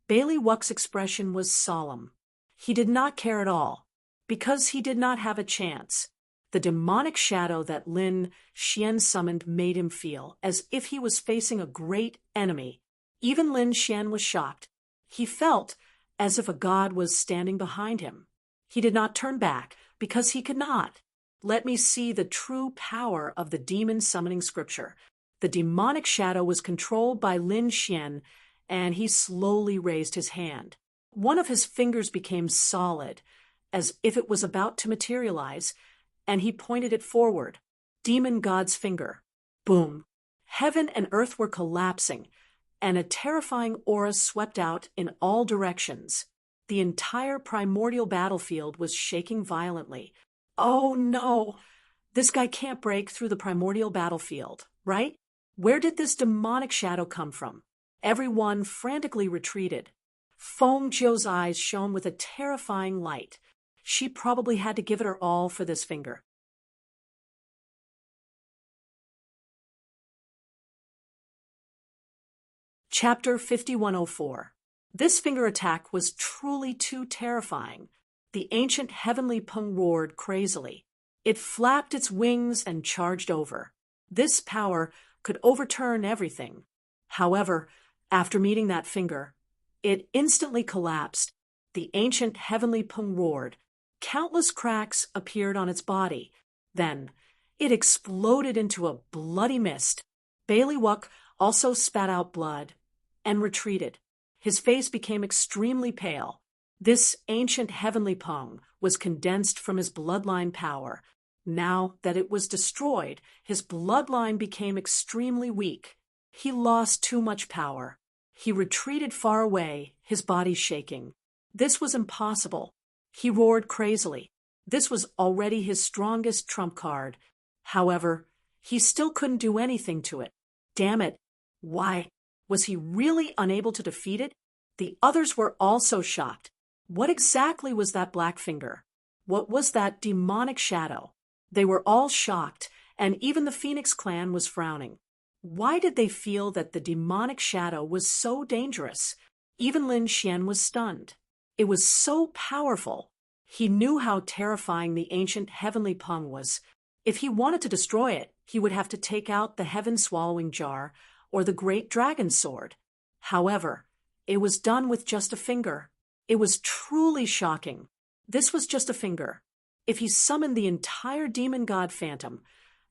Bailey Wuck's expression was solemn. He did not care at all, because he did not have a chance. The demonic shadow that Lin Xian summoned made him feel as if he was facing a great enemy. Even Lin Xian was shocked. He felt as if a god was standing behind him. He did not turn back, because he could not. Let me see the true power of the demon summoning scripture. The demonic shadow was controlled by Lin Xian, and he slowly raised his hand. One of his fingers became solid, as if it was about to materialize, and he pointed it forward. Demon God's finger. Boom! Heaven and earth were collapsing, and a terrifying aura swept out in all directions. The entire primordial battlefield was shaking violently. Oh no! This guy can't break through the primordial battlefield, right? Where did this demonic shadow come from? Everyone frantically retreated. Feng Jiu's eyes shone with a terrifying light. She probably had to give it her all for this finger. Chapter 5104. This finger attack was truly too terrifying. The ancient heavenly Peng roared crazily. It flapped its wings and charged over. This power could overturn everything. However, after meeting that finger, it instantly collapsed. The ancient heavenly Peng roared. Countless cracks appeared on its body. Then, it exploded into a bloody mist. Bailey Wuck also spat out blood and retreated. His face became extremely pale. This ancient heavenly Peng was condensed from his bloodline power. Now that it was destroyed, his bloodline became extremely weak. He lost too much power. He retreated far away, his body shaking. This was impossible. He roared crazily. This was already his strongest trump card. However, he still couldn't do anything to it. Damn it. Why? Was he really unable to defeat it? The others were also shocked. What exactly was that black finger? What was that demonic shadow? They were all shocked, and even the Phoenix clan was frowning. Why did they feel that the demonic shadow was so dangerous? Even Lin Xian was stunned. It was so powerful. He knew how terrifying the ancient heavenly Peng was. If he wanted to destroy it, he would have to take out the heaven-swallowing jar or the great dragon sword. However, it was done with just a finger. It was truly shocking. This was just a finger. If he summoned the entire demon god phantom,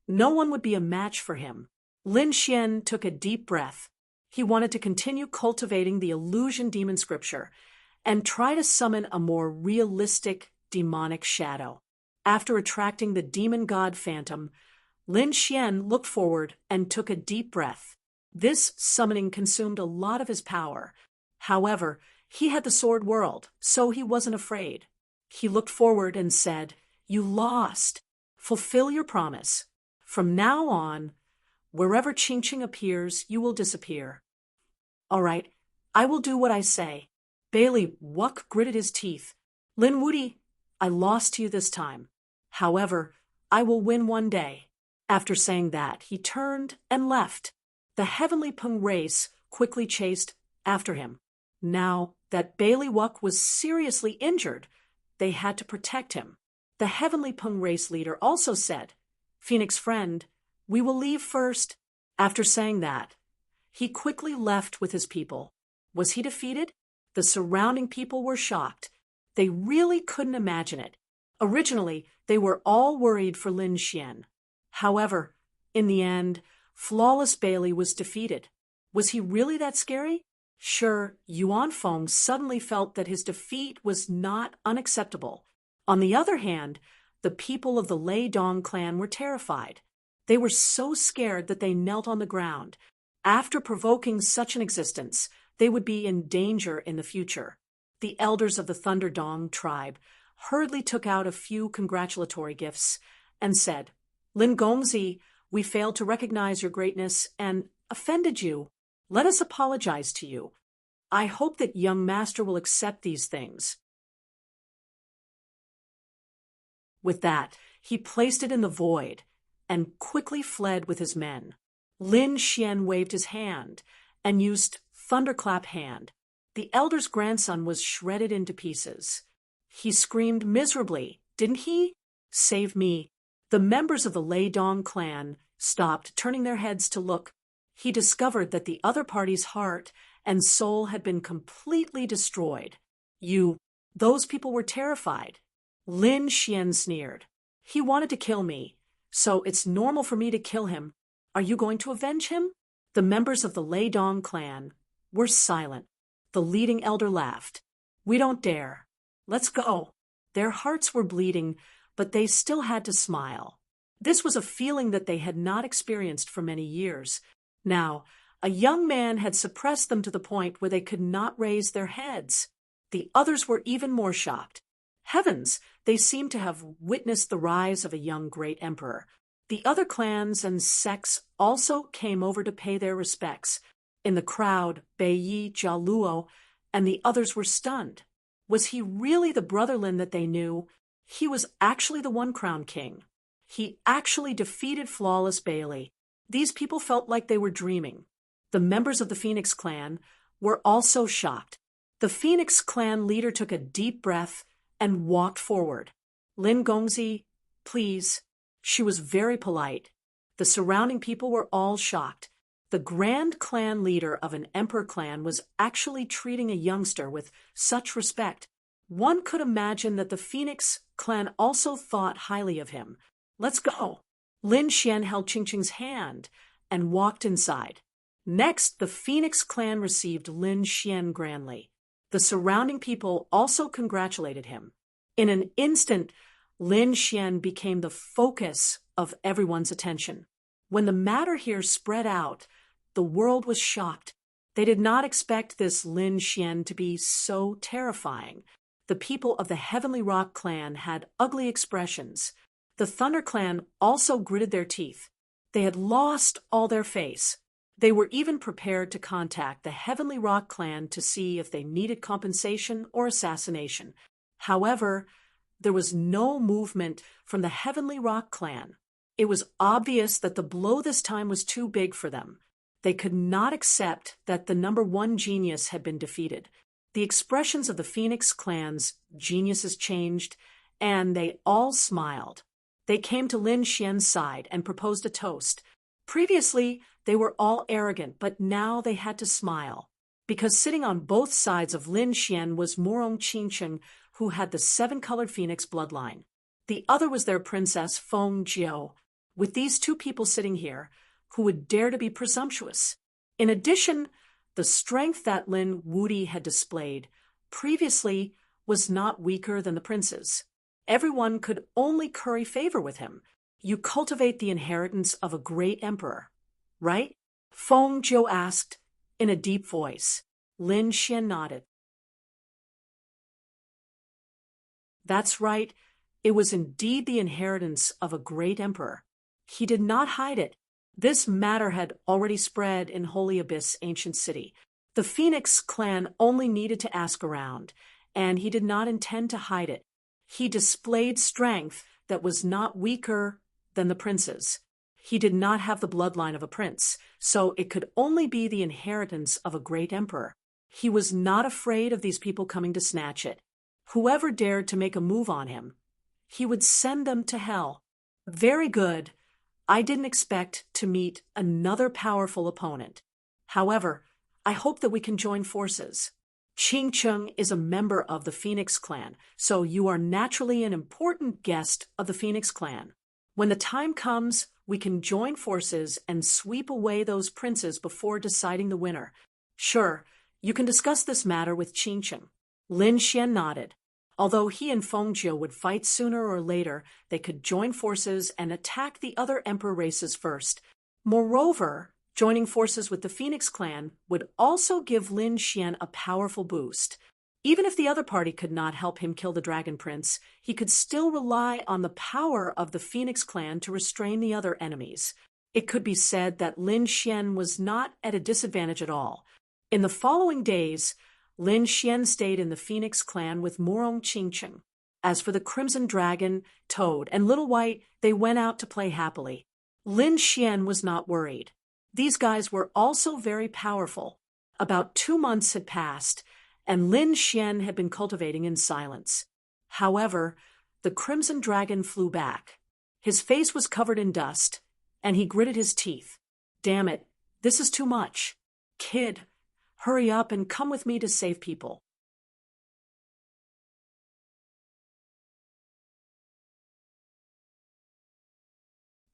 no one would be a match for him. Lin Xian took a deep breath. He wanted to continue cultivating the illusion demon scripture and try to summon a more realistic demonic shadow. After attracting the demon god phantom, Lin Xian looked forward and took a deep breath. This summoning consumed a lot of his power. However, he had the sword world, so he wasn't afraid. He looked forward and said, "You lost. Fulfill your promise. From now on, wherever Ching Ching appears, you will disappear." "All right, I will do what I say." Bailey Wuck gritted his teeth. "Lin Wudy, I lost to you this time. However, I will win one day." After saying that, he turned and left. The heavenly Peng race quickly chased after him. Now that Bailey Wuck was seriously injured, they had to protect him. The heavenly Peng race leader also said, "Phoenix friend, we will leave first." After saying that, he quickly left with his people. Was he defeated? The surrounding people were shocked. They really couldn't imagine it. Originally, they were all worried for Lin Xian. However, in the end, Flawless Bailey was defeated. Was he really that scary? Sure, Yuan Feng suddenly felt that his defeat was not unacceptable. On the other hand, the people of the Lei Dong clan were terrified. They were so scared that they knelt on the ground. After provoking such an existence, they would be in danger in the future. The elders of the Thunder Dong tribe hurriedly took out a few congratulatory gifts and said, "Lin Gongzi, we failed to recognize your greatness and offended you. Let us apologize to you. I hope that young master will accept these things." With that, he placed it in the void and quickly fled with his men. Lin Xian waved his hand and used Thunderclap Hand. The elder's grandson was shredded into pieces. He screamed miserably, "Didn't he? Save me." The members of the Lei Dong clan stopped, turning their heads to look. He discovered that the other party's heart and soul had been completely destroyed. Those people were terrified. Lin Xian sneered. He wanted to kill me, so it's normal for me to kill him. Are you going to avenge him? The members of the Lei Dong clan were silent. The leading elder laughed. We don't dare. Let's go. Their hearts were bleeding, but they still had to smile. This was a feeling that they had not experienced for many years. Now, a young man had suppressed them to the point where they could not raise their heads. The others were even more shocked. Heavens, they seemed to have witnessed the rise of a young great emperor. The other clans and sects also came over to pay their respects. In the crowd, Beiyi, Jialuo, and the others were stunned. Was he really the brother Lin that they knew? He was actually the one-crowned king. He actually defeated Flawless Bailey. These people felt like they were dreaming. The members of the Phoenix clan were also shocked. The Phoenix clan leader took a deep breath and walked forward. Lin Gongzi, please. She was very polite. The surrounding people were all shocked. The grand clan leader of an emperor clan was actually treating a youngster with such respect. One could imagine that the Phoenix clan also thought highly of him. Let's go. Lin Xian held Qingqing's hand and walked inside. Next, the Phoenix clan received Lin Xian grandly. The surrounding people also congratulated him. In an instant, Lin Xian became the focus of everyone's attention. When the matter here spread out, the world was shocked. They did not expect this Lin Xian to be so terrifying. The people of the Heavenly Rock clan had ugly expressions. The Thunder clan also gritted their teeth. They had lost all their face. They were even prepared to contact the Heavenly Rock clan to see if they needed compensation or assassination. However, there was no movement from the Heavenly Rock clan. It was obvious that the blow this time was too big for them. They could not accept that the number one genius had been defeated. The expressions of the Phoenix clan's geniuses changed, and they all smiled. They came to Lin Xian's side and proposed a toast. Previously, they were all arrogant, but now they had to smile. Because sitting on both sides of Lin Xian was Morong Qingqing, who had the seven-colored phoenix bloodline. The other was their princess, Feng Jiao. With these two people sitting here, who would dare to be presumptuous? In addition, the strength that Lin Wudi had displayed previously was not weaker than the prince's. Everyone could only curry favor with him. You cultivate the inheritance of a great emperor, right? Feng Jiao asked in a deep voice. Lin Xian nodded. That's right. It was indeed the inheritance of a great emperor. He did not hide it. This matter had already spread in Holy Abyss ancient city. The Phoenix clan only needed to ask around, and he did not intend to hide it. He displayed strength that was not weaker than the prince's. He did not have the bloodline of a prince, so it could only be the inheritance of a great emperor. He was not afraid of these people coming to snatch it. Whoever dared to make a move on him, he would send them to hell. Very good. I didn't expect to meet another powerful opponent. However, I hope that we can join forces. Qingqing is a member of the Phoenix clan, so you are naturally an important guest of the Phoenix clan. When the time comes, we can join forces and sweep away those princes before deciding the winner. Sure, you can discuss this matter with Qingqing. Lin Xian nodded. Although he and Feng Jiao would fight sooner or later, they could join forces and attack the other emperor races first. Moreover, joining forces with the Phoenix clan would also give Lin Xian a powerful boost. Even if the other party could not help him kill the Dragon Prince, he could still rely on the power of the Phoenix clan to restrain the other enemies. It could be said that Lin Xian was not at a disadvantage at all. In the following days, Lin Xian stayed in the Phoenix clan with Morong Qingqing. As for the Crimson Dragon, Toad, and Little White, they went out to play happily. Lin Xian was not worried. These guys were also very powerful. About 2 months had passed, and Lin Xian had been cultivating in silence. However, the Crimson Dragon flew back. His face was covered in dust, and he gritted his teeth. Damn it, this is too much. Kid, Hurry up and come with me to save people.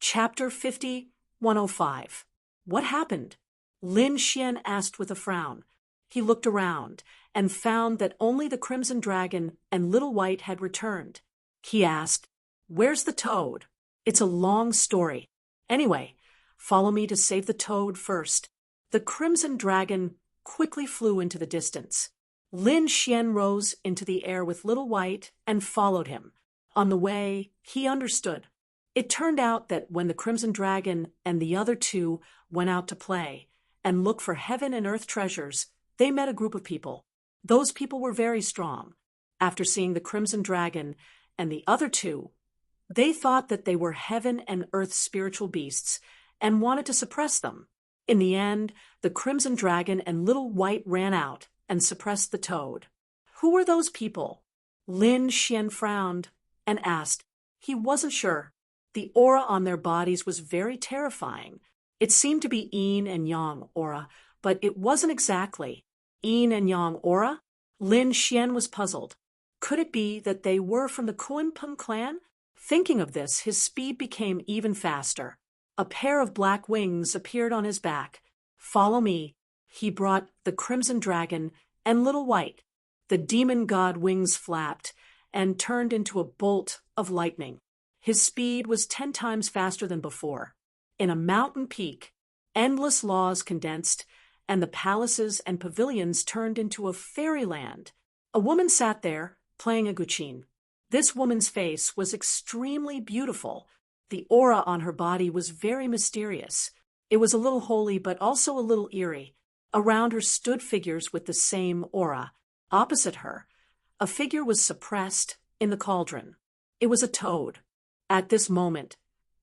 Chapter 50, 105. What happened? Lin Xian asked with a frown. He looked around and found that only the Crimson Dragon and Little White had returned. He asked, "Where's the toad?" "It's a long story. Anyway, follow me to save the toad first." The Crimson Dragon quickly flew into the distance. Lin Xian rose into the air with Little White and followed him. On the way, he understood. It turned out that when the Crimson Dragon and the other two went out to play and look for heaven and earth treasures, they met a group of people. Those people were very strong. After seeing the Crimson Dragon and the other two, they thought that they were heaven and earth spiritual beasts and wanted to suppress them. In the end, the Crimson Dragon and Little White ran out and suppressed the toad. Who were those people? Lin Xian frowned and asked. He wasn't sure. The aura on their bodies was very terrifying. It seemed to be yin and yang aura, but it wasn't exactly. Yin and yang aura? Lin Xian was puzzled. Could it be that they were from the Kunpeng clan? Thinking of this, his speed became even faster. A pair of black wings appeared on his back. "Follow me." He brought the Crimson Dragon and Little White. The demon god wings flapped and turned into a bolt of lightning. His speed was 10 times faster than before. In a mountain peak, endless laws condensed, and the palaces and pavilions turned into a fairyland. A woman sat there, playing a guqin. This woman's face was extremely beautiful. The aura on her body was very mysterious. It was a little holy, but also a little eerie. Around her stood figures with the same aura. Opposite her, a figure was suppressed in the cauldron. It was a toad. At this moment,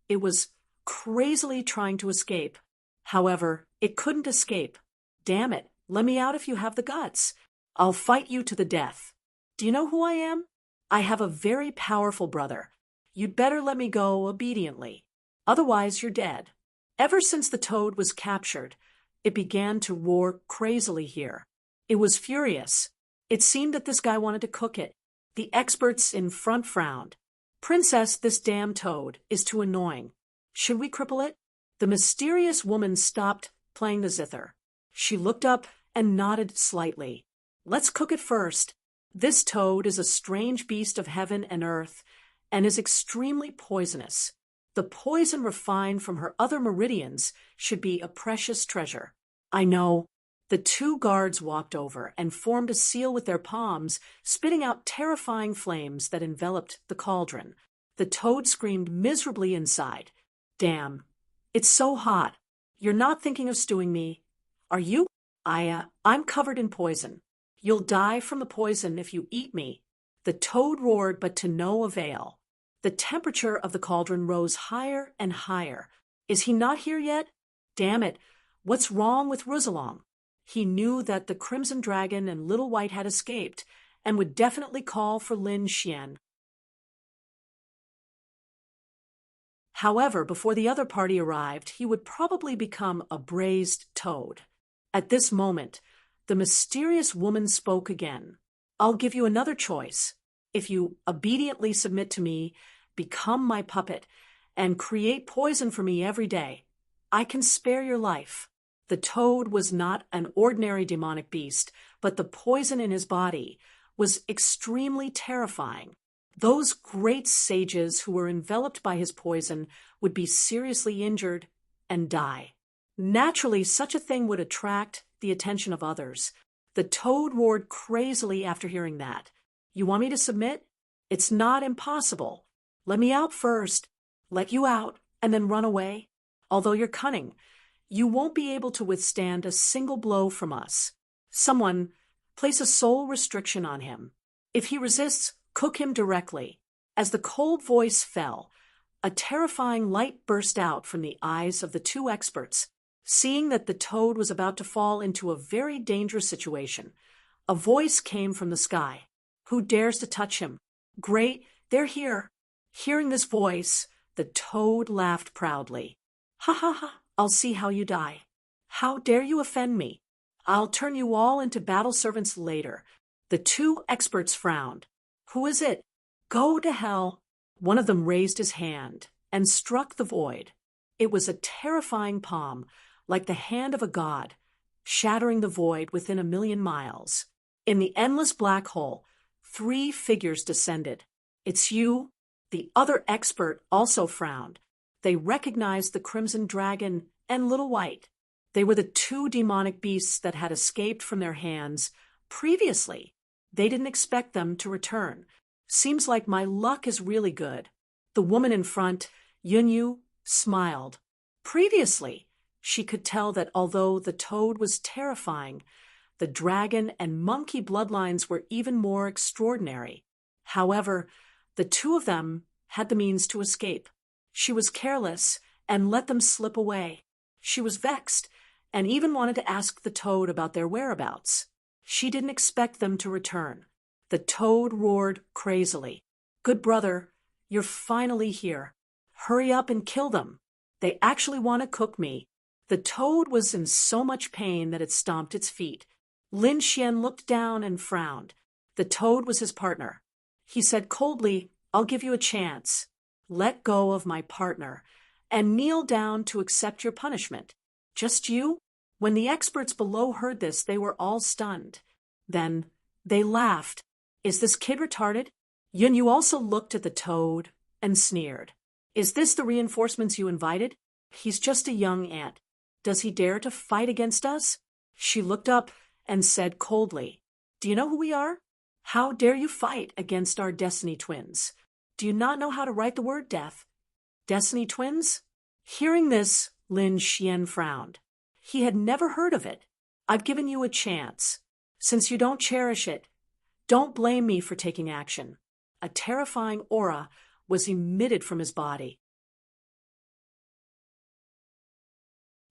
it was crazily trying to escape. However, it couldn't escape. "Damn it, let me out if you have the guts. I'll fight you to the death. Do you know who I am? I have a very powerful brother. You'd better let me go obediently. Otherwise, you're dead." Ever since the toad was captured, it began to roar crazily here. It was furious. It seemed that this guy wanted to cook it. The experts in front frowned. "Princess, this damn toad is too annoying. Should we cripple it?" The mysterious woman stopped playing the zither. She looked up and nodded slightly. "Let's cook it first. This toad is a strange beast of heaven and earth and is extremely poisonous. The poison refined from her other meridians should be a precious treasure." "I know." The two guards walked over and formed a seal with their palms, spitting out terrifying flames that enveloped the cauldron. The toad screamed miserably inside. "Damn, it's so hot. You're not thinking of stewing me, are you?" I'm covered in poison. You'll die from the poison if you eat me." The toad roared, but to no avail. The temperature of the cauldron rose higher and higher. "Is he not here yet? Damn it, what's wrong with Rosalong?" He knew that the Crimson Dragon and Little White had escaped and would definitely call for Lin Xian. However, before the other party arrived, he would probably become a braised toad. At this moment, the mysterious woman spoke again. "I'll give you another choice. If you obediently submit to me, become my puppet, and create poison for me every day, I can spare your life." The toad was not an ordinary demonic beast, but the poison in his body was extremely terrifying. Those great sages who were enveloped by his poison would be seriously injured and die. Naturally, such a thing would attract the attention of others. The toad roared crazily after hearing that. "You want me to submit? It's not impossible. Let me out first, let you out, and then run away. Although you're cunning, you won't be able to withstand a single blow from us. Someone, place a soul restriction on him. If he resists, cook him directly." As the cold voice fell, a terrifying light burst out from the eyes of the two experts. Seeing that the toad was about to fall into a very dangerous situation, a voice came from the sky. "Who dares to touch him? Great, they're here." Hearing this voice, the toad laughed proudly. "Ha ha ha, I'll see how you die. How dare you offend me? I'll turn you all into battle servants later. The two experts frowned. Who is it? Go to hell. One of them raised his hand and struck the void. It was a terrifying palm, like the hand of a god, shattering the void within 1,000,000 miles. In the endless black hole, 3 figures descended. It's you. The other expert also frowned. They recognized the Crimson Dragon and Little White. They were the 2 demonic beasts that had escaped from their hands previously. They didn't expect them to return. Seems like my luck is really good. The woman in front, Yunyu, smiled. Previously, she could tell that although the toad was terrifying, the dragon and monkey bloodlines were even more extraordinary. However, the 2 of them had the means to escape. She was careless and let them slip away. She was vexed and even wanted to ask the toad about their whereabouts. She didn't expect them to return. The toad roared crazily. Good brother, you're finally here. Hurry up and kill them. They actually want to cook me. The toad was in so much pain that it stomped its feet. Lin Xian looked down and frowned. The toad was his partner. He said coldly, I'll give you a chance. Let go of my partner and kneel down to accept your punishment. Just you? When the experts below heard this, they were all stunned. Then they laughed. Is this kid retarded? Yunyu also looked at the toad and sneered. Is this the reinforcements you invited? He's just a young ant. Does he dare to fight against us? She looked up and said coldly, Do you know who we are? How dare you fight against our destiny twins? Do you not know how to write the word death? Destiny twins? Hearing this, Lin Xian frowned. He had never heard of it. I've given you a chance. Since you don't cherish it, don't blame me for taking action. A terrifying aura was emitted from his body.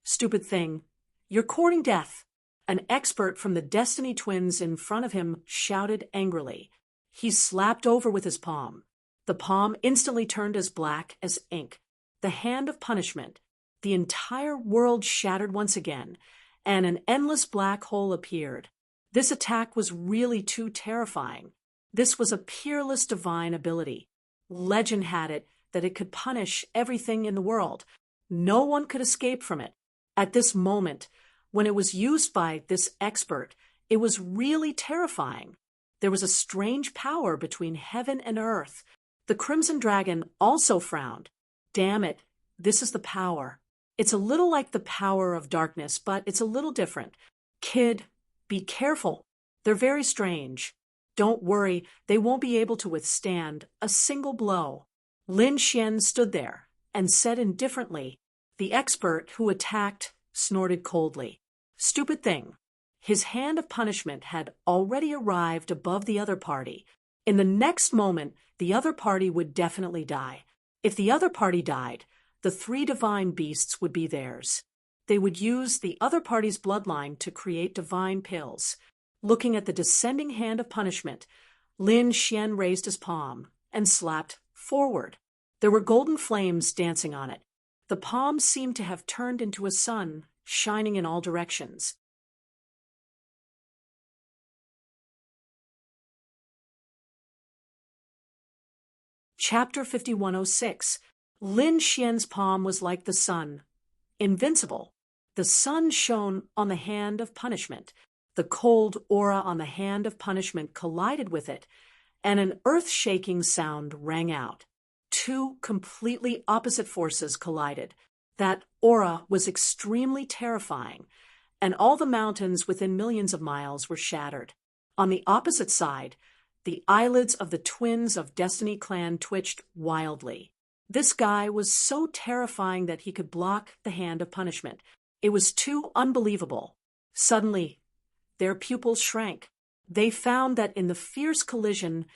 Stupid thing. You're courting death. An expert from the Destiny twins in front of him shouted angrily. He slapped over with his palm. The palm instantly turned as black as ink. The hand of punishment. The entire world shattered once again, and an endless black hole appeared. This attack was really too terrifying. This was a peerless divine ability. Legend had it that it could punish everything in the world. No one could escape from it. At this moment, when it was used by this expert, it was really terrifying. There was a strange power between heaven and earth. The Crimson Dragon also frowned. Damn it, this is the power. It's a little like the power of darkness, but it's a little different. Kid, be careful. They're very strange. Don't worry, they won't be able to withstand a single blow. Lin Xian stood there and said indifferently. The expert who attacked snorted coldly. Stupid thing. His hand of punishment had already arrived above the other party. In the next moment, the other party would definitely die. If the other party died, the 3 divine beasts would be theirs. They would use the other party's bloodline to create divine pills. Looking at the descending hand of punishment, Lin Xian raised his palm and slapped forward. There were golden flames dancing on it. The palm seemed to have turned into a sun, shining in all directions. Chapter 5106. Lin Xian's palm was like the sun, invincible. The sun shone on the hand of punishment. The cold aura on the hand of punishment collided with it, and an earth-shaking sound rang out. 2 completely opposite forces collided. That aura was extremely terrifying, and all the mountains within millions of miles were shattered. On the opposite side, the eyelids of the twins of Destiny Clan twitched wildly. This guy was so terrifying that he could block the hand of punishment. It was too unbelievable. Suddenly, their pupils shrank. They found that in the fierce collision,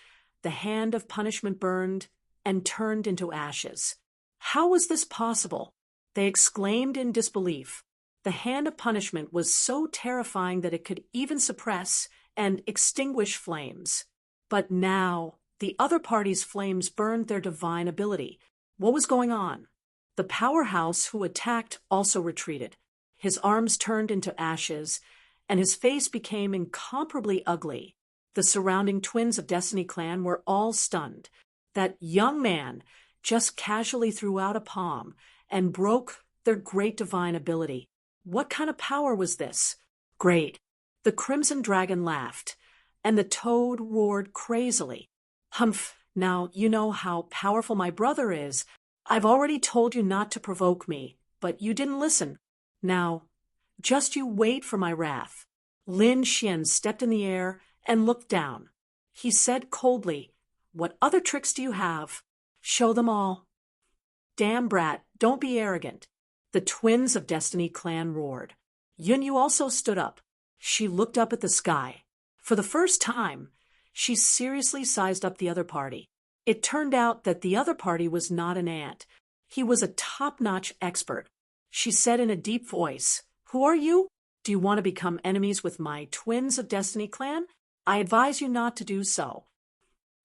the hand of punishment burned and turned into ashes. How was this possible? They exclaimed in disbelief. The hand of punishment was so terrifying that it could even suppress and extinguish flames. But now, the other party's flames burned their divine ability. What was going on? The powerhouse who attacked also retreated. His arms turned into ashes, and his face became incomparably ugly. The surrounding twins of Destiny clan were all stunned. That young man just casually threw out a palm and broke their great divine ability. What kind of power was this? Great. The Crimson Dragon laughed, and the Toad roared crazily. Humph, now you know how powerful my brother is. I've already told you not to provoke me, but you didn't listen. Now, just you wait for my wrath. Lin Xian stepped in the air and looked down. He said coldly, "What other tricks do you have? Show them all." "Damn brat, don't be arrogant." The twins of Destiny clan roared. Yunyu also stood up. She looked up at the sky. For the first time, she seriously sized up the other party. It turned out that the other party was not an ant. He was a top-notch expert. She said in a deep voice, "Who are you? Do you want to become enemies with my twins of Destiny clan? I advise you not to do so."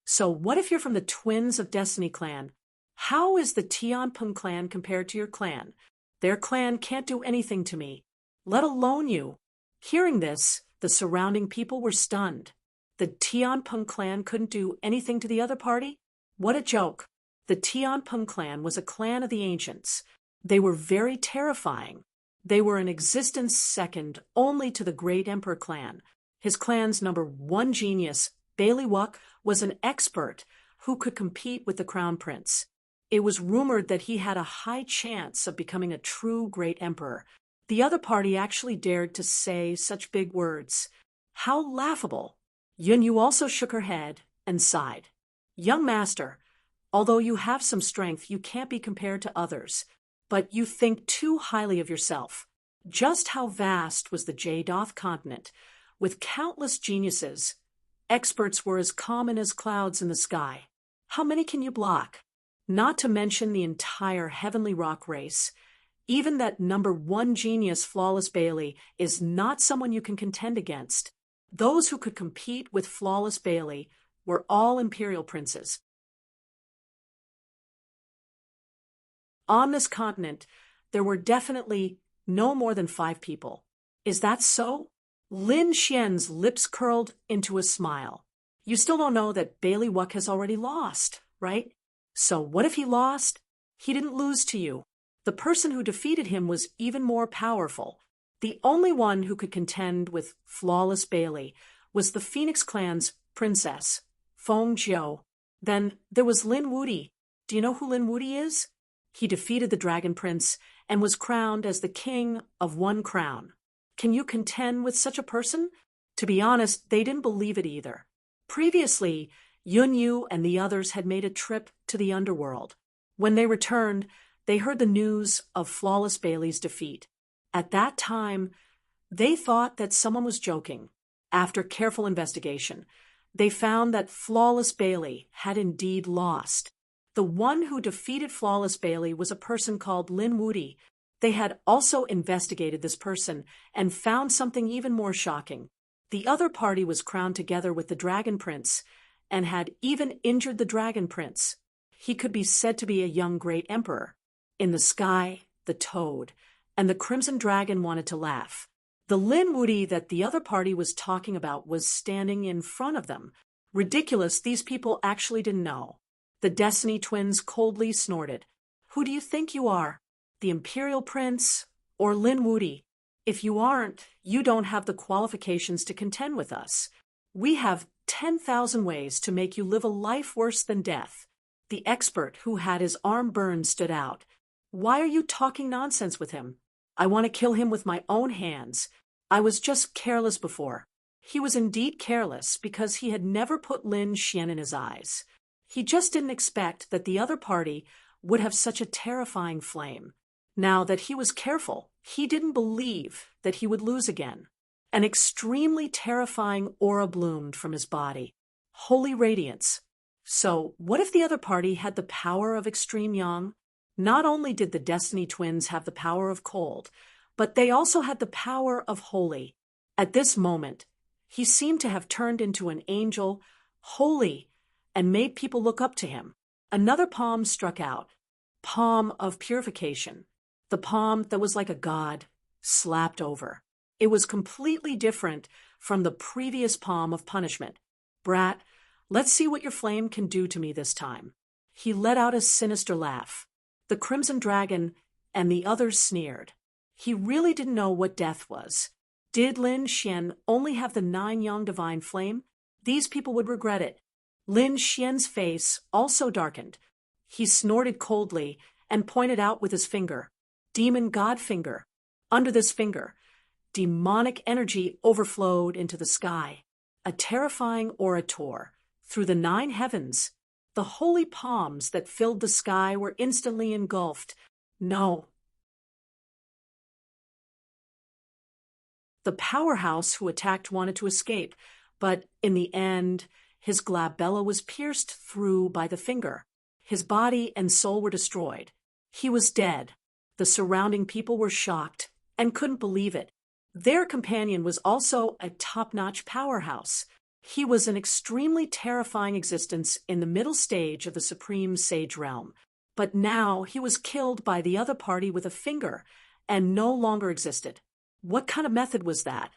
"So what if you're from the twins of Destiny clan? How is the Tianpeng clan compared to your clan? Their clan can't do anything to me, let alone you." Hearing this, the surrounding people were stunned. The Tianpeng clan couldn't do anything to the other party? What a joke. The Tianpeng clan was a clan of the ancients. They were very terrifying. They were in existence second only to the Great Emperor clan. His clan's #1 genius, Bailey Wuck, was an expert who could compete with the Crown Prince. It was rumored that he had a high chance of becoming a true great emperor. The other party actually dared to say such big words. How laughable! Yunyu also shook her head and sighed. "Young master, although you have some strength, you can't be compared to others. But you think too highly of yourself. Just how vast was the Jadoth continent? With countless geniuses, experts were as common as clouds in the sky. How many can you block? Not to mention the entire heavenly rock race. Even that #1 genius, Flawless Bailey, is not someone you can contend against. Those who could compete with Flawless Bailey were all imperial princes. On this continent, there were definitely no more than 5 people. Is that so?" Lin Xian's lips curled into a smile. "You still don't know that Bailey Wuck has already lost, right? So what if he lost? He didn't lose to you. The person who defeated him was even more powerful. The only one who could contend with Flawless Bailey was the Phoenix clan's princess, Feng Jiu. Then there was Lin Wudi. Do you know who Lin Wudi is? He defeated the Dragon Prince and was crowned as the king of 1 crown. Can you contend with such a person?" To be honest, they didn't believe it either. Previously, Yunyu and the others had made a trip to the underworld. When they returned, they heard the news of Flawless Bailey's defeat. At that time, they thought that someone was joking. After careful investigation, they found that Flawless Bailey had indeed lost. The one who defeated Flawless Bailey was a person called Lin Wudi. They had also investigated this person and found something even more shocking. The other party was crowned together with the Dragon Prince and had even injured the Dragon Prince. He could be said to be a young great emperor. In the sky, the Toad and the Crimson Dragon wanted to laugh. The Lin Wudi that the other party was talking about was standing in front of them. Ridiculous, these people actually didn't know. The Destiny twins coldly snorted. "Who do you think you are? The Imperial Prince or Lin Wudi? If you aren't, you don't have the qualifications to contend with us. We have 10,000 ways to make you live a life worse than death." The expert who had his arm burned stood out. "Why are you talking nonsense with him? I want to kill him with my own hands. I was just careless before." He was indeed careless because he had never put Lin Xian in his eyes. He just didn't expect that the other party would have such a terrifying flame. Now that he was careful, he didn't believe that he would lose again. An extremely terrifying aura bloomed from his body. Holy radiance. So, what if the other party had the power of extreme yang? Not only did the Destiny twins have the power of cold, but they also had the power of holy. At this moment, he seemed to have turned into an angel, holy, and made people look up to him. Another palm struck out. Palm of purification. The palm that was like a god, slapped over. It was completely different from the previous palm of punishment. Brat, let's see what your flame can do to me this time. He let out a sinister laugh. The Crimson Dragon and the others sneered. He really didn't know what death was. Did Lin Xian only have the 9-yang divine flame? These people would regret it. Lin Xian's face also darkened. He snorted coldly and pointed out with his finger. Demon God finger. Under this finger, demonic energy overflowed into the sky. A terrifying orator. Through the 9 heavens, the holy palms that filled the sky were instantly engulfed. No. The powerhouse who attacked wanted to escape, but in the end, his glabella was pierced through by the finger. His body and soul were destroyed. He was dead. The surrounding people were shocked and couldn't believe it. Their companion was also a top-notch powerhouse. He was an extremely terrifying existence in the middle stage of the Supreme Sage realm. But now he was killed by the other party with a finger and no longer existed. What kind of method was that?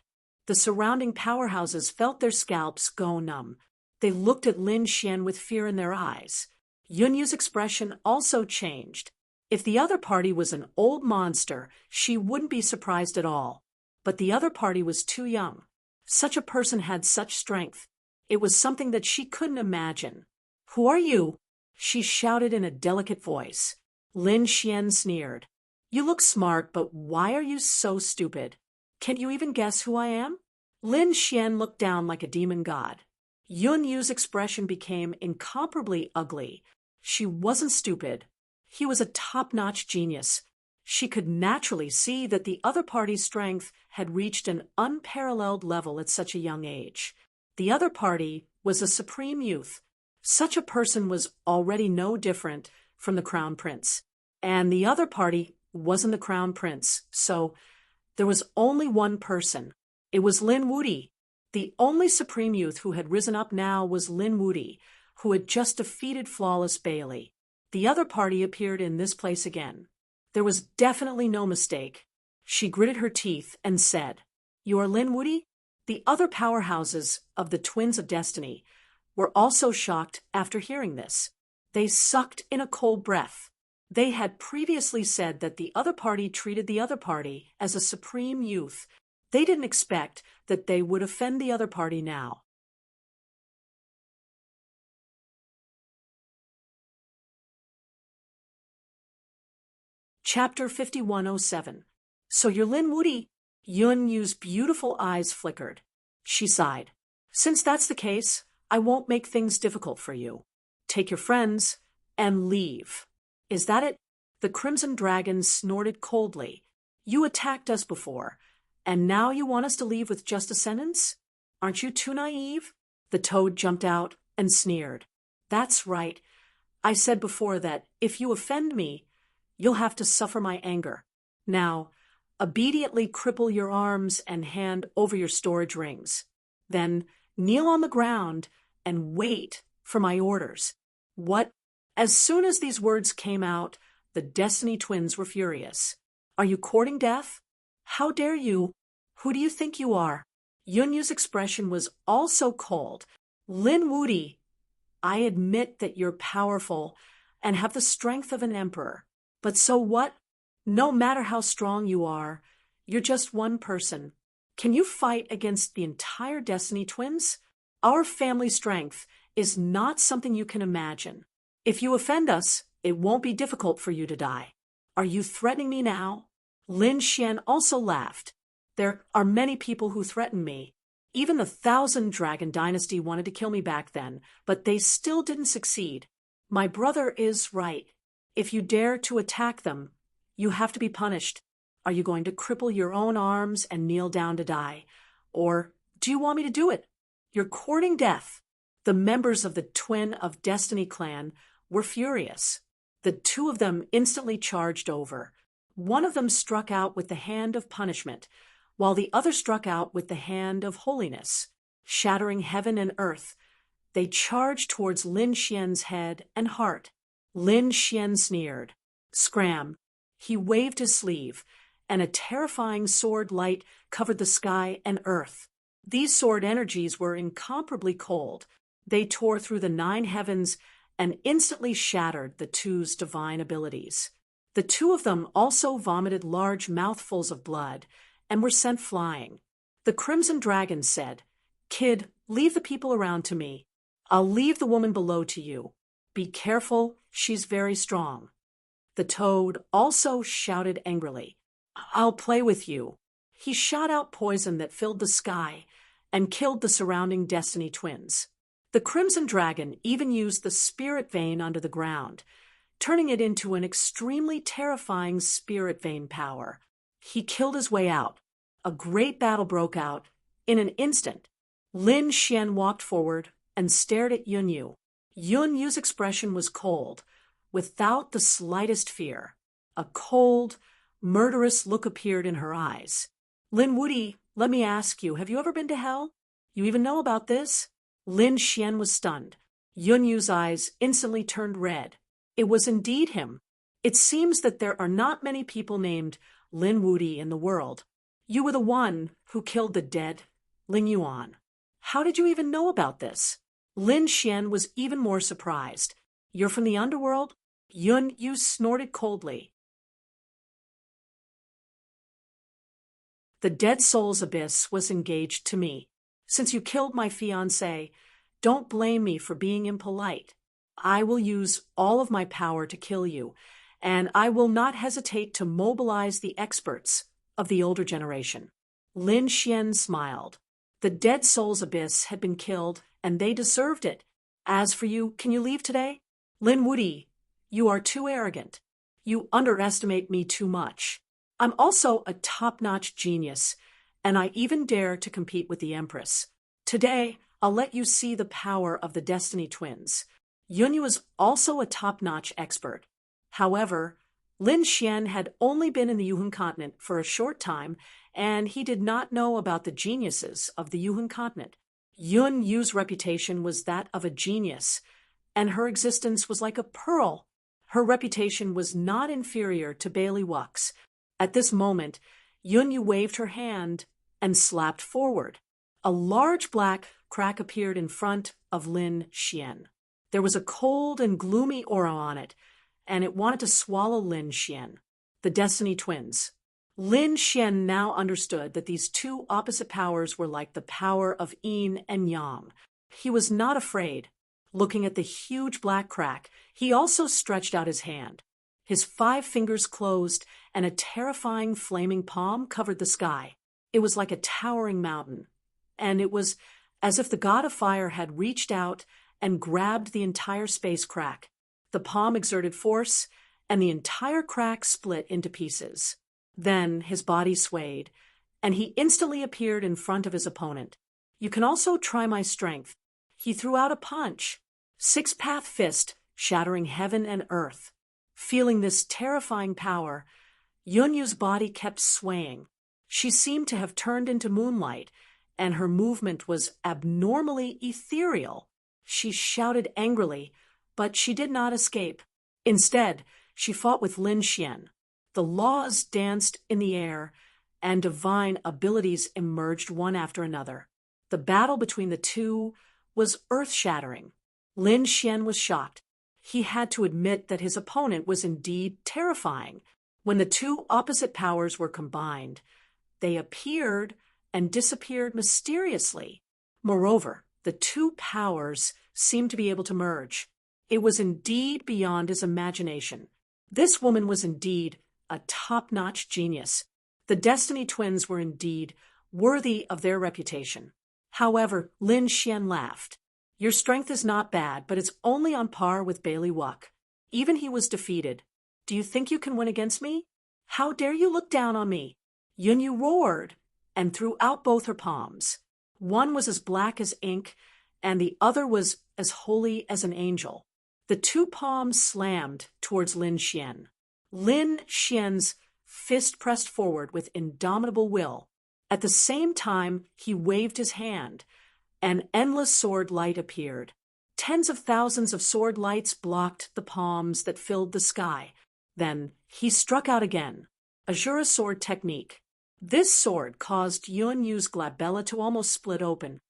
The surrounding powerhouses felt their scalps go numb. They looked at Lin Xian with fear in their eyes. Yunyu's expression also changed. If the other party was an old monster, she wouldn't be surprised at all. But the other party was too young. Such a person had such strength. It was something that she couldn't imagine. "Who are you?" she shouted in a delicate voice. Lin Xian sneered. "You look smart, but why are you so stupid? Can't you even guess who I am?" Lin Xian looked down like a demon god. Yun Yu's expression became incomparably ugly. She wasn't stupid. He was a top-notch genius. She could naturally see that the other party's strength had reached an unparalleled level at such a young age. The other party was a supreme youth. Such a person was already no different from the crown prince. And the other party wasn't the crown prince, so there was only one person. It was Lin Wuti. The only supreme youth who had risen up now was Lin Wuti, who had just defeated Flawless Bailey. The other party appeared in this place again. There was definitely no mistake. She gritted her teeth and said, "You are Lin Wuti?" The other powerhouses of the Twins of Destiny were also shocked after hearing this. They sucked in a cold breath. They had previously said that the other party treated the other party as a supreme youth. They didn't expect that they would offend the other party now. Chapter 5107. "So you're Lin Wuti?" Yun Yu's beautiful eyes flickered. She sighed. "Since that's the case, I won't make things difficult for you. Take your friends and leave." "Is that it?" The Crimson Dragon snorted coldly. "You attacked us before, and now you want us to leave with just a sentence? Aren't you too naive?" The Toad jumped out and sneered. "That's right. I said before that if you offend me, you'll have to suffer my anger. Now, obediently cripple your arms and hand over your storage rings. Then kneel on the ground and wait for my orders." "What?" As soon as these words came out, the Destiny Twins were furious. "Are you courting death? How dare you? Who do you think you are?" Yun Yu's expression was also cold. "Lin Wuti, I admit that you're powerful and have the strength of an emperor. But so what? No matter how strong you are, you're just one person. Can you fight against the entire Destiny Twins? Our family strength is not something you can imagine. If you offend us, it won't be difficult for you to die. Are you threatening me now?" Lin Xian also laughed. "There are many people who threaten me. Even the 1,000 Dragon Dynasty wanted to kill me back then, but they still didn't succeed. My brother is right. If you dare to attack them, you have to be punished. Are you going to cripple your own arms and kneel down to die? Or do you want me to do it? You're courting death." The members of the Twin of Destiny clan were furious. The two of them instantly charged over. One of them struck out with the hand of punishment, while the other struck out with the hand of holiness. Shattering heaven and earth, they charged towards Lin Xian's head and heart. Lin Xian sneered. Scram. He waved his sleeve, and a terrifying sword light covered the sky and earth. These sword energies were incomparably cold. They tore through the 9 heavens and instantly shattered the two's divine abilities. The two of them also vomited large mouthfuls of blood and were sent flying. The Crimson Dragon said, "Kid, leave the people around to me. I'll leave the woman below to you. Be careful, she's very strong." The Toad also shouted angrily, "I'll play with you." He shot out poison that filled the sky and killed the surrounding Destiny twins. The Crimson Dragon even used the spirit vein under the ground, turning it into an extremely terrifying spirit vein power. He killed his way out. A great battle broke out. In an instant, Lin Xian walked forward and stared at Yunyu. Yunyu's expression was cold, without the slightest fear. A cold, murderous look appeared in her eyes. "Lin Wudy, let me ask you, have you ever been to hell? You even know about this?" Lin Xian was stunned. Yunyu's eyes instantly turned red. It was indeed him. "It seems that there are not many people named Lin Wudy in the world. You were the one who killed the dead Ling Yuan. How did you even know about this?" Lin Xian was even more surprised. "You're from the underworld?" Yunyu snorted coldly. "The Dead Soul's Abyss was engaged to me. Since you killed my fiancé, don't blame me for being impolite. I will use all of my power to kill you, and I will not hesitate to mobilize the experts of the older generation." Lin Xian smiled. The Dead Soul's Abyss had been killed, and they deserved it. "As for you, can you leave today?" "Lin Wudy, you are too arrogant. You underestimate me too much. I'm also a top-notch genius, and I even dare to compete with the Empress. Today, I'll let you see the power of the Destiny twins." Yunyu is also a top-notch expert. However, Lin Xian had only been in the Yuhun continent for a short time, and he did not know about the geniuses of the Yuhun continent. Yunyu's reputation was that of a genius, and her existence was like a pearl. Her reputation was not inferior to Bailey Wuck's. At this moment, Yunyu waved her hand and slapped forward. A large black crack appeared in front of Lin Xian. There was a cold and gloomy aura on it, and it wanted to swallow Lin Xian. The Destiny twins. Lin Xian now understood that these two opposite powers were like the power of yin and yang. He was not afraid. Looking at the huge black crack, he also stretched out his hand. His 5 fingers closed, and a terrifying flaming palm covered the sky. It was like a towering mountain, and it was as if the god of fire had reached out and grabbed the entire space crack. The palm exerted force, and the entire crack split into pieces. Then his body swayed, and he instantly appeared in front of his opponent. "You can also try my strength." He threw out a punch. 6-path fist, shattering heaven and earth. Feeling this terrifying power, Yunyu's body kept swaying. She seemed to have turned into moonlight, and her movement was abnormally ethereal. She shouted angrily, but she did not escape. Instead, she fought with Lin Xian. The laws danced in the air, and divine abilities emerged one after another. The battle between the two was earth-shattering. Lin Xian was shocked. He had to admit that his opponent was indeed terrifying. When the two opposite powers were combined, they appeared and disappeared mysteriously. Moreover, the two powers seemed to be able to merge. It was indeed beyond his imagination. This woman was indeed a top-notch genius. The Destiny twins were indeed worthy of their reputation. However, Lin Xian laughed. "Your strength is not bad, but it's only on par with Bailey Wuck. Even he was defeated. Do you think you can win against me? How dare you look down on me?" Yunyu roared and threw out both her palms. One was as black as ink, and the other was as holy as an angel. The two palms slammed towards Lin Xian. Lin Xian's fist pressed forward with indomitable will. At the same time, he waved his hand. An endless sword light appeared. Tens of thousands of sword lights blocked the palms that filled the sky. Then he struck out again. Azura Sword Technique. This sword caused Yun Yu's glabella to almost split open.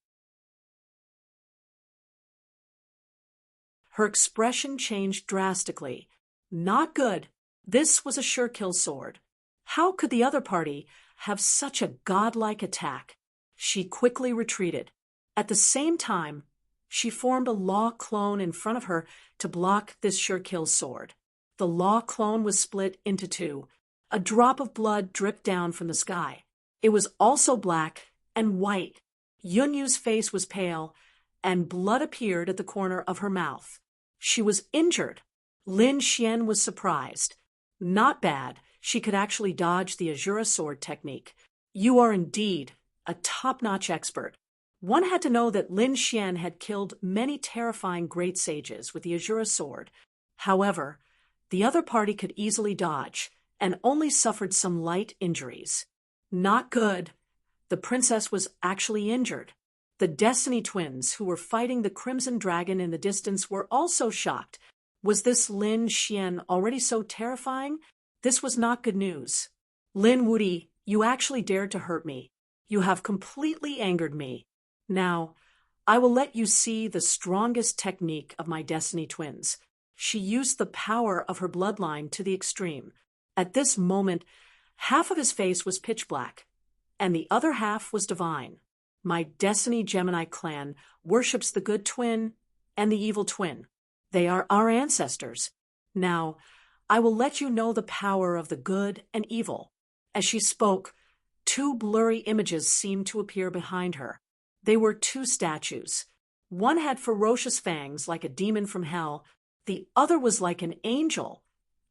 Her expression changed drastically. Not good. This was a sure-kill sword. How could the other party have such a godlike attack? She quickly retreated. At the same time, she formed a law clone in front of her to block this sure-kill sword. The law clone was split into two. A drop of blood dripped down from the sky. It was also black and white. Yun Yu's face was pale, and blood appeared at the corner of her mouth. She was injured. Lin Xian was surprised. Not bad. She could actually dodge the Azura Sword technique. You are indeed a top-notch expert. One had to know that Lin Xian had killed many terrifying great sages with the Azura Sword. However, the other party could easily dodge, and only suffered some light injuries. Not good. The princess was actually injured. The Destiny twins, who were fighting the Crimson Dragon in the distance, were also shocked. Was this Lin Xian already so terrifying? This was not good news. Lin Wuti, you actually dared to hurt me. You have completely angered me. Now, I will let you see the strongest technique of my Destiny twins. She used the power of her bloodline to the extreme. At this moment, half of his face was pitch black, and the other half was divine. My Destiny Gemini clan worships the good twin and the evil twin. They are our ancestors. Now, I will let you know the power of the good and evil. As she spoke, two blurry images seemed to appear behind her. They were two statues. One had ferocious fangs like a demon from hell. The other was like an angel,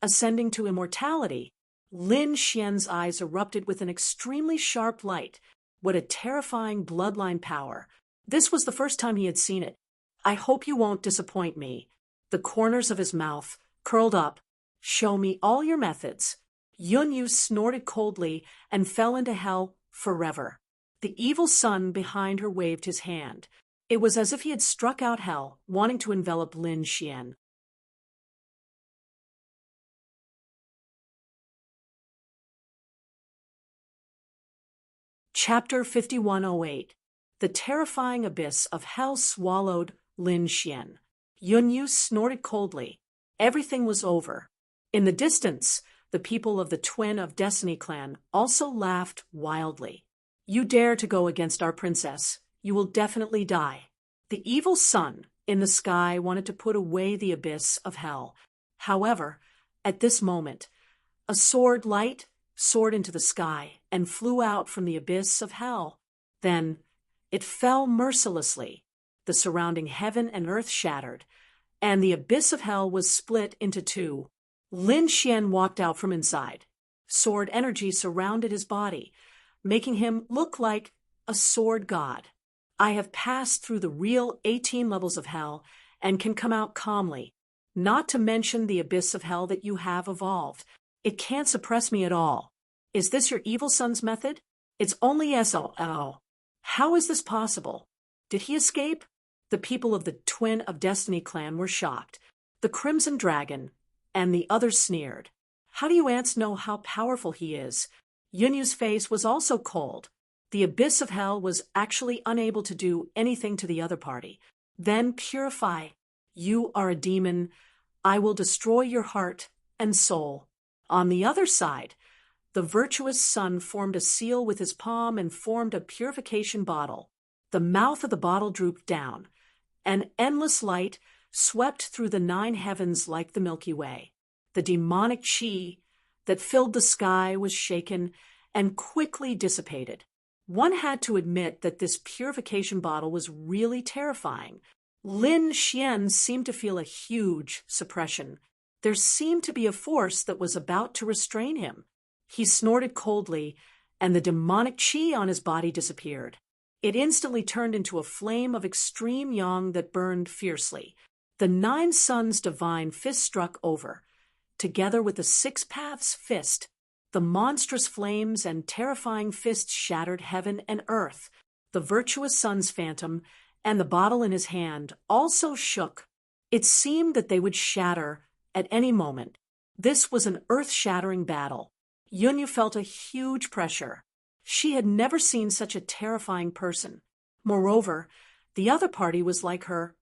ascending to immortality. Lin Xian's eyes erupted with an extremely sharp light. What a terrifying bloodline power. This was the first time he had seen it. I hope you won't disappoint me. The corners of his mouth curled up. Show me all your methods. Yun Yu snorted coldly and fell into hell forever. The evil sun behind her waved his hand. It was as if he had struck out hell, wanting to envelop Lin Xian. Chapter 5108. The terrifying abyss of hell swallowed Lin Xian. Yun Yu snorted coldly. Everything was over. In the distance, the people of the Twin of Destiny clan also laughed wildly. You dare to go against our princess. You will definitely die. The evil sun in the sky wanted to put away the abyss of hell. However, at this moment, a sword light soared into the sky and flew out from the abyss of hell. Then it fell mercilessly. The surrounding heaven and earth shattered, and the abyss of hell was split into two. Lin Xian walked out from inside. Sword energy surrounded his body, making him look like a sword god. I have passed through the real 18 levels of hell and can come out calmly, not to mention the abyss of hell that you have evolved. It can't suppress me at all. Is this your evil son's method? It's only SOL. How is this possible? Did he escape? The people of the Twin of Destiny clan were shocked. The Crimson Dragon and the others sneered. How do you ants know how powerful he is? Yun Yu's face was also cold. The abyss of hell was actually unable to do anything to the other party. Then purify. You are a demon. I will destroy your heart and soul. On the other side, the virtuous sun formed a seal with his palm and formed a purification bottle. The mouth of the bottle drooped down. An endless light swept through the 9 heavens like the Milky Way. The demonic chi that filled the sky was shaken and quickly dissipated. One had to admit that this purification bottle was really terrifying. Lin Xian seemed to feel a huge suppression. There seemed to be a force that was about to restrain him. He snorted coldly, and the demonic chi on his body disappeared. It instantly turned into a flame of extreme yang that burned fiercely. The 9 suns' divine fist struck over. Together with the 6 paths fist, the monstrous flames and terrifying fists shattered heaven and earth. The virtuous sun's phantom and the bottle in his hand also shook. It seemed that they would shatter at any moment. This was an earth-shattering battle. Yunyu felt a huge pressure. She had never seen such a terrifying person. Moreover, the other party was like her,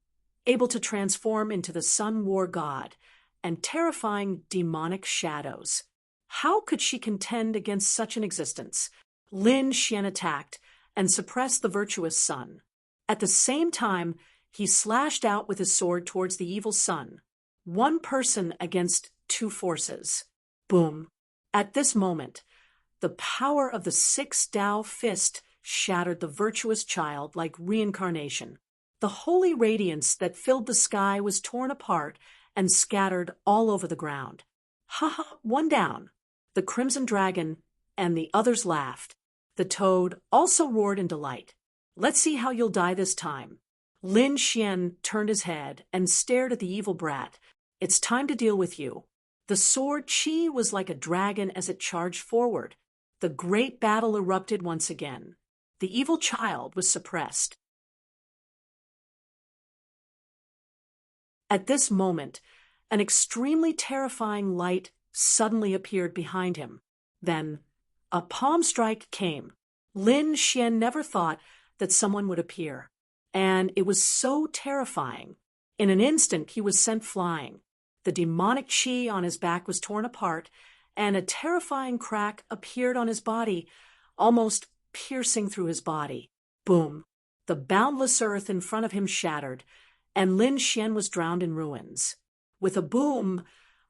able to transform into the Sun War god and terrifying demonic shadows. How could she contend against such an existence? Lin Xian attacked and suppressed the virtuous sun. At the same time, he slashed out with his sword towards the evil sun. One person against two forces. Boom. At this moment, the power of the six Tao fist shattered the virtuous child like reincarnation. The holy radiance that filled the sky was torn apart and scattered all over the ground. Ha ha, one down. The crimson dragon and the others laughed. The toad also roared in delight. Let's see how you'll die this time. Lin Xian turned his head and stared at the evil brat. It's time to deal with you. The sword Qi was like a dragon as it charged forward. The great battle erupted once again. The evil child was suppressed. At this moment, an extremely terrifying light suddenly appeared behind him. Then, a palm strike came. Lin Xian never thought that someone would appear, and it was so terrifying. In an instant, he was sent flying. The demonic qi on his back was torn apart, and a terrifying crack appeared on his body, almost piercing through his body. Boom! The boundless earth in front of him shattered, and Lin Xian was drowned in ruins. With a boom,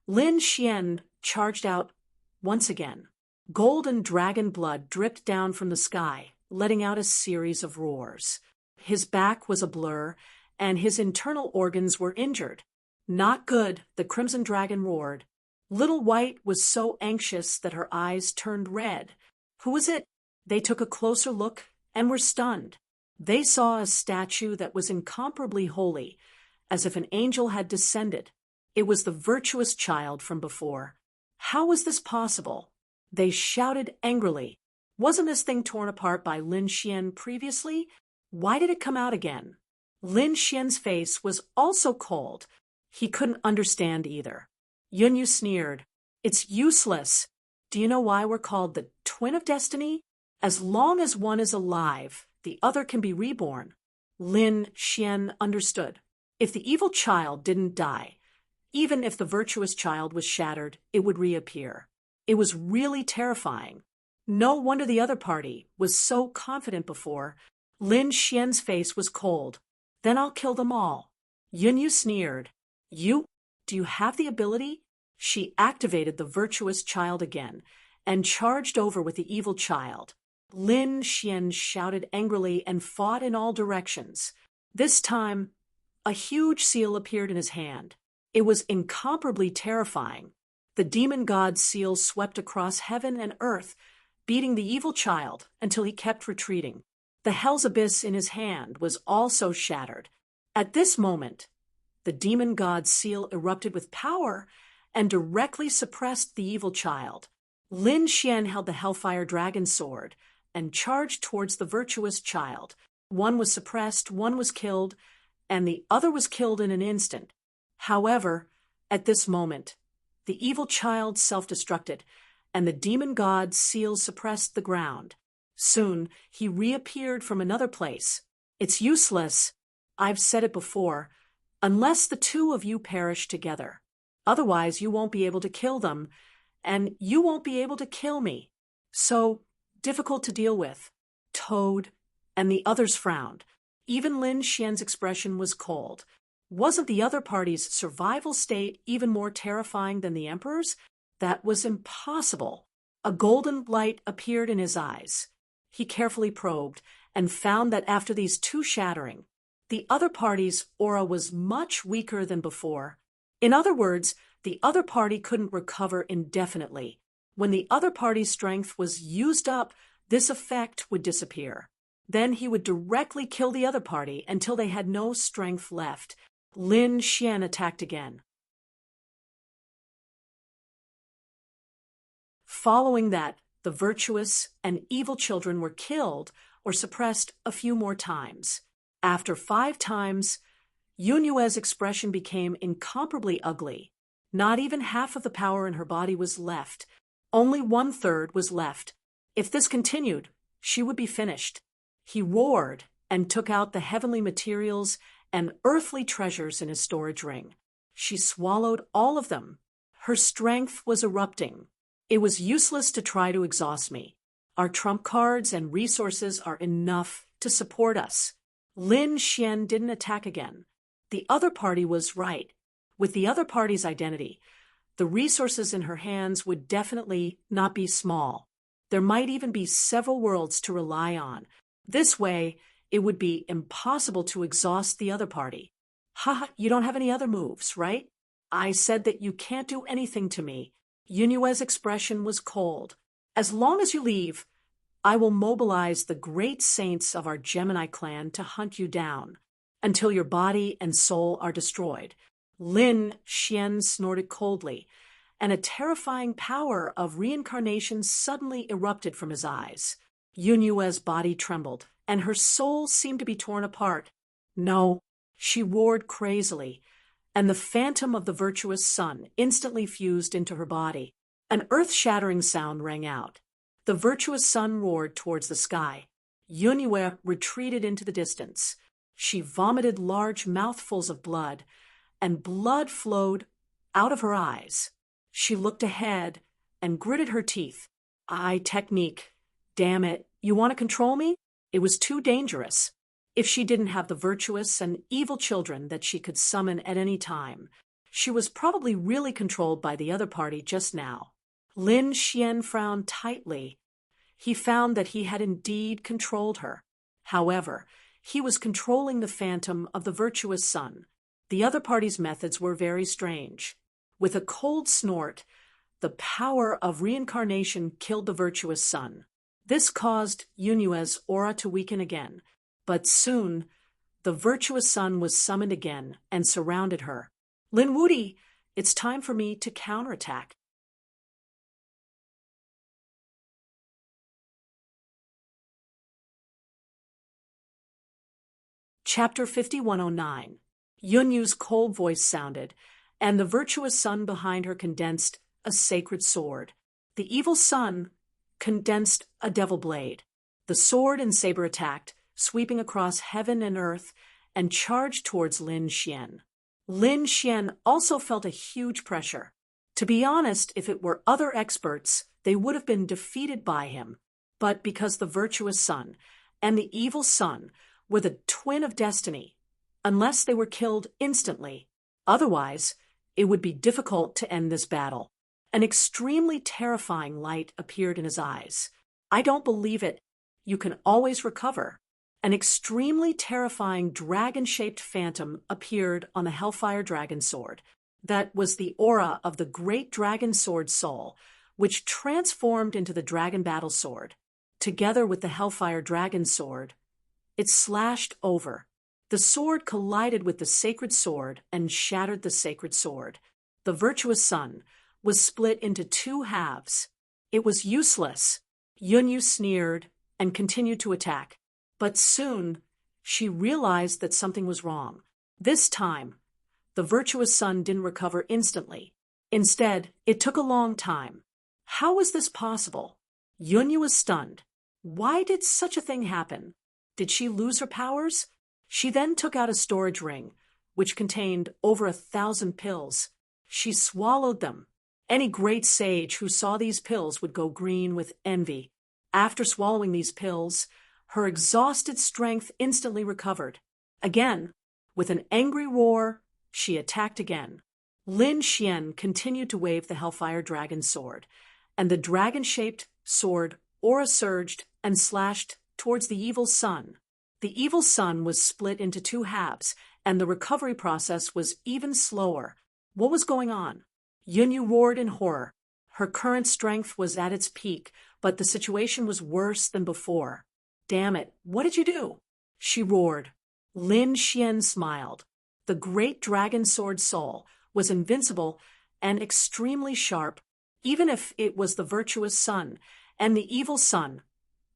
Lin Xian charged out once again. Golden dragon blood dripped down from the sky, letting out a series of roars. His back was a blur, and his internal organs were injured. Not good, the crimson dragon roared. Little White was so anxious that her eyes turned red. Who was it? They took a closer look and were stunned. They saw a statue that was incomparably holy, as if an angel had descended. It was the virtuous child from before. How was this possible? They shouted angrily. Wasn't this thing torn apart by Lin Xian previously? Why did it come out again? Lin Xian's face was also cold. He couldn't understand either. Yunyu sneered. It's useless. Do you know why we're called the twin of destiny? As long as one is alive, the other can be reborn. Lin Xian understood. If the evil child didn't die, even if the virtuous child was shattered, it would reappear. It was really terrifying. No wonder the other party was so confident before. Lin Xian's face was cold. Then I'll kill them all. Yunyu sneered. You? Do you have the ability? She activated the virtuous child again and charged over with the evil child. Lin Xian shouted angrily and fought in all directions. This time, a huge seal appeared in his hand. It was incomparably terrifying. The demon god's seal swept across heaven and earth, beating the evil child until he kept retreating. The hell's abyss in his hand was also shattered. At this moment, the demon god's seal erupted with power and directly suppressed the evil child. Lin Xian held the Hellfire Dragon sword and charged towards the virtuous child. One was suppressed, one was killed, and the other was killed in an instant. However, at this moment, the evil child self-destructed, and the demon god's seal suppressed the ground. Soon, he reappeared from another place. It's useless. I've said it before. Unless the two of you perish together. Otherwise, you won't be able to kill them, and you won't be able to kill me. So, difficult to deal with. Toad and the others frowned. Even Lin Xian's expression was cold. Wasn't the other party's survival state even more terrifying than the Emperor's? That was impossible. A golden light appeared in his eyes. He carefully probed and found that after these two shattering, the other party's aura was much weaker than before. In other words, the other party couldn't recover indefinitely. When the other party's strength was used up, this effect would disappear. Then he would directly kill the other party until they had no strength left. Lin Xian attacked again. Following that, the virtuous and evil children were killed or suppressed a few more times. After 5 times, Yunyue's expression became incomparably ugly. Not even half of the power in her body was left. Only 1/3 was left. If this continued, she would be finished. He roared and took out the heavenly materials and earthly treasures in his storage ring. She swallowed all of them. Her strength was erupting. It was useless to try to exhaust me. Our trump cards and resources are enough to support us. Lin Xian didn't attack again. The other party was right. With the other party's identity, the resources in her hands would definitely not be small. There might even be several worlds to rely on. This way, it would be impossible to exhaust the other party. Ha, you don't have any other moves, right? I said that you can't do anything to me. Yunyue's expression was cold. As long as you leave, I will mobilize the great saints of our Gemini clan to hunt you down until your body and soul are destroyed. Lin Xian snorted coldly, and a terrifying power of reincarnation suddenly erupted from his eyes. Yunyue's body trembled, and her soul seemed to be torn apart. No, she roared crazily, and the phantom of the virtuous sun instantly fused into her body. An earth-shattering sound rang out. The virtuous sun roared towards the sky. Yunyue retreated into the distance. She vomited large mouthfuls of blood, and blood flowed out of her eyes. She looked ahead and gritted her teeth. Technique. Damn it, you want to control me? It was too dangerous. If she didn't have the virtuous and evil children that she could summon at any time, she was probably really controlled by the other party just now. Lin Xian frowned tightly. He found that he had indeed controlled her. However, he was controlling the phantom of the virtuous sun. The other party's methods were very strange. With a cold snort, the power of reincarnation killed the virtuous sun. This caused Yunyue's aura to weaken again, but soon the virtuous sun was summoned again and surrounded her. Lin Wuti, it's time for me to counterattack. Chapter 5109. Yunyu's cold voice sounded, and the virtuous sun behind her condensed a sacred sword. The evil sun condensed a devil blade. The sword and saber attacked, sweeping across heaven and earth, and charged towards Lin Xian. Lin Xian also felt a huge pressure. To be honest, if it were other experts, they would have been defeated by him. But because the virtuous sun and the evil sun were the twin of destiny, unless they were killed instantly, otherwise it would be difficult to end this battle. An extremely terrifying light appeared in his eyes. I don't believe it. You can always recover. An extremely terrifying dragon-shaped phantom appeared on the Hellfire Dragon Sword. That was the aura of the great dragon sword soul, which transformed into the Dragon Battle Sword. Together with the Hellfire Dragon Sword, it slashed over. The sword collided with the sacred sword and shattered the sacred sword. The virtuous sun was split into two halves. It was useless. Yunyu sneered and continued to attack. But soon, she realized that something was wrong. This time, the virtuous sun didn't recover instantly. Instead, it took a long time. How was this possible? Yunyu was stunned. Why did such a thing happen? Did she lose her powers? She then took out a storage ring, which contained over 1,000 pills. She swallowed them. Any great sage who saw these pills would go green with envy. After swallowing these pills, her exhausted strength instantly recovered. Again, with an angry roar, she attacked again. Lin Xian continued to wave the Hellfire Dragon Sword, and the dragon-shaped sword aura surged and slashed towards the evil sun. The evil sun was split into two halves, and the recovery process was even slower. What was going on? Yunyu roared in horror. Her current strength was at its peak, but the situation was worse than before. Damn it, what did you do? She roared. Lin Xian smiled. The great dragon sword soul was invincible and extremely sharp. Even if it was the virtuous sun and the evil sun,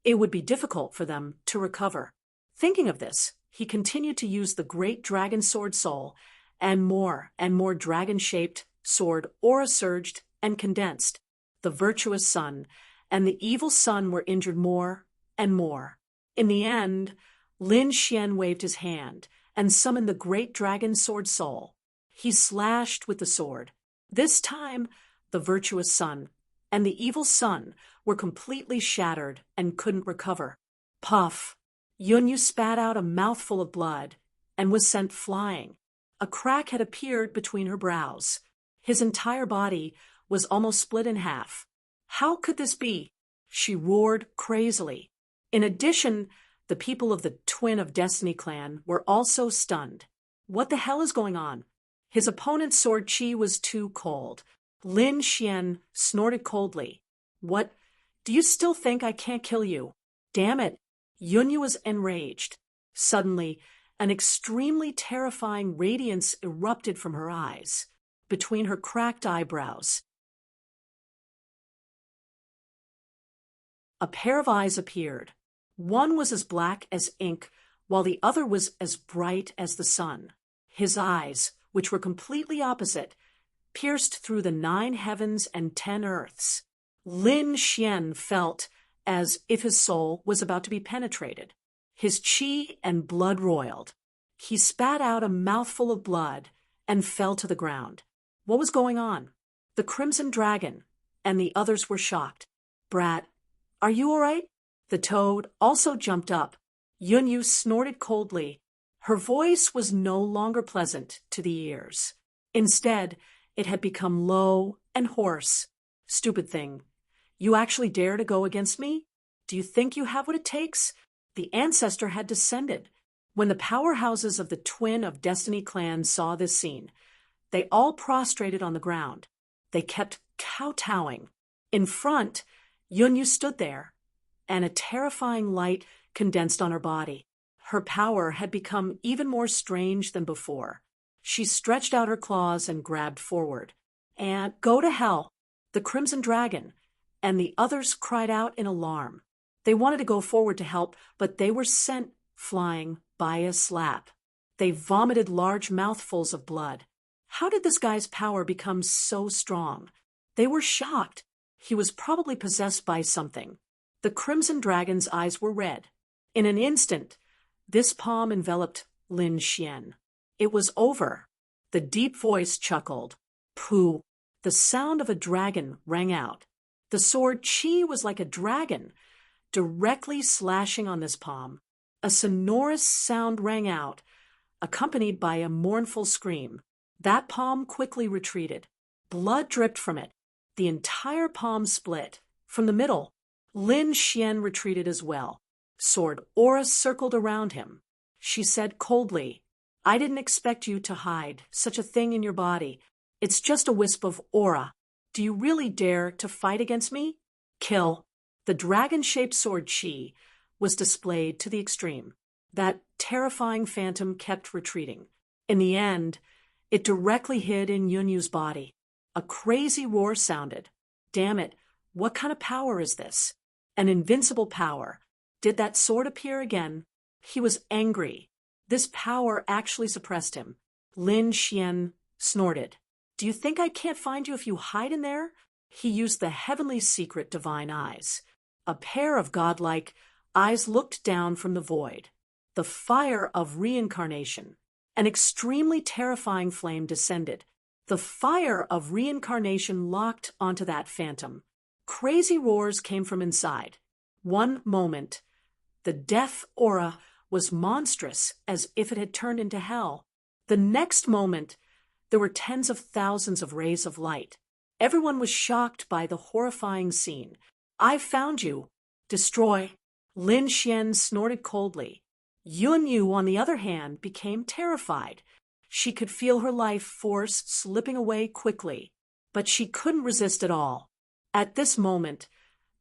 it would be difficult for them to recover. Thinking of this, he continued to use the great dragon sword soul, and more dragon-shaped sword aura surged and condensed. the virtuous son, and the evil son were injured more and more. In the end, Lin Xian waved his hand and summoned the great dragon Sword Soul. He slashed with the sword. This time, the virtuous son and the evil son were completely shattered and couldn't recover. Puff! Yunyu spat out a mouthful of blood and was sent flying. A crack had appeared between her brows. His entire body was almost split in half. How could this be? She roared crazily. In addition, the people of the Twin of Destiny clan were also stunned. What the hell is going on? His opponent's sword chi was too cold. Lin Xian snorted coldly. What? Do you still think I can't kill you? Damn it! Yunyu was enraged. Suddenly, an extremely terrifying radiance erupted from her eyes, between her cracked eyebrows. A pair of eyes appeared. One was as black as ink, while the other was as bright as the sun. His eyes, which were completely opposite, pierced through the 9 heavens and 10 earths. Lin Xian felt as if his soul was about to be penetrated. His chi and blood roiled. He spat out a mouthful of blood and fell to the ground. What was going on? The Crimson Dragon and the others were shocked. Brat, are you all right? The toad also jumped up. Yunyu snorted coldly. Her voice was no longer pleasant to the ears. Instead, it had become low and hoarse. Stupid thing. You actually dare to go against me? Do you think you have what it takes? The ancestor had descended. When the powerhouses of the Twin of Destiny clan saw this scene, they all prostrated on the ground. They kept kowtowing. In front, Yunyu stood there, and a terrifying light condensed on her body. Her power had become even more strange than before. She stretched out her claws and grabbed forward. And go to hell! The Crimson Dragon and the others cried out in alarm. They wanted to go forward to help, but they were sent flying by a slap. They vomited large mouthfuls of blood. How did this guy's power become so strong? They were shocked. He was probably possessed by something. The Crimson Dragon's eyes were red. In an instant, this palm enveloped Lin Xian. It was over. The deep voice chuckled. Pooh! The sound of a dragon rang out. The sword chi was like a dragon, directly slashing on this palm. A sonorous sound rang out, accompanied by a mournful scream. That palm quickly retreated. Blood dripped from it. The entire palm split. From the middle, Lin Xian retreated as well. Sword aura circled around him. She said coldly, I didn't expect you to hide such a thing in your body. It's just a wisp of aura. Do you really dare to fight against me? Kill. The dragon-shaped sword chi was displayed to the extreme. That terrifying phantom kept retreating. In the end, it directly hid in Yunyu's body. A crazy roar sounded. Damn it, what kind of power is this? An invincible power. Did that sword appear again? He was angry. This power actually suppressed him. Lin Xian snorted. Do you think I can't find you if you hide in there? He used the heavenly secret divine eyes. A pair of godlike eyes looked down from the void. The fire of reincarnation. An extremely terrifying flame descended. The fire of reincarnation locked onto that phantom. Crazy roars came from inside. One moment, the death aura was monstrous, as if it had turned into hell. The next moment, there were tens of thousands of rays of light. Everyone was shocked by the horrifying scene. I found you. Destroy. Lin Xian snorted coldly. Yunyu, on the other hand, became terrified. She could feel her life force slipping away quickly, but she couldn't resist at all. At this moment,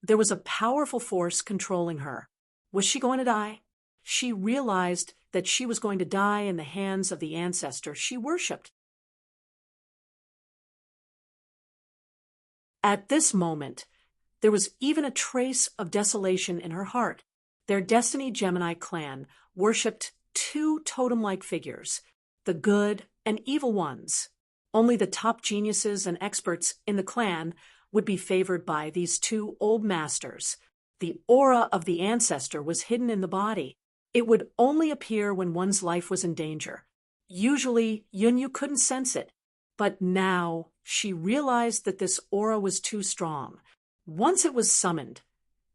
there was a powerful force controlling her. Was she going to die? She realized that she was going to die in the hands of the ancestor she worshipped. At this moment, there was even a trace of desolation in her heart. Their Destiny Gemini clan worshipped 2 totem-like figures, the good and evil ones. Only the top geniuses and experts in the clan would be favored by these two old masters. The aura of the ancestor was hidden in the body. It would only appear when one's life was in danger. Usually, Yunyu couldn't sense it, but now she realized that this aura was too strong. Once it was summoned,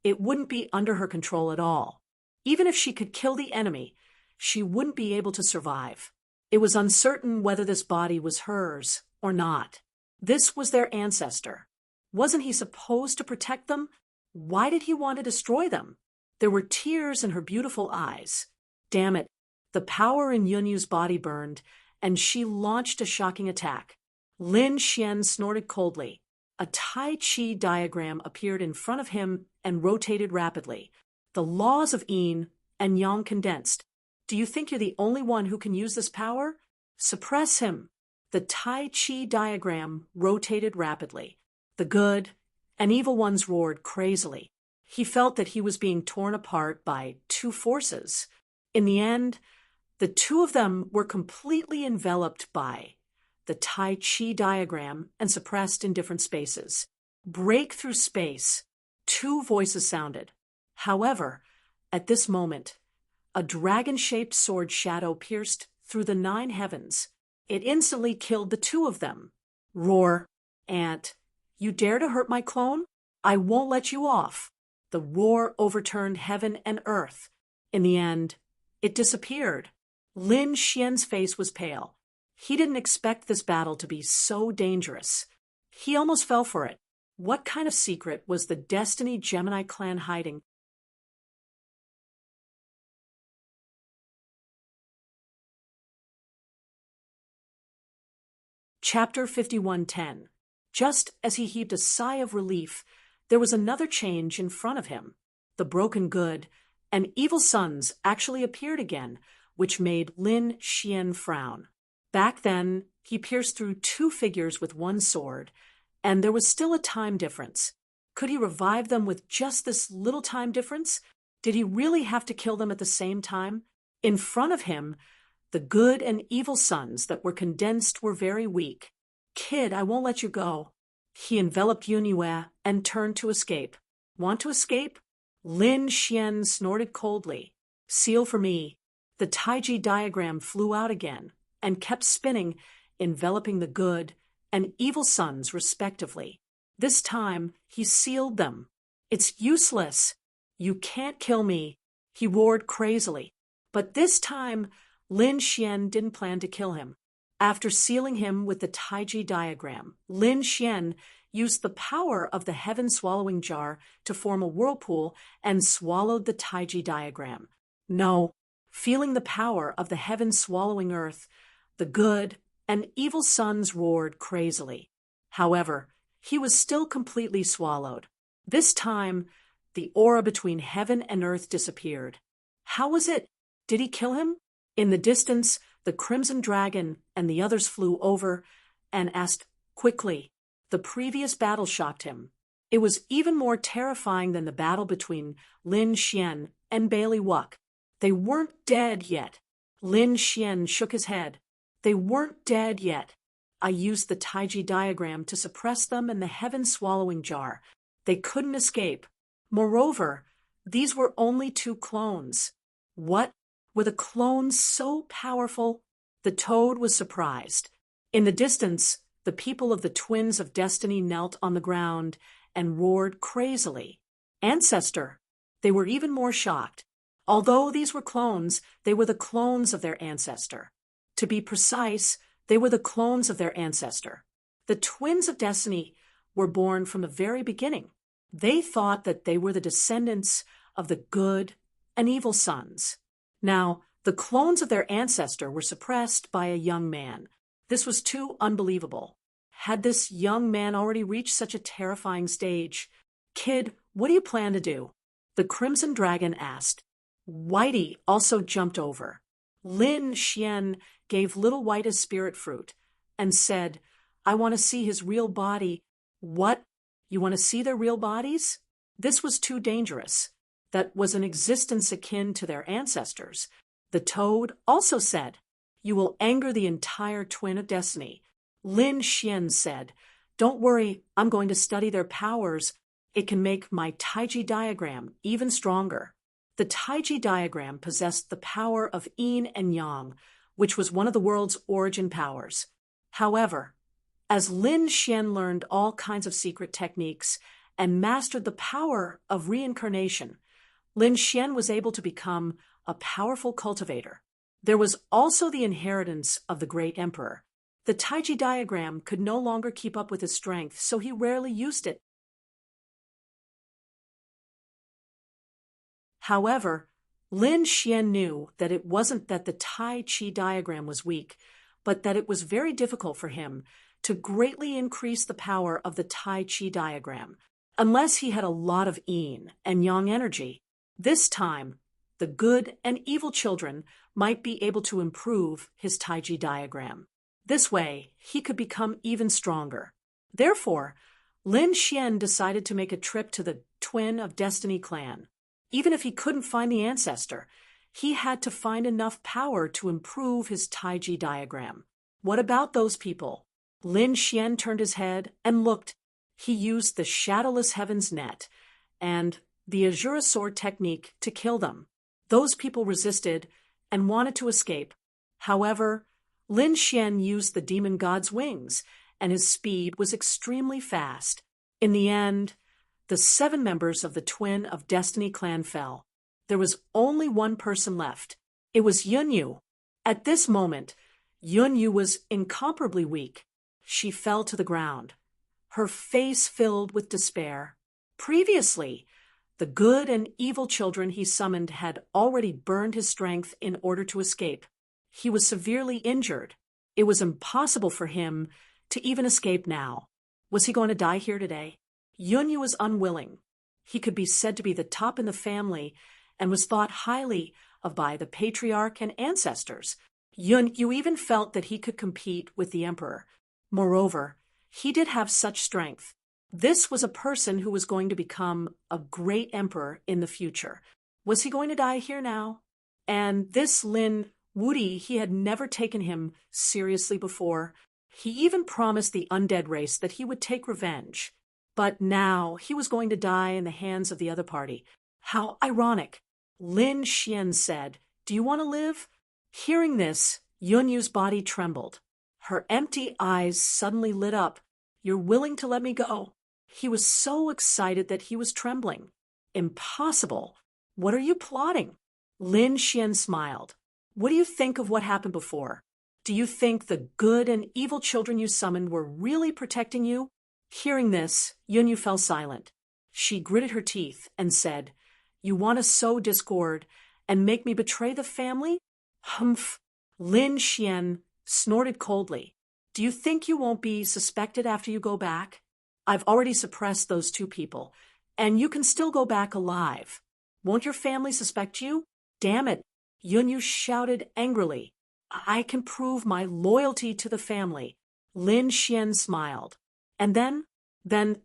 it wouldn't be under her control at all. Even if she could kill the enemy, she wouldn't be able to survive. It was uncertain whether this body was hers or not. This was their ancestor. Wasn't he supposed to protect them? Why did he want to destroy them? There were tears in her beautiful eyes. Damn it. The power in Yunyu's body burned, and she launched a shocking attack. Lin Xian snorted coldly. A Tai Chi diagram appeared in front of him and rotated rapidly. The laws of yin and yang condensed. Do you think you're the only one who can use this power? Suppress him. The Tai Chi diagram rotated rapidly. The good and evil ones roared crazily. He felt that he was being torn apart by two forces. In the end, the two of them were completely enveloped by the Tai Chi diagram and suppressed in different spaces. Break through space. Two voices sounded. However, at this moment, a dragon-shaped sword shadow pierced through the 9 heavens. It instantly killed the two of them. Roar. Ant, you dare to hurt my clone? I won't let you off. The roar overturned heaven and earth. In the end, it disappeared. Lin Xian's face was pale. He didn't expect this battle to be so dangerous. He almost fell for it. What kind of secret was the Destiny Gemini clan hiding? Chapter 51:10. Just as he heaved a sigh of relief, there was another change in front of him. The broken good and evil sons actually appeared again, which made Lin Xian frown. Back then, he pierced through 2 figures with 1 sword, and there was still a time difference. Could he revive them with just this little time difference? Did he really have to kill them at the same time? In front of him, the good and evil sons that were condensed were very weak. Kid, I won't let you go. He enveloped Yunyue and turned to escape. Want to escape? Lin Xian snorted coldly. Seal for me. The Taiji diagram flew out again and kept spinning, enveloping the good and evil sons respectively. This time, he sealed them. It's useless. You can't kill me, he roared crazily. But this time, Lin Xian didn't plan to kill him. After sealing him with the Taiji diagram, Lin Xian used the power of the heaven-swallowing jar to form a whirlpool and swallowed the Taiji diagram. No, feeling the power of the heaven-swallowing earth, the good and evil sons roared crazily. However, he was still completely swallowed. This time, the aura between heaven and earth disappeared. How was it? Did he kill him? In the distance, the Crimson Dragon and the others flew over and asked quickly. The previous battle shocked him. It was even more terrifying than the battle between Lin Xian and Bailey Wuck. They weren't dead yet. Lin Xian shook his head. They weren't dead yet. I used the Taiji diagram to suppress them in the heaven-swallowing jar. They couldn't escape. Moreover, these were only 2 clones. What? Were the clones so powerful? The toad was surprised. In the distance, the people of the Twins of Destiny knelt on the ground and roared crazily. Ancestor! They were even more shocked. Although these were clones, they were the clones of their ancestor. To be precise, they were the clones of their ancestor. The Twins of Destiny were born from the very beginning. They thought that they were the descendants of the good and evil sons. Now, the clones of their ancestor were suppressed by a young man. This was too unbelievable. Had this young man already reached such a terrifying stage? Kid, what do you plan to do? The Crimson Dragon asked. Whitey also jumped over. Lin Xian gave little White a spirit fruit and said, I want to see his real body. What? You want to see their real bodies? This was too dangerous. That was an existence akin to their ancestors. The toad also said, You will anger the entire Twin of Destiny. Lin Xian said, Don't worry, I'm going to study their powers. It can make my Taiji diagram even stronger. The Taiji diagram possessed the power of yin and yang, which was one of the world's origin powers. However, as Lin Xian learned all kinds of secret techniques and mastered the power of reincarnation, Lin Xian was able to become a powerful cultivator. There was also the inheritance of the great emperor. The Taiji diagram could no longer keep up with his strength, so he rarely used it. However, Lin Xian knew that it wasn't that the Tai Chi diagram was weak, but that it was very difficult for him to greatly increase the power of the Tai Chi diagram, unless he had a lot of yin and yang energy. This time, the good and evil children might be able to improve his Taiji diagram. This way, he could become even stronger. Therefore, Lin Xian decided to make a trip to the Twin of Destiny clan. Even if he couldn't find the ancestor, he had to find enough power to improve his Taiji diagram. What about those people? Lin Xian turned his head and looked. He used the Shadowless Heavens net and the Azura Sword technique to kill them. Those people resisted and wanted to escape. However, Lin Xian used the demon god's wings, and his speed was extremely fast. In the end, the 7 members of the Twin of Destiny clan fell. There was only one person left. It was Yunyu. At this moment, Yunyu was incomparably weak. She fell to the ground, her face filled with despair. Previously, the good and evil children he summoned had already burned his strength in order to escape. He was severely injured. It was impossible for him to even escape now. Was he going to die here today? Yunyu was unwilling. He could be said to be the top in the family and was thought highly of by the patriarch and ancestors. Yunyu even felt that he could compete with the emperor. Moreover, he did have such strength. This was a person who was going to become a great emperor in the future. Was he going to die here now? And this Lin Wuti, he had never taken him seriously before. He even promised the undead race that he would take revenge. But now he was going to die in the hands of the other party. How ironic. Lin Xian said, "Do you want to live?" Hearing this, Yunyu's body trembled. Her empty eyes suddenly lit up. "You're willing to let me go?" He was so excited that he was trembling. "Impossible. What are you plotting?" Lin Xian smiled. "What do you think of what happened before? Do you think the good and evil children you summoned were really protecting you?" Hearing this, Yunyu fell silent. She gritted her teeth and said, "You want to sow discord and make me betray the family?" Humph. Lin Xian snorted coldly. "Do you think you won't be suspected after you go back? I've already suppressed those 2 people, and you can still go back alive. Won't your family suspect you? Damn it!" Yunyu shouted angrily. "I can prove my loyalty to the family." Lin Xian smiled. And then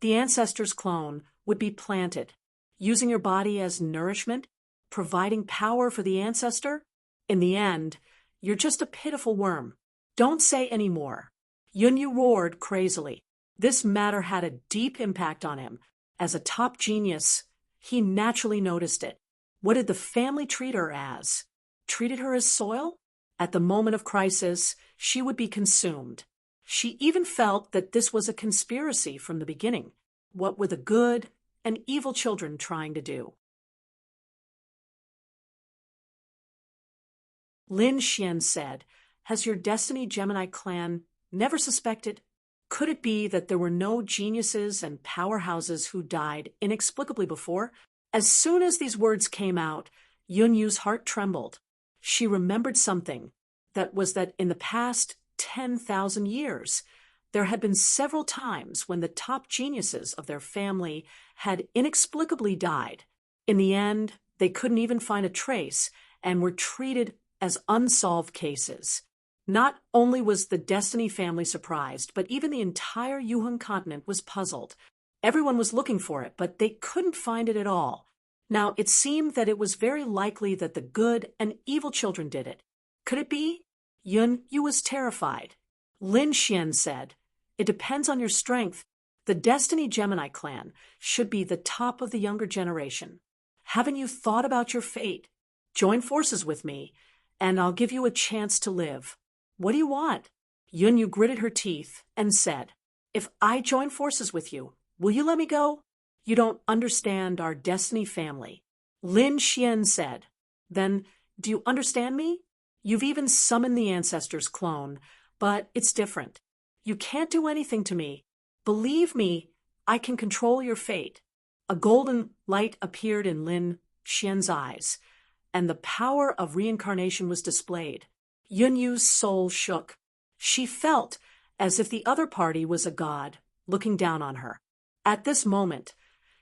the ancestor's clone would be planted, using your body as nourishment, providing power for the ancestor. In the end, you're just a pitiful worm. Don't say any more. Yunyu roared crazily. This matter had a deep impact on him. As a top genius, he naturally noticed it. What did the family treat her as? Treated her as soil? At the moment of crisis, she would be consumed. She even felt that this was a conspiracy from the beginning. What were the good and evil children trying to do? Lin Xian said, "Has your Destiny Gemini clan never suspected? Could it be that there were no geniuses and powerhouses who died inexplicably before?" As soon as these words came out, Yunyu's heart trembled. She remembered something, that in the past 10,000 years, there had been several times when the top geniuses of their family had inexplicably died. In the end, they couldn't even find a trace and were treated as unsolved cases. Not only was the Destiny family surprised, but even the entire Yuheng continent was puzzled. Everyone was looking for it, but they couldn't find it at all. Now, it seemed that it was very likely that the good and evil children did it. Could it be? Yunyu was terrified. Lin Xian said, It depends on your strength. The Destiny Gemini clan should be the top of the younger generation. Haven't you thought about your fate? Join forces with me, and I'll give you a chance to live. What do you want? Yunyu gritted her teeth and said, if I join forces with you, will you let me go? You don't understand our Destiny family. Lin Xian said. Then, do you understand me? You've even summoned the ancestors' clone, but it's different. You can't do anything to me. Believe me, I can control your fate. A golden light appeared in Lin Xian's eyes, and the power of reincarnation was displayed. Yunyu's soul shook. She felt as if the other party was a god looking down on her. At this moment,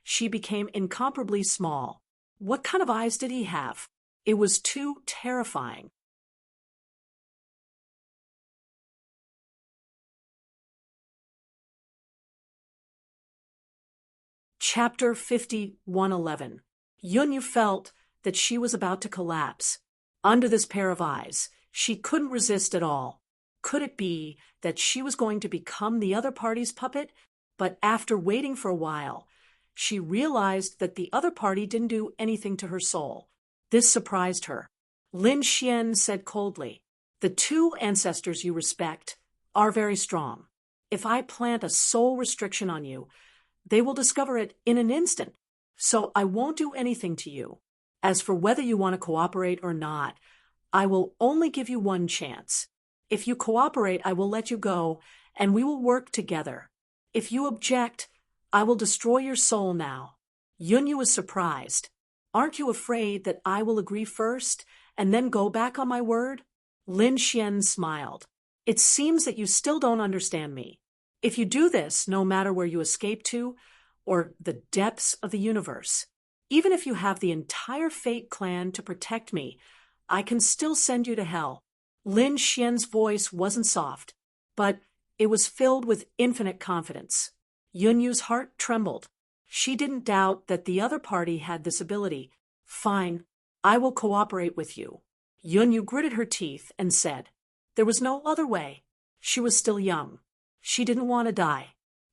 she became incomparably small. What kind of eyes did he have? It was too terrifying. Chapter 5111. Yunyu felt that she was about to collapse. Under this pair of eyes, she couldn't resist at all. Could it be that she was going to become the other party's puppet? But after waiting for a while, she realized that the other party didn't do anything to her soul. This surprised her. Lin Xian said coldly, the two ancestors you respect are very strong. If I plant a soul restriction on you, they will discover it in an instant. So I won't do anything to you. As for whether you want to cooperate or not, I will only give you one chance. If you cooperate, I will let you go, and we will work together. If you object, I will destroy your soul now. Yunyu was surprised. Aren't you afraid that I will agree first, and then go back on my word? Lin Xian smiled. It seems that you still don't understand me. If you do this, no matter where you escape to, or the depths of the universe, even if you have the entire Fate clan to protect me, I can still send you to hell. Lin Xian's voice wasn't soft, but it was filled with infinite confidence. Yunyu's heart trembled. She didn't doubt that the other party had this ability. Fine, I will cooperate with you. Yunyu gritted her teeth and said, there was no other way. She was still young. She didn't want to die.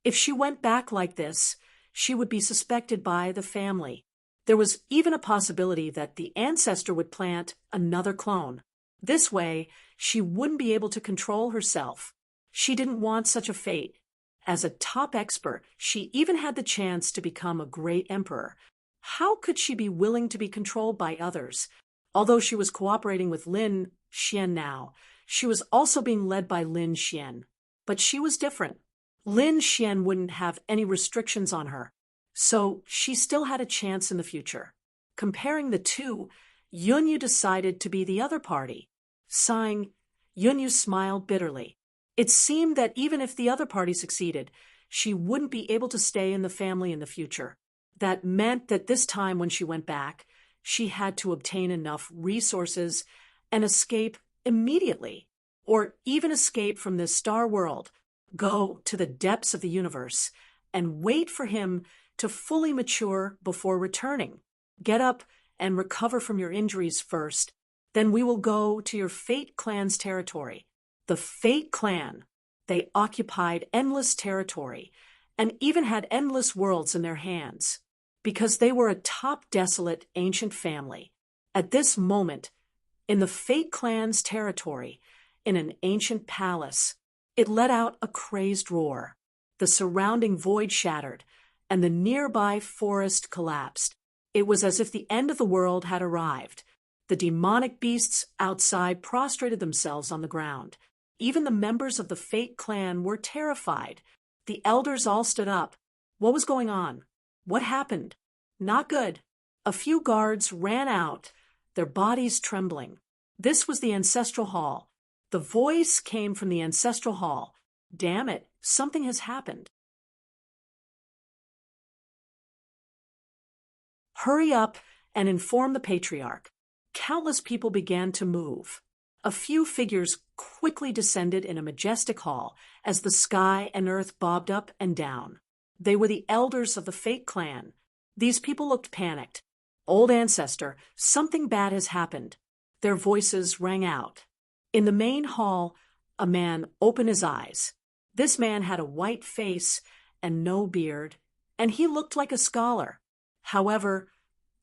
If she went back like this, she would be suspected by the family. There was even a possibility that the ancestor would plant another clone. This way, she wouldn't be able to control herself. She didn't want such a fate. As a top expert, she even had the chance to become a great emperor. How could she be willing to be controlled by others? Although she was cooperating with Lin Xian now, she was also being led by Lin Xian. But she was different. Lin Xian wouldn't have any restrictions on her, so she still had a chance in the future. Comparing the two, Yunyu decided to be the other party. Sighing, Yunyu smiled bitterly. It seemed that even if the other party succeeded, she wouldn't be able to stay in the family in the future. That meant that this time when she went back, she had to obtain enough resources and escape immediately, or even escape from this star world, go to the depths of the universe, and wait for him to fully mature before returning. Get up and recover from your injuries first. Then we will go to your Fate clan's territory. The Fate clan. They occupied endless territory and even had endless worlds in their hands because they were a top desolate ancient family. At this moment, in the Fate clan's territory, in an ancient palace, it let out a crazed roar. The surrounding void shattered, and the nearby forest collapsed. It was as if the end of the world had arrived. The demonic beasts outside prostrated themselves on the ground. Even the members of the Fate clan were terrified. The elders all stood up. What was going on? What happened? Not good. A few guards ran out, their bodies trembling. This was the ancestral hall. The voice came from the ancestral hall. Damn it, something has happened. Hurry up and inform the patriarch. Countless people began to move. A few figures quickly descended in a majestic hall as the sky and earth bobbed up and down. They were the elders of the Fate clan. These people looked panicked. Old ancestor, something bad has happened. Their voices rang out. In the main hall, a man opened his eyes. This man had a white face and no beard, and he looked like a scholar. However,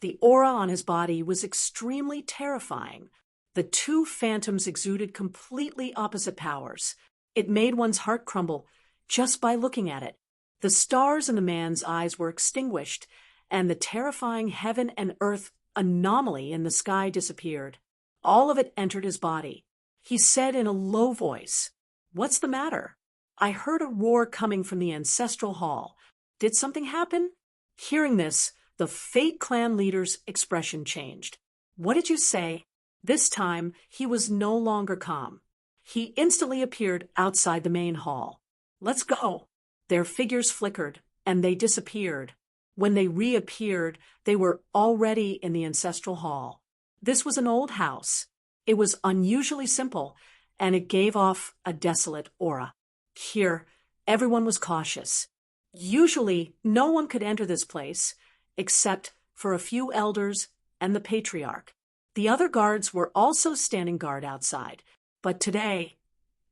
the aura on his body was extremely terrifying. The two phantoms exuded completely opposite powers. It made one's heart crumble just by looking at it. The stars in the man's eyes were extinguished, and the terrifying heaven and earth anomaly in the sky disappeared. All of it entered his body. He said in a low voice, "What's the matter?" I heard a roar coming from the ancestral hall. Did something happen? Hearing this, the Fate clan leader's expression changed. What did you say? This time, he was no longer calm. He instantly appeared outside the main hall. Let's go. Their figures flickered, and they disappeared. When they reappeared, they were already in the ancestral hall. This was an old house. It was unusually simple, and it gave off a desolate aura. Here, everyone was cautious. Usually, no one could enter this place, except for a few elders and the patriarch. The other guards were also standing guard outside, but today,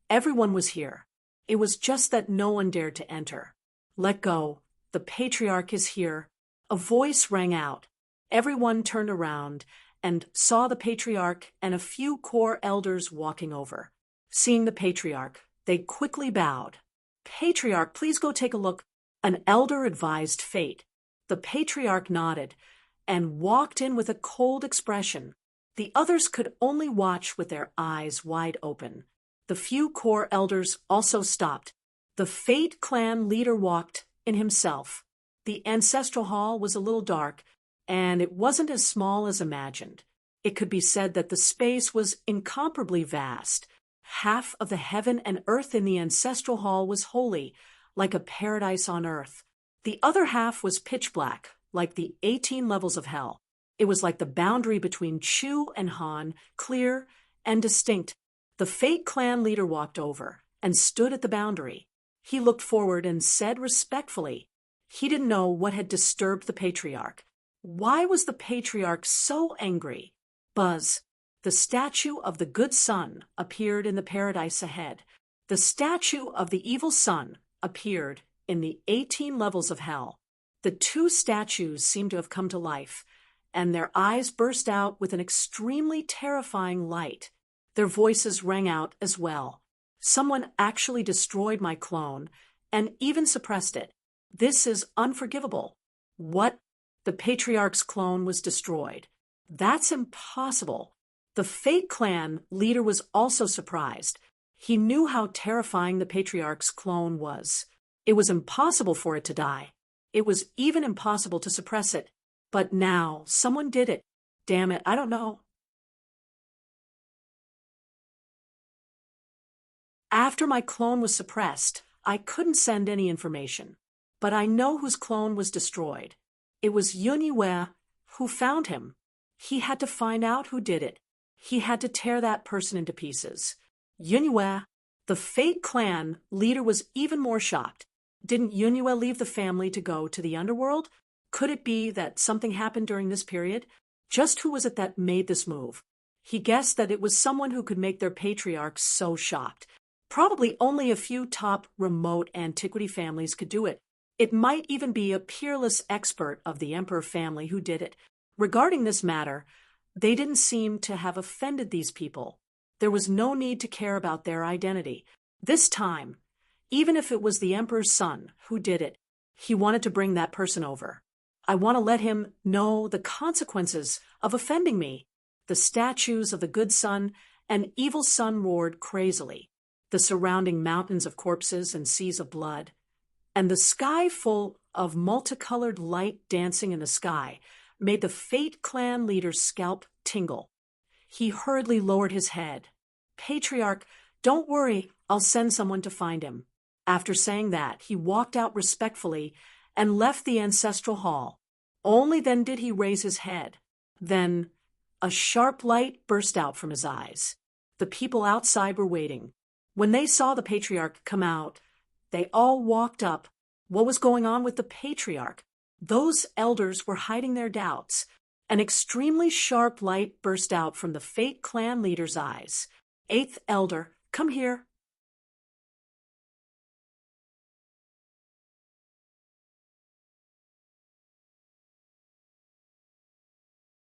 everyone was here. It was just that no one dared to enter. Let go. The patriarch is here. A voice rang out. Everyone turned around and saw the patriarch and a few core elders walking over. Seeing the patriarch, they quickly bowed. Patriarch, please go take a look. An elder advised Fate. The patriarch nodded and walked in with a cold expression. The others could only watch with their eyes wide open. The few core elders also stopped. The Fate clan leader walked in himself. The ancestral hall was a little dark, and it wasn't as small as imagined. It could be said that the space was incomparably vast. Half of the heaven and earth in the ancestral hall was holy, like a paradise on earth. The other half was pitch black, like the 18 levels of hell. It was like the boundary between Chu and Han, clear and distinct. The Fate clan leader walked over and stood at the boundary. He looked forward and said respectfully, he didn't know what had disturbed the patriarch. Why was the patriarch so angry? Buzz. The statue of the good son appeared in the paradise ahead. The statue of the evil son appeared in the 18 levels of hell. The two statues seemed to have come to life, and their eyes burst out with an extremely terrifying light. Their voices rang out as well. Someone actually destroyed my clone, and even suppressed it. This is unforgivable. What? The patriarch's clone was destroyed. That's impossible. The Fate clan leader was also surprised. He knew how terrifying the patriarch's clone was. It was impossible for it to die. It was even impossible to suppress it. But now, someone did it. Damn it, I don't know. After my clone was suppressed, I couldn't send any information. But I know whose clone was destroyed. It was Yunye who found him. He had to find out who did it. He had to tear that person into pieces. Yunye, the Fate clan leader, was even more shocked. Didn't Yunye leave the family to go to the underworld? Could it be that something happened during this period? Just who was it that made this move? He guessed that it was someone who could make their patriarch so shocked. Probably only a few top remote antiquity families could do it. It might even be a peerless expert of the emperor family who did it. Regarding this matter, they didn't seem to have offended these people. There was no need to care about their identity. This time, even if it was the emperor's son who did it, he wanted to bring that person over. I want to let him know the consequences of offending me. The statues of the good son and evil son roared crazily. The surrounding mountains of corpses and seas of blood, and the sky full of multicolored light dancing in the sky, made the Fate clan leader's scalp tingle. He hurriedly lowered his head. Patriarch, don't worry, I'll send someone to find him. After saying that, he walked out respectfully and left the ancestral hall. Only then did he raise his head. Then a sharp light burst out from his eyes. The people outside were waiting. When they saw the patriarch come out, they all walked up. What was going on with the patriarch? Those elders were hiding their doubts. An extremely sharp light burst out from the Fate clan leader's eyes. Eighth elder, come here.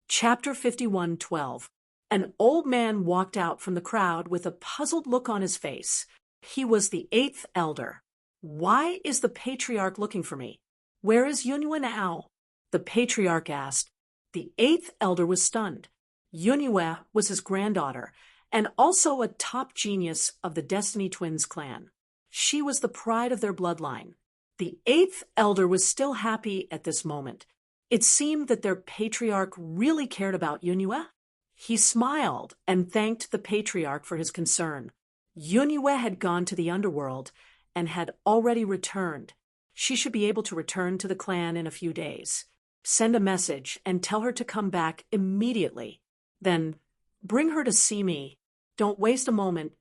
Chapter 51:12. An old man walked out from the crowd with a puzzled look on his face. He was the eighth elder. Why is the patriarch looking for me? Where is Yunhua now? The patriarch asked. The eighth elder was stunned. Yunhua was his granddaughter, and also a top genius of the Destiny Twins clan. She was the pride of their bloodline. The eighth elder was still happy at this moment. It seemed that their patriarch really cared about Yunhua. He smiled and thanked the patriarch for his concern. Yunhua had gone to the underworld and had already returned. She should be able to return to the clan in a few days. Send a message and tell her to come back immediately. Then bring her to see me. Don't waste a moment.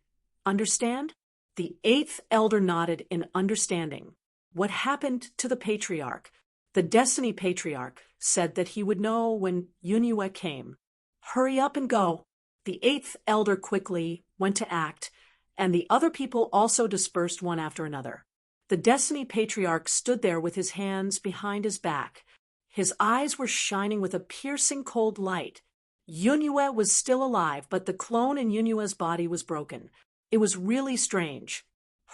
Understand? The eighth elder nodded in understanding. What happened to the patriarch? The Destiny Patriarch said that he would know when Yunhua came. Hurry up and go. The eighth elder quickly went to act, and the other people also dispersed one after another. The Destiny Patriarch stood there with his hands behind his back. His eyes were shining with a piercing cold light. Yunhua was still alive, but the clone in Yunhua's body was broken. It was really strange.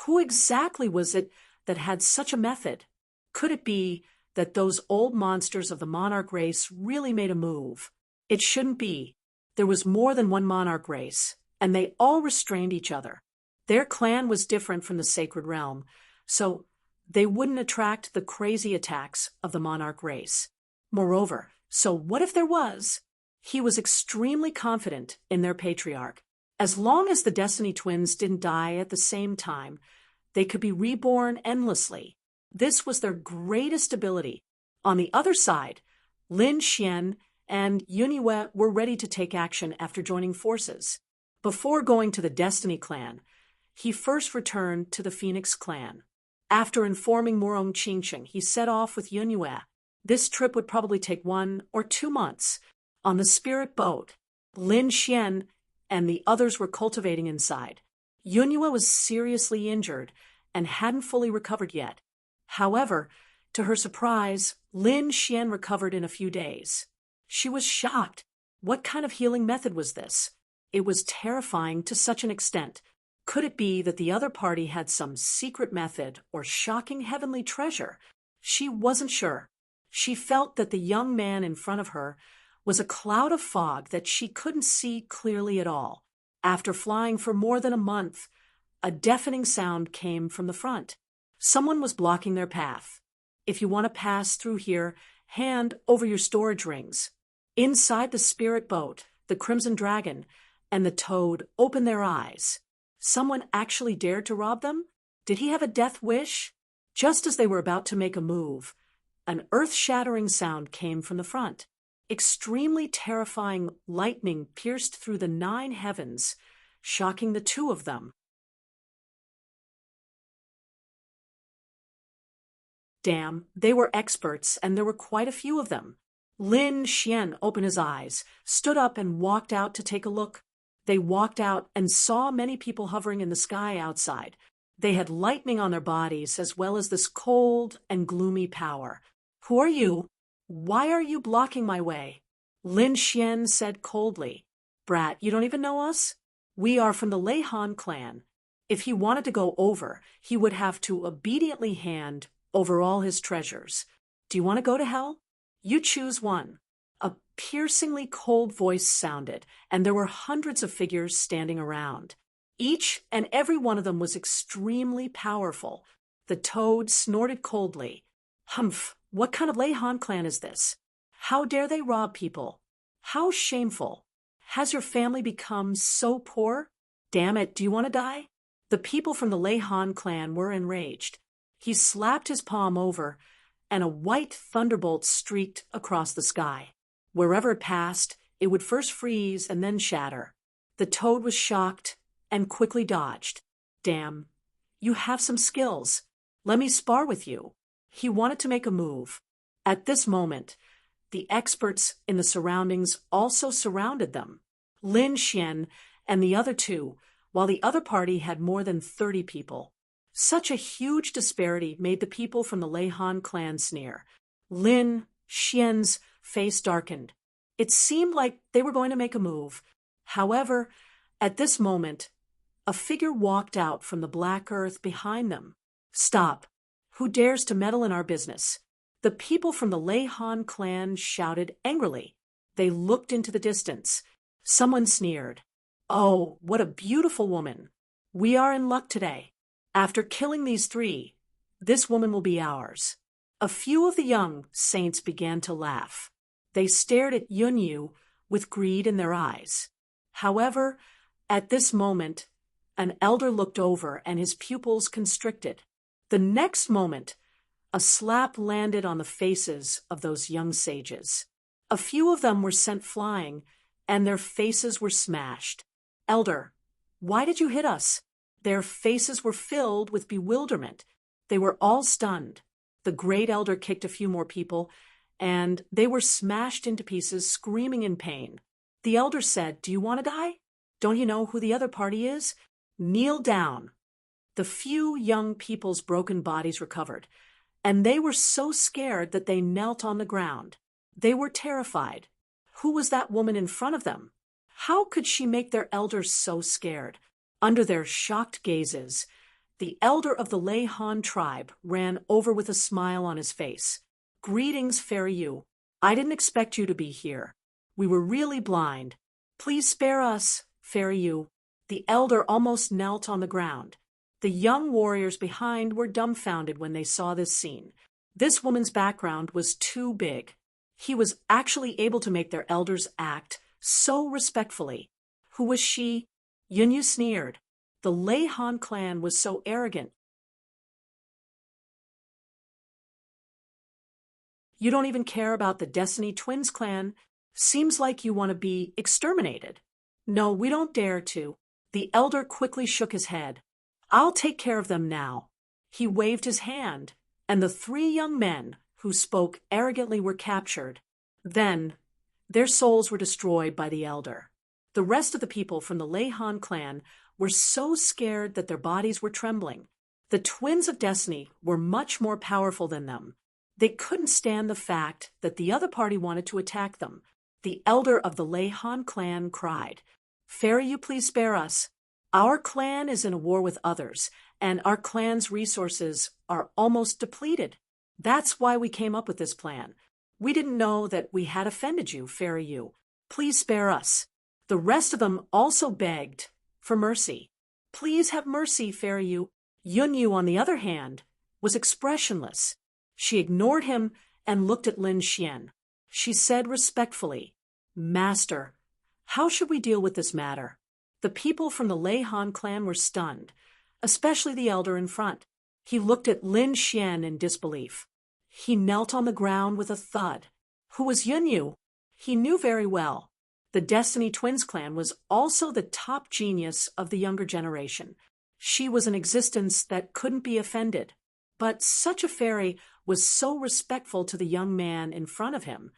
Who exactly was it that had such a method? Could it be that those old monsters of the monarch race really made a move? It shouldn't be. There was more than one monarch race, and they all restrained each other. Their clan was different from the sacred realm, so they wouldn't attract the crazy attacks of the monarch race. Moreover, so what if there was? He was extremely confident in their patriarch. As long as the Destiny Twins didn't die at the same time, they could be reborn endlessly. This was their greatest ability. On the other side, Lin Xian and Yunhua were ready to take action after joining forces. Before going to the Destiny clan, he first returned to the Phoenix clan. After informing Morong Qingcheng, he set off with Yunhua. This trip would probably take 1 or 2 months. On the spirit boat, Lin Xian and the others were cultivating inside. Yunhua was seriously injured and hadn't fully recovered yet. However, to her surprise, Lin Xian recovered in a few days. She was shocked. What kind of healing method was this? It was terrifying to such an extent. Could it be that the other party had some secret method or shocking heavenly treasure? She wasn't sure. She felt that the young man in front of her was a cloud of fog that she couldn't see clearly at all. After flying for more than a month, a deafening sound came from the front. Someone was blocking their path. If you want to pass through here, hand over your storage rings. Inside the spirit boat, the Crimson Dragon and the Toad opened their eyes. Someone actually dared to rob them? Did he have a death wish? Just as they were about to make a move, an earth-shattering sound came from the front. Extremely terrifying lightning pierced through the 9 heavens, shocking the 2 of them. Damn, they were experts, and there were quite a few of them. Lin Xian opened his eyes, stood up, and walked out to take a look. They walked out and saw many people hovering in the sky outside. They had lightning on their bodies, as well as this cold and gloomy power. Who are you? Why are you blocking my way? Lin Xian said coldly. Brat, you don't even know us? We are from the Lei Han clan. If he wanted to go over, he would have to obediently hand over all his treasures. Do you want to go to hell? You choose one. A piercingly cold voice sounded, and there were hundreds of figures standing around. Each and every one of them was extremely powerful. The Toad snorted coldly. Humph, what kind of Lei Han clan is this? How dare they rob people? How shameful. Has your family become so poor? Damn it, do you want to die? The people from the Lei Han clan were enraged. He slapped his palm over, and a white thunderbolt streaked across the sky. Wherever it passed, it would first freeze and then shatter. The Toad was shocked and quickly dodged. Damn, you have some skills. Let me spar with you. He wanted to make a move. At this moment, the experts in the surroundings also surrounded them. Lin Xian and the other 2, while the other party had more than 30 people. Such a huge disparity made the people from the Lei Han clan sneer. Lin Xian's face darkened. It seemed like they were going to make a move. However, at this moment, a figure walked out from the black earth behind them. "Stop! Who dares to meddle in our business?" The people from the Lehan clan shouted angrily. They looked into the distance. Someone sneered. "Oh, what a beautiful woman! We are in luck today. After killing these three, this woman will be ours." A few of the young saints began to laugh. They stared at Yunyu with greed in their eyes. However, at this moment, an elder looked over and his pupils constricted. The next moment, a slap landed on the faces of those young sages. A few of them were sent flying, and their faces were smashed. "Elder, why did you hit us?" Their faces were filled with bewilderment. They were all stunned. The great elder kicked a few more people, and they were smashed into pieces, screaming in pain. The elder said, "Do you want to die? Don't you know who the other party is? Kneel down." The few young people's broken bodies recovered, and they were so scared that they knelt on the ground. They were terrified. Who was that woman in front of them? How could she make their elders so scared? Under their shocked gazes, the elder of the Lehan tribe ran over with a smile on his face. "Greetings, Fairy Yu. I didn't expect you to be here. We were really blind. Please spare us, Fairy Yu." The elder almost knelt on the ground. The young warriors behind were dumbfounded when they saw this scene. This woman's background was too big. He was actually able to make their elders act so respectfully. Who was she? Yunyu sneered. The Lehan clan was so arrogant. "You don't even care about the Destiny Twins clan. Seems like you want to be exterminated." "No, we don't dare to." The elder quickly shook his head. "I'll take care of them now." He waved his hand, and the three young men who spoke arrogantly were captured. Then, their souls were destroyed by the elder. The rest of the people from the Lehan clan were so scared that their bodies were trembling. The Twins of Destiny were much more powerful than them. They couldn't stand the fact that the other party wanted to attack them. The elder of the Lehan clan cried, "Fairy, you please spare us. Our clan is in a war with others, and our clan's resources are almost depleted. That's why we came up with this plan. We didn't know that we had offended you, Fairy Yu. Please spare us." The rest of them also begged for mercy. "Please have mercy, Fairy Yu." Yunyu, on the other hand, was expressionless. She ignored him and looked at Lin Xian. She said respectfully, "Master, how should we deal with this matter?" The people from the Lehan clan were stunned, especially the elder in front. He looked at Lin Xian in disbelief. He knelt on the ground with a thud. Who was Yunyu? He knew very well. The Destiny Twins clan was also the top genius of the younger generation. She was an existence that couldn't be offended. But such a fairy was so respectful to the young man in front of him.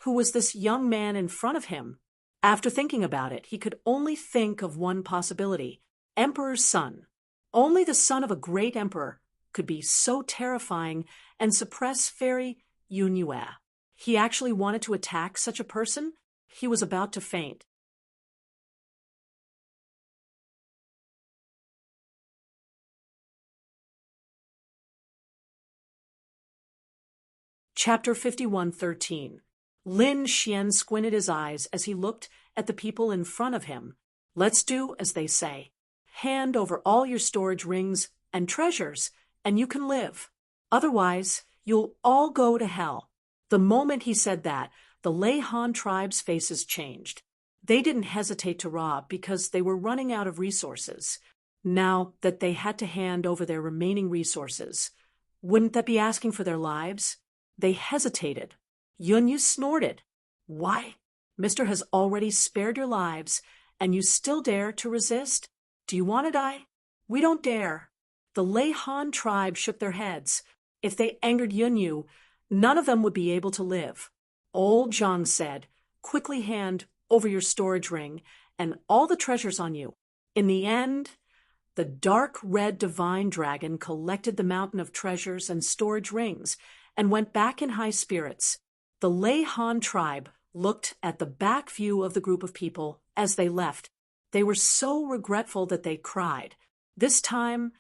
Who was this young man in front of him? After thinking about it, he could only think of one possibility: Emperor's son. Only the son of a great emperor could be so terrifying and suppress Fairy Yunyu. He actually wanted to attack such a person? He was about to faint. Chapter 51:13. Lin Xian squinted his eyes as he looked at the people in front of him. "Let's do as they say. Hand over all your storage rings and treasures, and you can live. Otherwise, you'll all go to hell." The moment he said that, the Lehan tribe's faces changed. They didn't hesitate to rob because they were running out of resources. Now that they had to hand over their remaining resources, wouldn't that be asking for their lives? They hesitated. Yunyu snorted. "Why? Mister has already spared your lives, and you still dare to resist? Do you want to die?" "We don't dare." The Lehan tribe shook their heads. If they angered Yunyu, none of them would be able to live. Old Zhang said, "Quickly hand over your storage ring and all the treasures on you." In the end, the dark red divine dragon collected the mountain of treasures and storage rings and went back in high spirits. The Lehan tribe looked at the back view of the group of people as they left. They were so regretful that they cried. This time,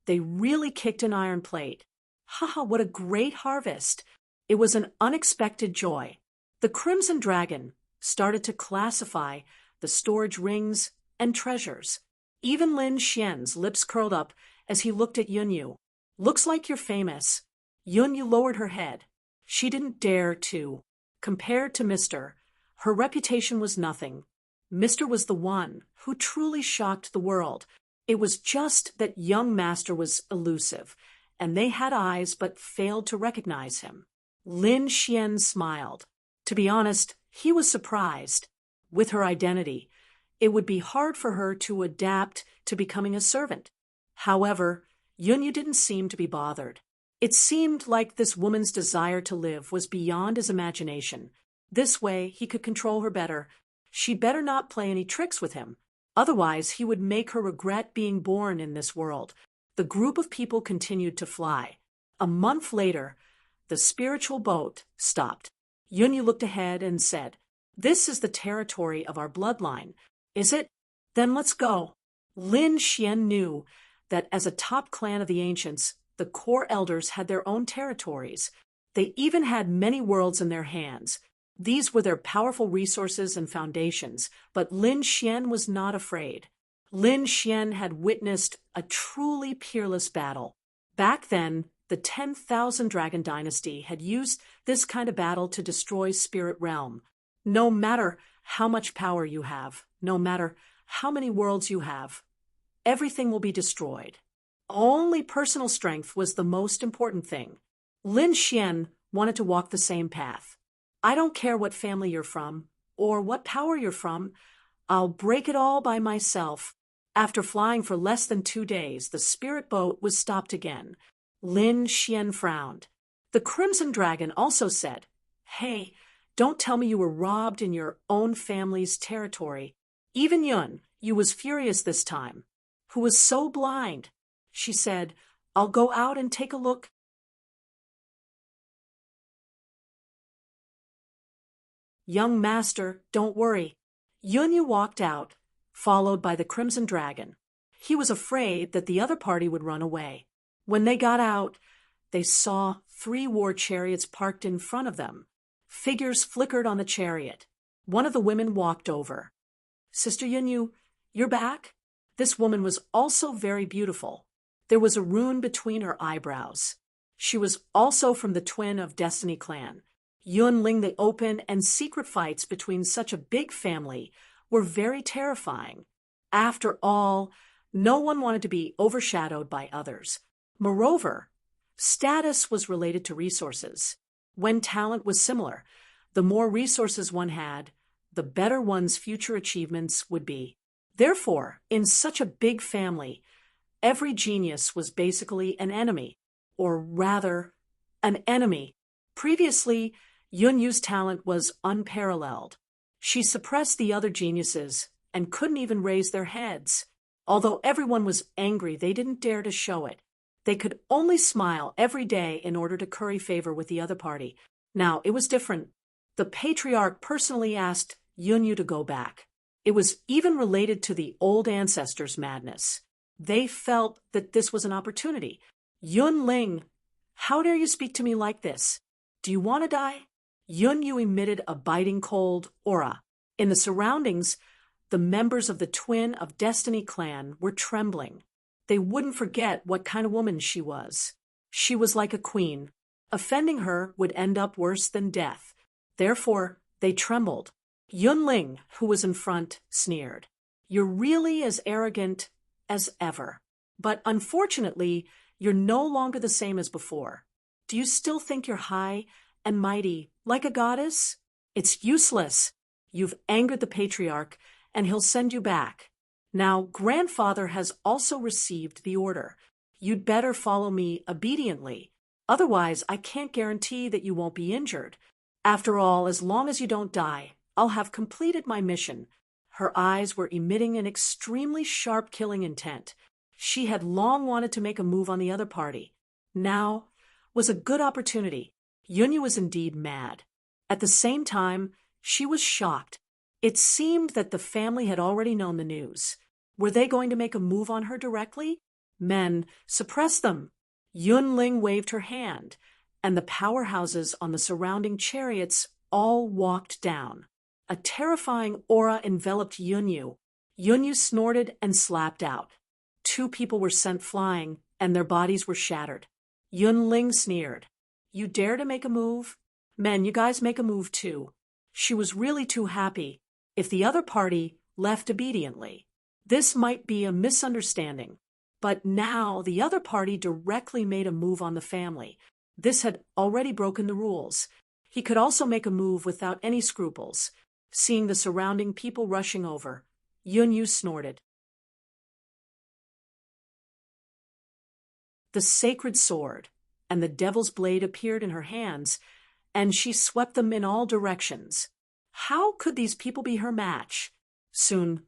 they really kicked an iron plate. Haha, what a great harvest! It was an unexpected joy. The Crimson Dragon started to classify the storage rings and treasures. Even Lin Xian's lips curled up as he looked at Yunyu. Looks like you're famous. Yunyu lowered her head. She didn't dare to. Compared to Mr., her reputation was nothing. Mr. was the one who truly shocked the world. It was just that young master was elusive, and they had eyes but failed to recognize him. Lin Xian smiled. To be honest, he was surprised. With her identity, it would be hard for her to adapt to becoming a servant. However, Yunyu didn't seem to be bothered. It seemed like this woman's desire to live was beyond his imagination. This way, he could control her better. She'd better not play any tricks with him. Otherwise, he would make her regret being born in this world. The group of people continued to fly. A month later, the spiritual boat stopped. Yunyu looked ahead and said, "This is the territory of our bloodline. Is it? Then let's go." Lin Xian knew that as a top clan of the ancients, the core elders had their own territories. They even had many worlds in their hands. These were their powerful resources and foundations, but Lin Xian was not afraid. Lin Xian had witnessed a truly peerless battle. Back then, the 10,000 Dragon Dynasty had used this kind of battle to destroy Spirit Realm. No matter how much power you have, no matter how many worlds you have, everything will be destroyed. Only personal strength was the most important thing. Lin Xian wanted to walk the same path. I don't care what family you're from, or what power you're from, I'll break it all by myself. After flying for less than 2 days, the spirit boat was stopped again. Lin Xian frowned. The Crimson Dragon also said, "Hey, don't tell me you were robbed in your own family's territory." Even Yun, you was furious this time, who was so blind. She said, "I'll go out and take a look." "Young master, don't worry." Yunyu walked out, followed by the Crimson Dragon. He was afraid that the other party would run away. When they got out, they saw 3 war chariots parked in front of them. Figures flickered on the chariot. One of the women walked over. "Sister Yunyu, you're back?" This woman was also very beautiful. There was a rune between her eyebrows. She was also from the twin of Destiny clan. Yunling, the open and secret fights between such a big family were very terrifying. After all, no one wanted to be overshadowed by others. Moreover, status was related to resources. When talent was similar, the more resources one had, the better one's future achievements would be. Therefore, in such a big family, every genius was basically an enemy, or rather, an enemy. Previously, Yunyu's talent was unparalleled. She suppressed the other geniuses and couldn't even raise their heads. Although everyone was angry, they didn't dare to show it. They could only smile every day in order to curry favor with the other party. Now, it was different. The patriarch personally asked Yunyu to go back. It was even related to the old ancestors' madness. They felt that this was an opportunity. "Yunling, how dare you speak to me like this? Do you want to die?" Yunyu emitted a biting cold aura. In the surroundings, the members of the Twin of Destiny clan were trembling. They wouldn't forget what kind of woman she was. She was like a queen. Offending her would end up worse than death. Therefore, they trembled. Yunling, who was in front, sneered. "You're really as arrogant as ever. But unfortunately, you're no longer the same as before. Do you still think you're high and mighty like a goddess? It's useless. You've angered the patriarch, and he'll send you back. Now, grandfather has also received the order. You'd better follow me obediently. Otherwise, I can't guarantee that you won't be injured. After all, as long as you don't die, I'll have completed my mission." Her eyes were emitting an extremely sharp killing intent. She had long wanted to make a move on the other party. Now was a good opportunity. Yunyu was indeed mad. At the same time, She was shocked. It seemed that the family had already known the news. Were they going to make a move on her directly? Men, suppress them. Yunling waved her hand, and the powerhouses on the surrounding chariots all walked down. A terrifying aura enveloped Yunyu. Yunyu snorted and slapped out. 2 people were sent flying, and their bodies were shattered. Yunling sneered. You dare to make a move? Men, you guys make a move too. She was really too happy if the other party left obediently. This might be a misunderstanding, but now the other party directly made a move on the family. This had already broken the rules. He could also make a move without any scruples. Seeing the surrounding people rushing over, Yunyu snorted. The sacred sword and the devil's blade appeared in her hands, and she swept them in all directions. How could these people be her match? Soon,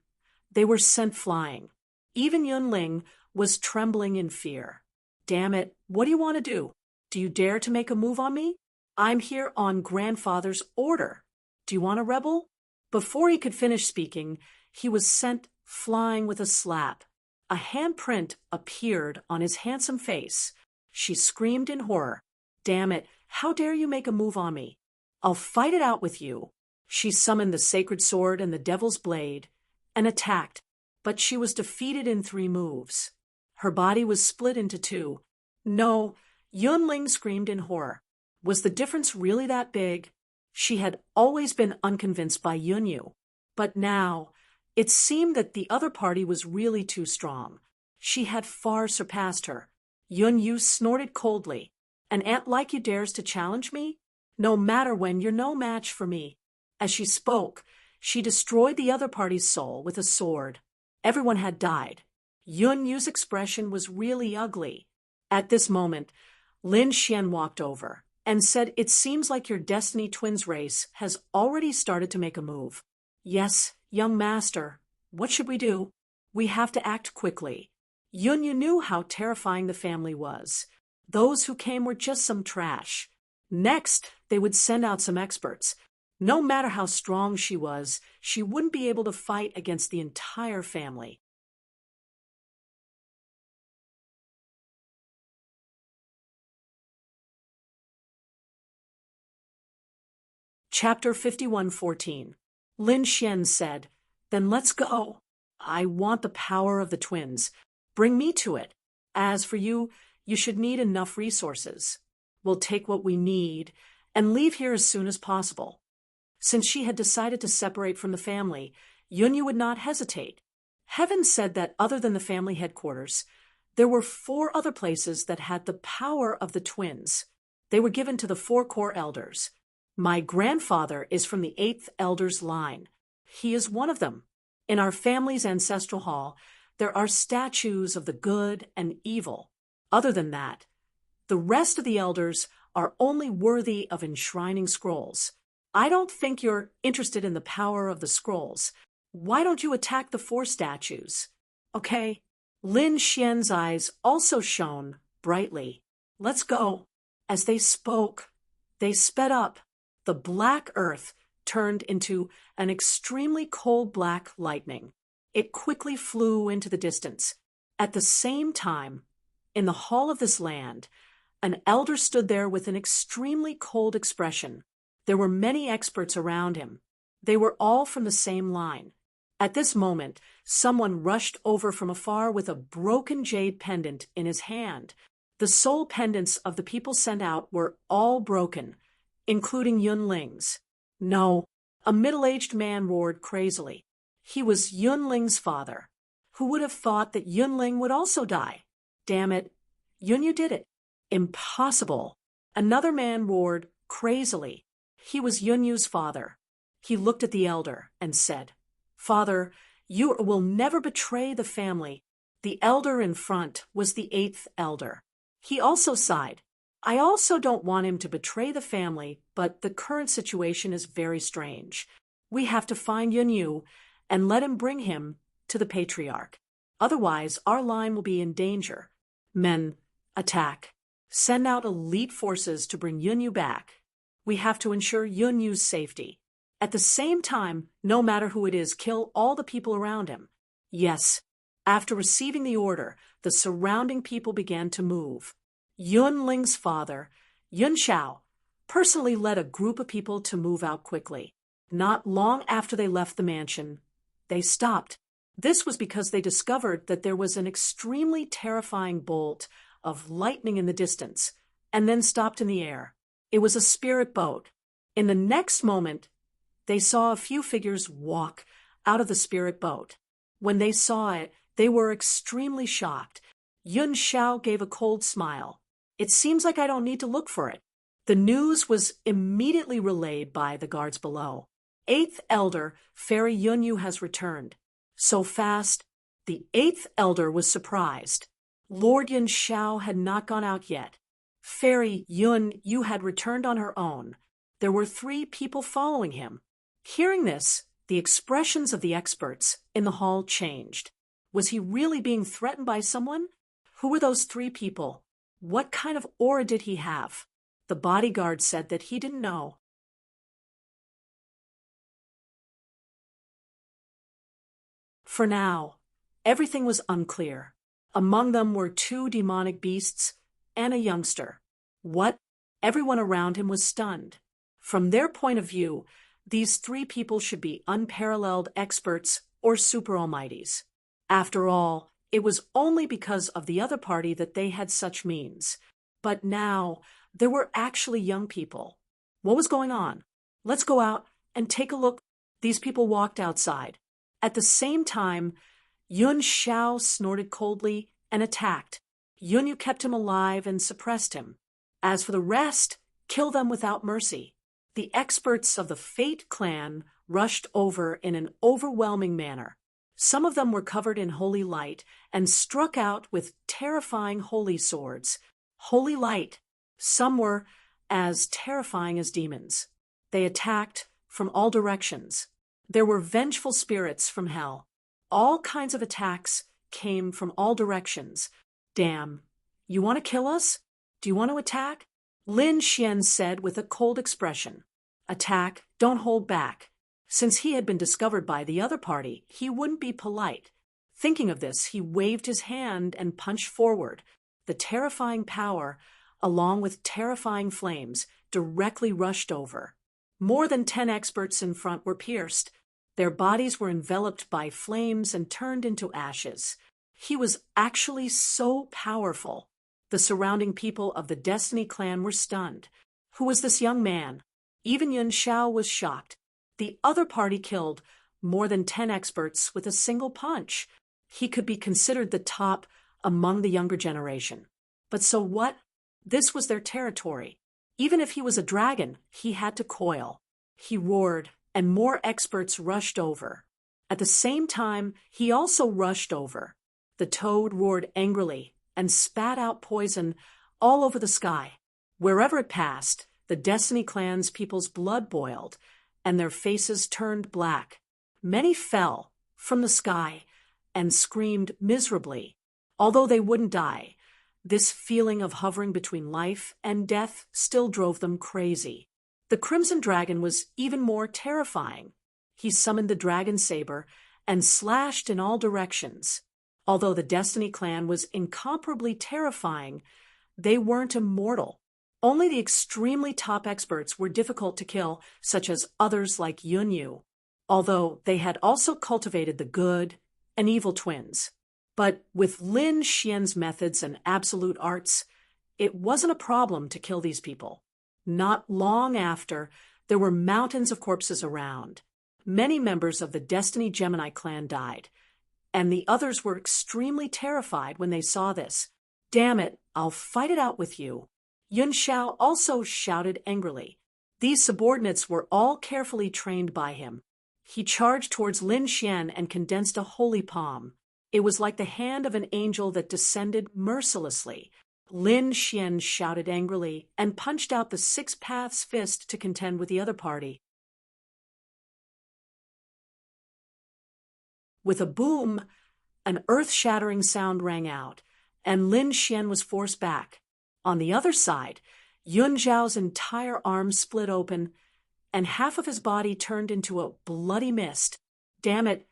they were sent flying. Even Yunling was trembling in fear. Damn it, what do you want to do? Do you dare to make a move on me? I'm here on grandfather's order. Do you want a rebel? Before he could finish speaking, he was sent flying with a slap. A handprint appeared on his handsome face. She screamed in horror. Damn it, how dare you make a move on me? I'll fight it out with you. She summoned the sacred sword and the devil's blade and attacked, but she was defeated in 3 moves. Her body was split into 2. No, Yunling screamed in horror. Was the difference really that big? She had always been unconvinced by Yunyu, but now it seemed that the other party was really too strong. She had far surpassed her. Yunyu snorted coldly. An ant like you dares to challenge me? No matter when, you're no match for me. As she spoke, she destroyed the other party's soul with a sword. Everyone had died. Yunyu's expression was really ugly. At this moment, Lin Xian walked over and said, "It seems like your Destiny Twins race has already started to make a move." "Yes, young master. What should we do?" "We have to act quickly." Yunyu knew how terrifying the family was. Those who came were just some trash. Next, they would send out some experts. No matter how strong she was, she wouldn't be able to fight against the entire family. Chapter 51:14. Lin Xian said, "Then let's go. I want the power of the twins. Bring me to it. As for you, you should need enough resources. We'll take what we need and leave here as soon as possible." Since she had decided to separate from the family, Yunyu would not hesitate. Heaven said that other than the family headquarters, there were 4 other places that had the power of the twins. They were given to the 4 core elders. My grandfather is from the 8th elder's line. He is one of them. In our family's ancestral hall, there are statues of the good and evil. Other than that, the rest of the elders are only worthy of enshrining scrolls. I don't think you're interested in the power of the scrolls. Why don't you attack the 4 statues? Okay. Lin Xian's eyes also shone brightly. Let's go. As they spoke, they sped up. The black earth turned into an extremely cold black lightning. It quickly flew into the distance. At the same time, in the hall of this land, an elder stood there with an extremely cold expression. There were many experts around him. They were all from the same line. At this moment, someone rushed over from afar with a broken jade pendant in his hand. The soul pendants of the people sent out were all broken, including Yunling's. No, a middle-aged man roared crazily. He was Yunling's father. Who would have thought that Yunling would also die? Damn it, Yunyu did it. Impossible. Another man roared crazily. He was Yunyu's father. He looked at the elder and said, "Father, you will never betray the family." The elder in front was the 8th elder. He also sighed. "I also don't want him to betray the family, but the current situation is very strange. We have to find Yunyu and let him bring him to the patriarch. Otherwise, our line will be in danger. Men, attack. Send out elite forces to bring Yunyu back. We have to ensure Yunyu's safety." At the same time, no matter who it is, kill all the people around him. Yes, after receiving the order, the surrounding people began to move. Yun Ling's father, Yun Xiao, personally led a group of people to move out quickly. Not long after they left the mansion, they stopped. This was because they discovered that there was an extremely terrifying bolt of lightning in the distance, and then stopped in the air. It was a spirit boat. In the next moment, they saw a few figures walk out of the spirit boat. When they saw it, they were extremely shocked. Yun Xiao gave a cold smile. It seems like I don't need to look for it. The news was immediately relayed by the guards below. Eighth Elder, Fairy Yunyu has returned. So fast, the eighth elder was surprised. Lord Yun Xiao had not gone out yet. Fairy Yun Yu had returned on her own. There were 3 people following him. Hearing this, the expressions of the experts in the hall changed. Was he really being threatened by someone? Who were those 3 people? What kind of aura did he have? The bodyguard said that he didn't know. For now, everything was unclear. Among them were 2 demonic beasts and a youngster. What? Everyone around him was stunned. From their point of view, these 3 people should be unparalleled experts or super almighties. After all, it was only because of the other party that they had such means. But now, there were actually young people. What was going on? Let's go out and take a look. These people walked outside. At the same time, Yun Xiao snorted coldly and attacked. Yunyu kept him alive and suppressed him. As for the rest, kill them without mercy. The experts of the Fate clan rushed over in an overwhelming manner. Some of them were covered in holy light and struck out with terrifying holy swords. Holy light. Some were as terrifying as demons. They attacked from all directions. There were vengeful spirits from hell. All kinds of attacks came from all directions. Damn. You want to kill us? Do you want to attack? Lin Xian said with a cold expression. Attack, don't hold back. Since he had been discovered by the other party, he wouldn't be polite. Thinking of this, he waved his hand and punched forward. The terrifying power, along with terrifying flames, directly rushed over. More than 10 experts in front were pierced. Their bodies were enveloped by flames and turned into ashes. He was actually so powerful. The surrounding people of the Destiny clan were stunned. Who was this young man? Even Yun Xiao was shocked. The other party killed more than 10 experts with a single punch. He could be considered the top among the younger generation. But so what? This was their territory. Even if he was a dragon, he had to coil. He roared, and more experts rushed over. At the same time, he also rushed over. The toad roared angrily and spat out poison all over the sky. Wherever it passed, the Destiny clan's people's blood boiled, and their faces turned black. Many fell from the sky and screamed miserably. Although they wouldn't die, this feeling of hovering between life and death still drove them crazy. The Crimson Dragon was even more terrifying. He summoned the dragon saber and slashed in all directions. Although the Destiny clan was incomparably terrifying, they weren't immortal. Only the extremely top experts were difficult to kill, such as others like Yunyu, although they had also cultivated the good and evil twins. But with Lin Xian's methods and absolute arts, it wasn't a problem to kill these people. Not long after, there were mountains of corpses around. Many members of the Destiny Gemini clan died, and the others were extremely terrified when they saw this. Damn it, I'll fight it out with you. Yun Xiao also shouted angrily. These subordinates were all carefully trained by him. He charged towards Lin Xian and condensed a holy palm. It was like the hand of an angel that descended mercilessly. Lin Xian shouted angrily and punched out the Six Paths fist to contend with the other party. With a boom, an earth-shattering sound rang out, and Lin Xian was forced back. On the other side, Yun Zhao's entire arm split open, and half of his body turned into a bloody mist. Damn it!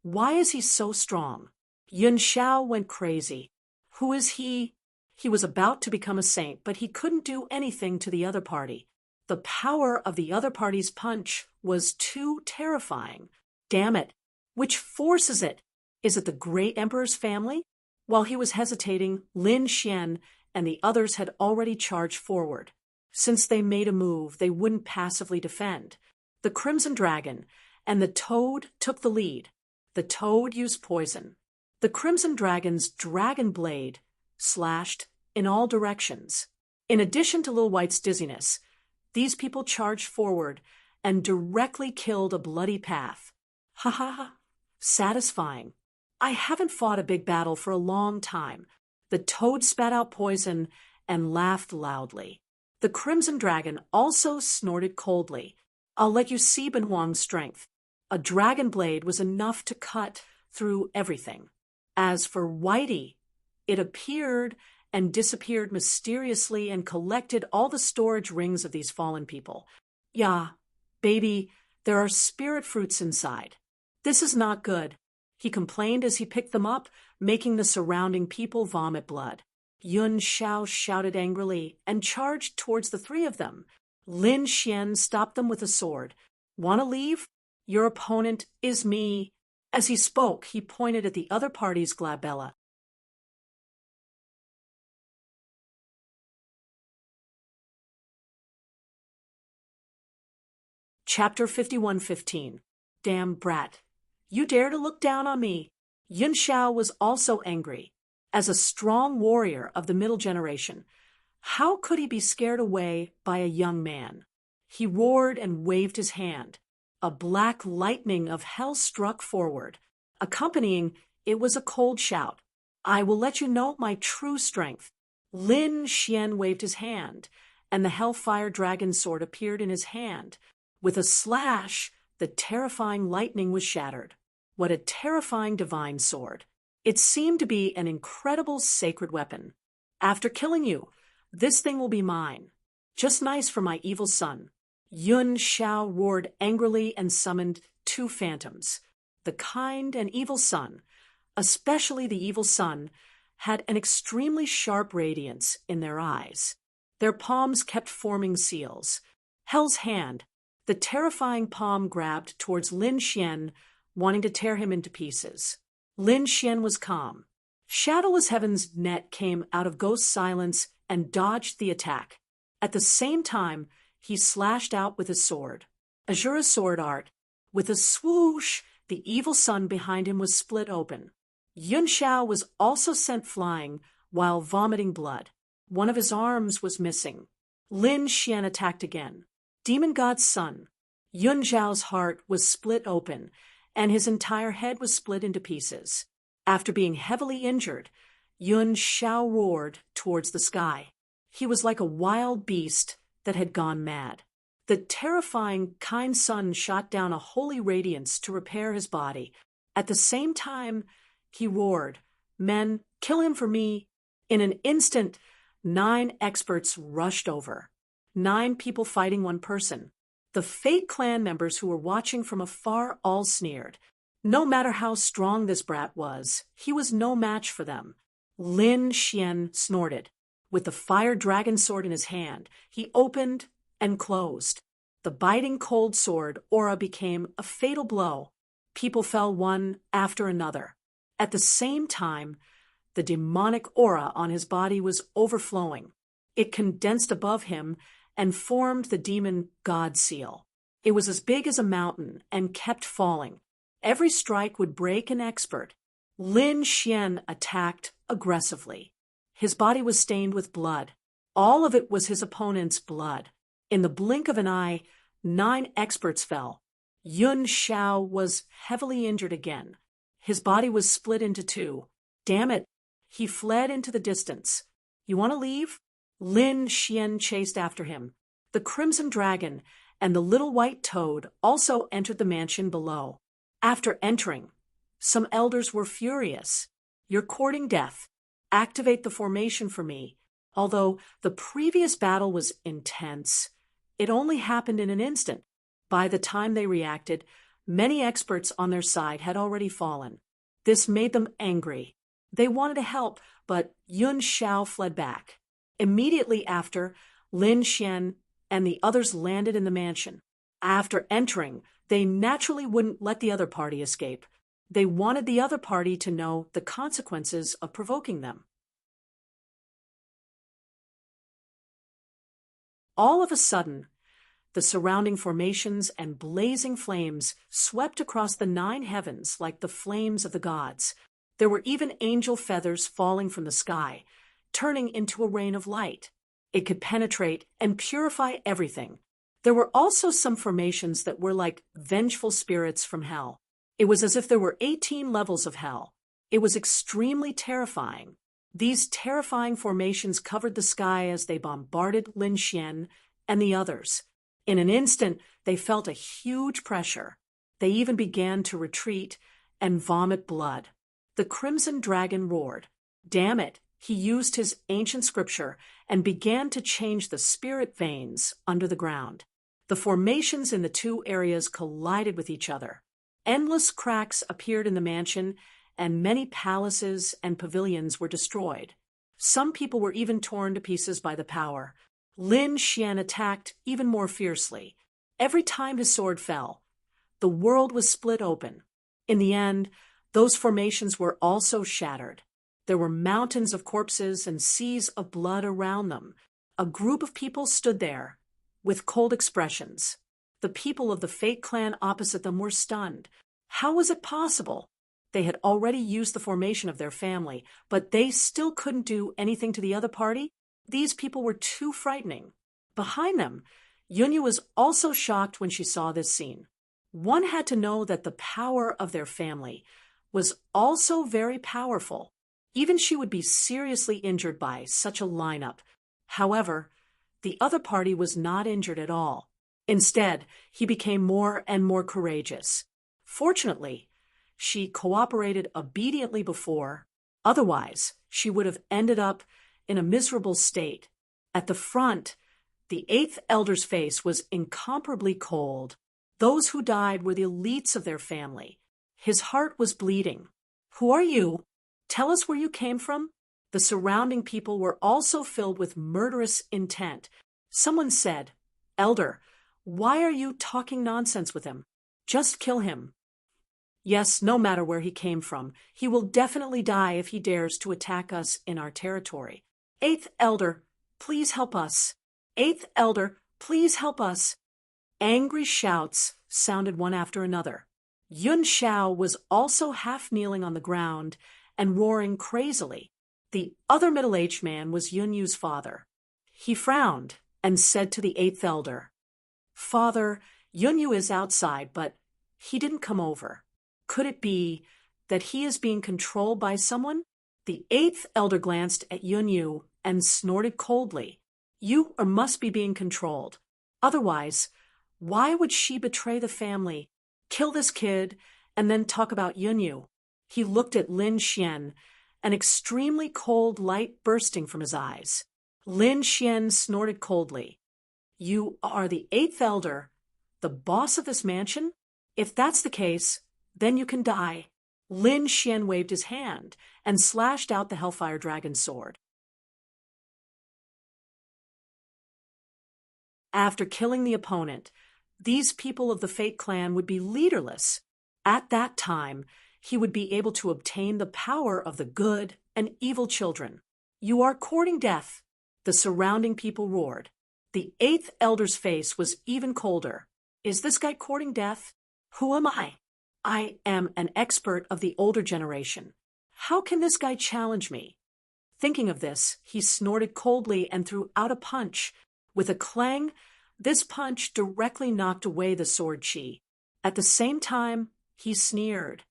Why is he so strong? Yun Xiao went crazy. Who is he? He was about to become a saint, but he couldn't do anything to the other party. The power of the other party's punch was too terrifying. Damn it! Which force is it? Is it the great emperor's family? While he was hesitating, Lin Xian and the others had already charged forward. Since they made a move, they wouldn't passively defend. The Crimson Dragon and the Toad took the lead. The Toad used poison. The Crimson Dragon's dragon blade slashed in all directions. In addition to Lil White's dizziness, these people charged forward and directly killed a bloody path. Ha ha ha! Satisfying. I haven't fought a big battle for a long time. The Toad spat out poison and laughed loudly. The Crimson Dragon also snorted coldly. I'll let you see Ben Huang's strength. A dragon blade was enough to cut through everything. As for Whitey, it appeared and disappeared mysteriously and collected all the storage rings of these fallen people. Yeah, baby, there are spirit fruits inside. This is not good, he complained as he picked them up, making the surrounding people vomit blood. Yun Xiao shouted angrily and charged towards the three of them. Lin Xian stopped them with a sword. Want to leave? Your opponent is me. As he spoke, he pointed at the other party's glabella. Chapter 51:15. Damn brat. You dare to look down on me. Yun Xiao was also angry. As a strong warrior of the middle generation, how could he be scared away by a young man? He roared and waved his hand. A black lightning of hell struck forward. Accompanying, it was a cold shout. I will let you know my true strength. Lin Xian waved his hand, and the Hellfire Dragon sword appeared in his hand. With a slash, the terrifying lightning was shattered. What a terrifying divine sword. It seemed to be an incredible sacred weapon. After killing you, this thing will be mine. Just nice for my evil son. Yun Xiao roared angrily and summoned two phantoms. The kind and evil son, especially the evil son, had an extremely sharp radiance in their eyes. Their palms kept forming seals. Hell's hand, the terrifying palm grabbed towards Lin Xian, wanting to tear him into pieces. Lin Xian was calm. Shadowless Heaven's net came out of Ghost Silence and dodged the attack. At the same time, he slashed out with his sword. Azura sword art. With a swoosh, the evil sun behind him was split open. Yun Xiao was also sent flying while vomiting blood. One of his arms was missing. Lin Xian attacked again. Demon God's son. Yun Xiao's heart was split open, and his entire head was split into pieces. After being heavily injured, Yun Xiao roared towards the sky. He was like a wild beast that had gone mad. The terrifying, kind sun shot down a holy radiance to repair his body. At the same time, he roared, Men, kill him for me. In an instant, 9 experts rushed over. 9 people fighting 1 person. The Fate clan members who were watching from afar all sneered. No matter how strong this brat was, he was no match for them. Lin Xian snorted. With the fire dragon sword in his hand, he opened and closed. The biting cold sword aura became a fatal blow. People fell one after another. At the same time, the demonic aura on his body was overflowing. It condensed above him and formed the demon God seal. It was as big as a mountain and kept falling. Every strike would break an expert. Lin Xian attacked aggressively. His body was stained with blood. All of it was his opponent's blood. In the blink of an eye, 9 experts fell. Yun Xiao was heavily injured again. His body was split into 2. Damn it! He fled into the distance. You want to leave? Lin Xian chased after him. The Crimson Dragon and the little white toad also entered the mansion below. After entering, some elders were furious. You're courting death. Activate the formation for me. Although the previous battle was intense, it only happened in an instant. By the time they reacted, many experts on their side had already fallen. This made them angry. They wanted to help, but Yun Xiao fled back. Immediately after, Lin Xian and the others landed in the mansion. After entering, they naturally wouldn't let the other party escape. They wanted the other party to know the consequences of provoking them. All of a sudden, the surrounding formations and blazing flames swept across the 9 heavens like the flames of the gods. There were even angel feathers falling from the sky, turning into a rain of light. It could penetrate and purify everything. There were also some formations that were like vengeful spirits from hell. It was as if there were 18 levels of hell. It was extremely terrifying. These terrifying formations covered the sky as they bombarded Lin Xian and the others. In an instant, they felt a huge pressure. They even began to retreat and vomit blood. The Crimson Dragon roared. Damn it! He used his ancient scripture and began to change the spirit veins under the ground. The formations in the 2 areas collided with each other. Endless cracks appeared in the mansion, and many palaces and pavilions were destroyed. Some people were even torn to pieces by the power. Lin Xian attacked even more fiercely. Every time his sword fell, the world was split open. In the end, those formations were also shattered. There were mountains of corpses and seas of blood around them. A group of people stood there, with cold expressions. The people of the Fate clan opposite them were stunned. How was it possible? They had already used the formation of their family, but they still couldn't do anything to the other party? These people were too frightening. Behind them, Yunyu was also shocked when she saw this scene. One had to know that the power of their family was also very powerful. Even she would be seriously injured by such a lineup. However, the other party was not injured at all. Instead, he became more and more courageous. Fortunately, she cooperated obediently before. Otherwise, she would have ended up in a miserable state. At the front, the 8th elder's face was incomparably cold. Those who died were the elites of their family. His heart was bleeding. Who are you? Tell us where you came from. The surrounding people were also filled with murderous intent. Someone said, Elder, why are you talking nonsense with him? Just kill him. Yes, no matter where he came from, he will definitely die if he dares to attack us in our territory. 8th Elder, please help us. 8th Elder, please help us. Angry shouts sounded one after another. Yun Xiao was also half kneeling on the ground and roaring crazily. The other middle-aged man was Yunyu's father. He frowned and said to the 8th Elder, Father, Yunyu is outside, but he didn't come over. Could it be that he is being controlled by someone? The 8th Elder glanced at Yunyu and snorted coldly. You must be being controlled. Otherwise, why would she betray the family, kill this kid, and then talk about Yunyu? He looked at Lin Xian, an extremely cold light bursting from his eyes. Lin Xian snorted coldly. You are the 8th Elder, the boss of this mansion? If that's the case, then you can die. Lin Xian waved his hand and slashed out the Hellfire Dragon's sword. After killing the opponent, these people of the Fate clan would be leaderless. At that time, he would be able to obtain the power of the good and evil children. You are courting death, the surrounding people roared. The 8th Elder's face was even colder. Is this guy courting death? Who am I? I am an expert of the older generation. How can this guy challenge me? Thinking of this, he snorted coldly and threw out a punch. With a clang, this punch directly knocked away the sword chi. At the same time, he sneered.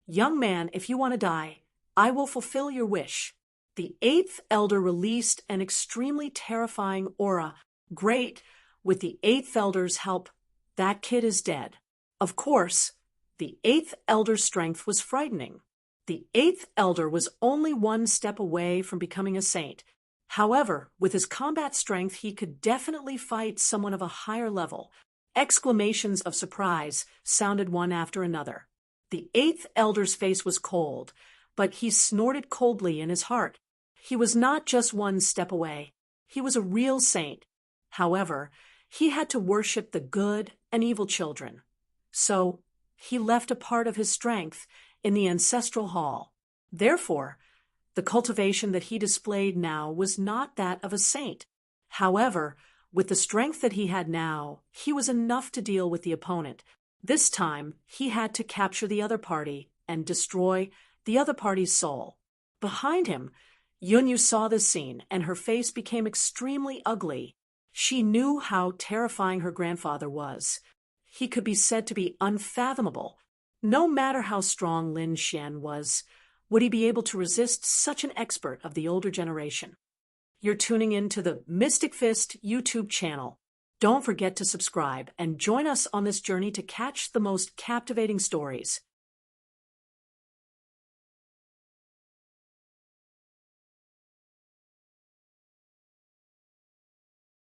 Young man, if you want to die, I will fulfill your wish. The 8th Elder released an extremely terrifying aura. Great, with the 8th Elder's help, that kid is dead. Of course, the 8th Elder's strength was frightening. The 8th Elder was only one step away from becoming a saint. However, with his combat strength, he could definitely fight someone of a higher level. Exclamations of surprise sounded one after another. The eighth elder's face was cold, but he snorted coldly in his heart. He was not just one step away. He was a real saint. However, he had to worship the good and evil children. So he left a part of his strength in the ancestral hall. Therefore, the cultivation that he displayed now was not that of a saint. However, with the strength that he had now, he was enough to deal with the opponent. This time, he had to capture the other party and destroy the other party's soul. Behind him, Yunyu saw this scene, and her face became extremely ugly. She knew how terrifying her grandfather was. He could be said to be unfathomable. No matter how strong Lin Xian was, would he be able to resist such an expert of the older generation? You're tuning in to the Mystic Fist YouTube channel. Don't forget to subscribe and join us on this journey to catch the most captivating stories.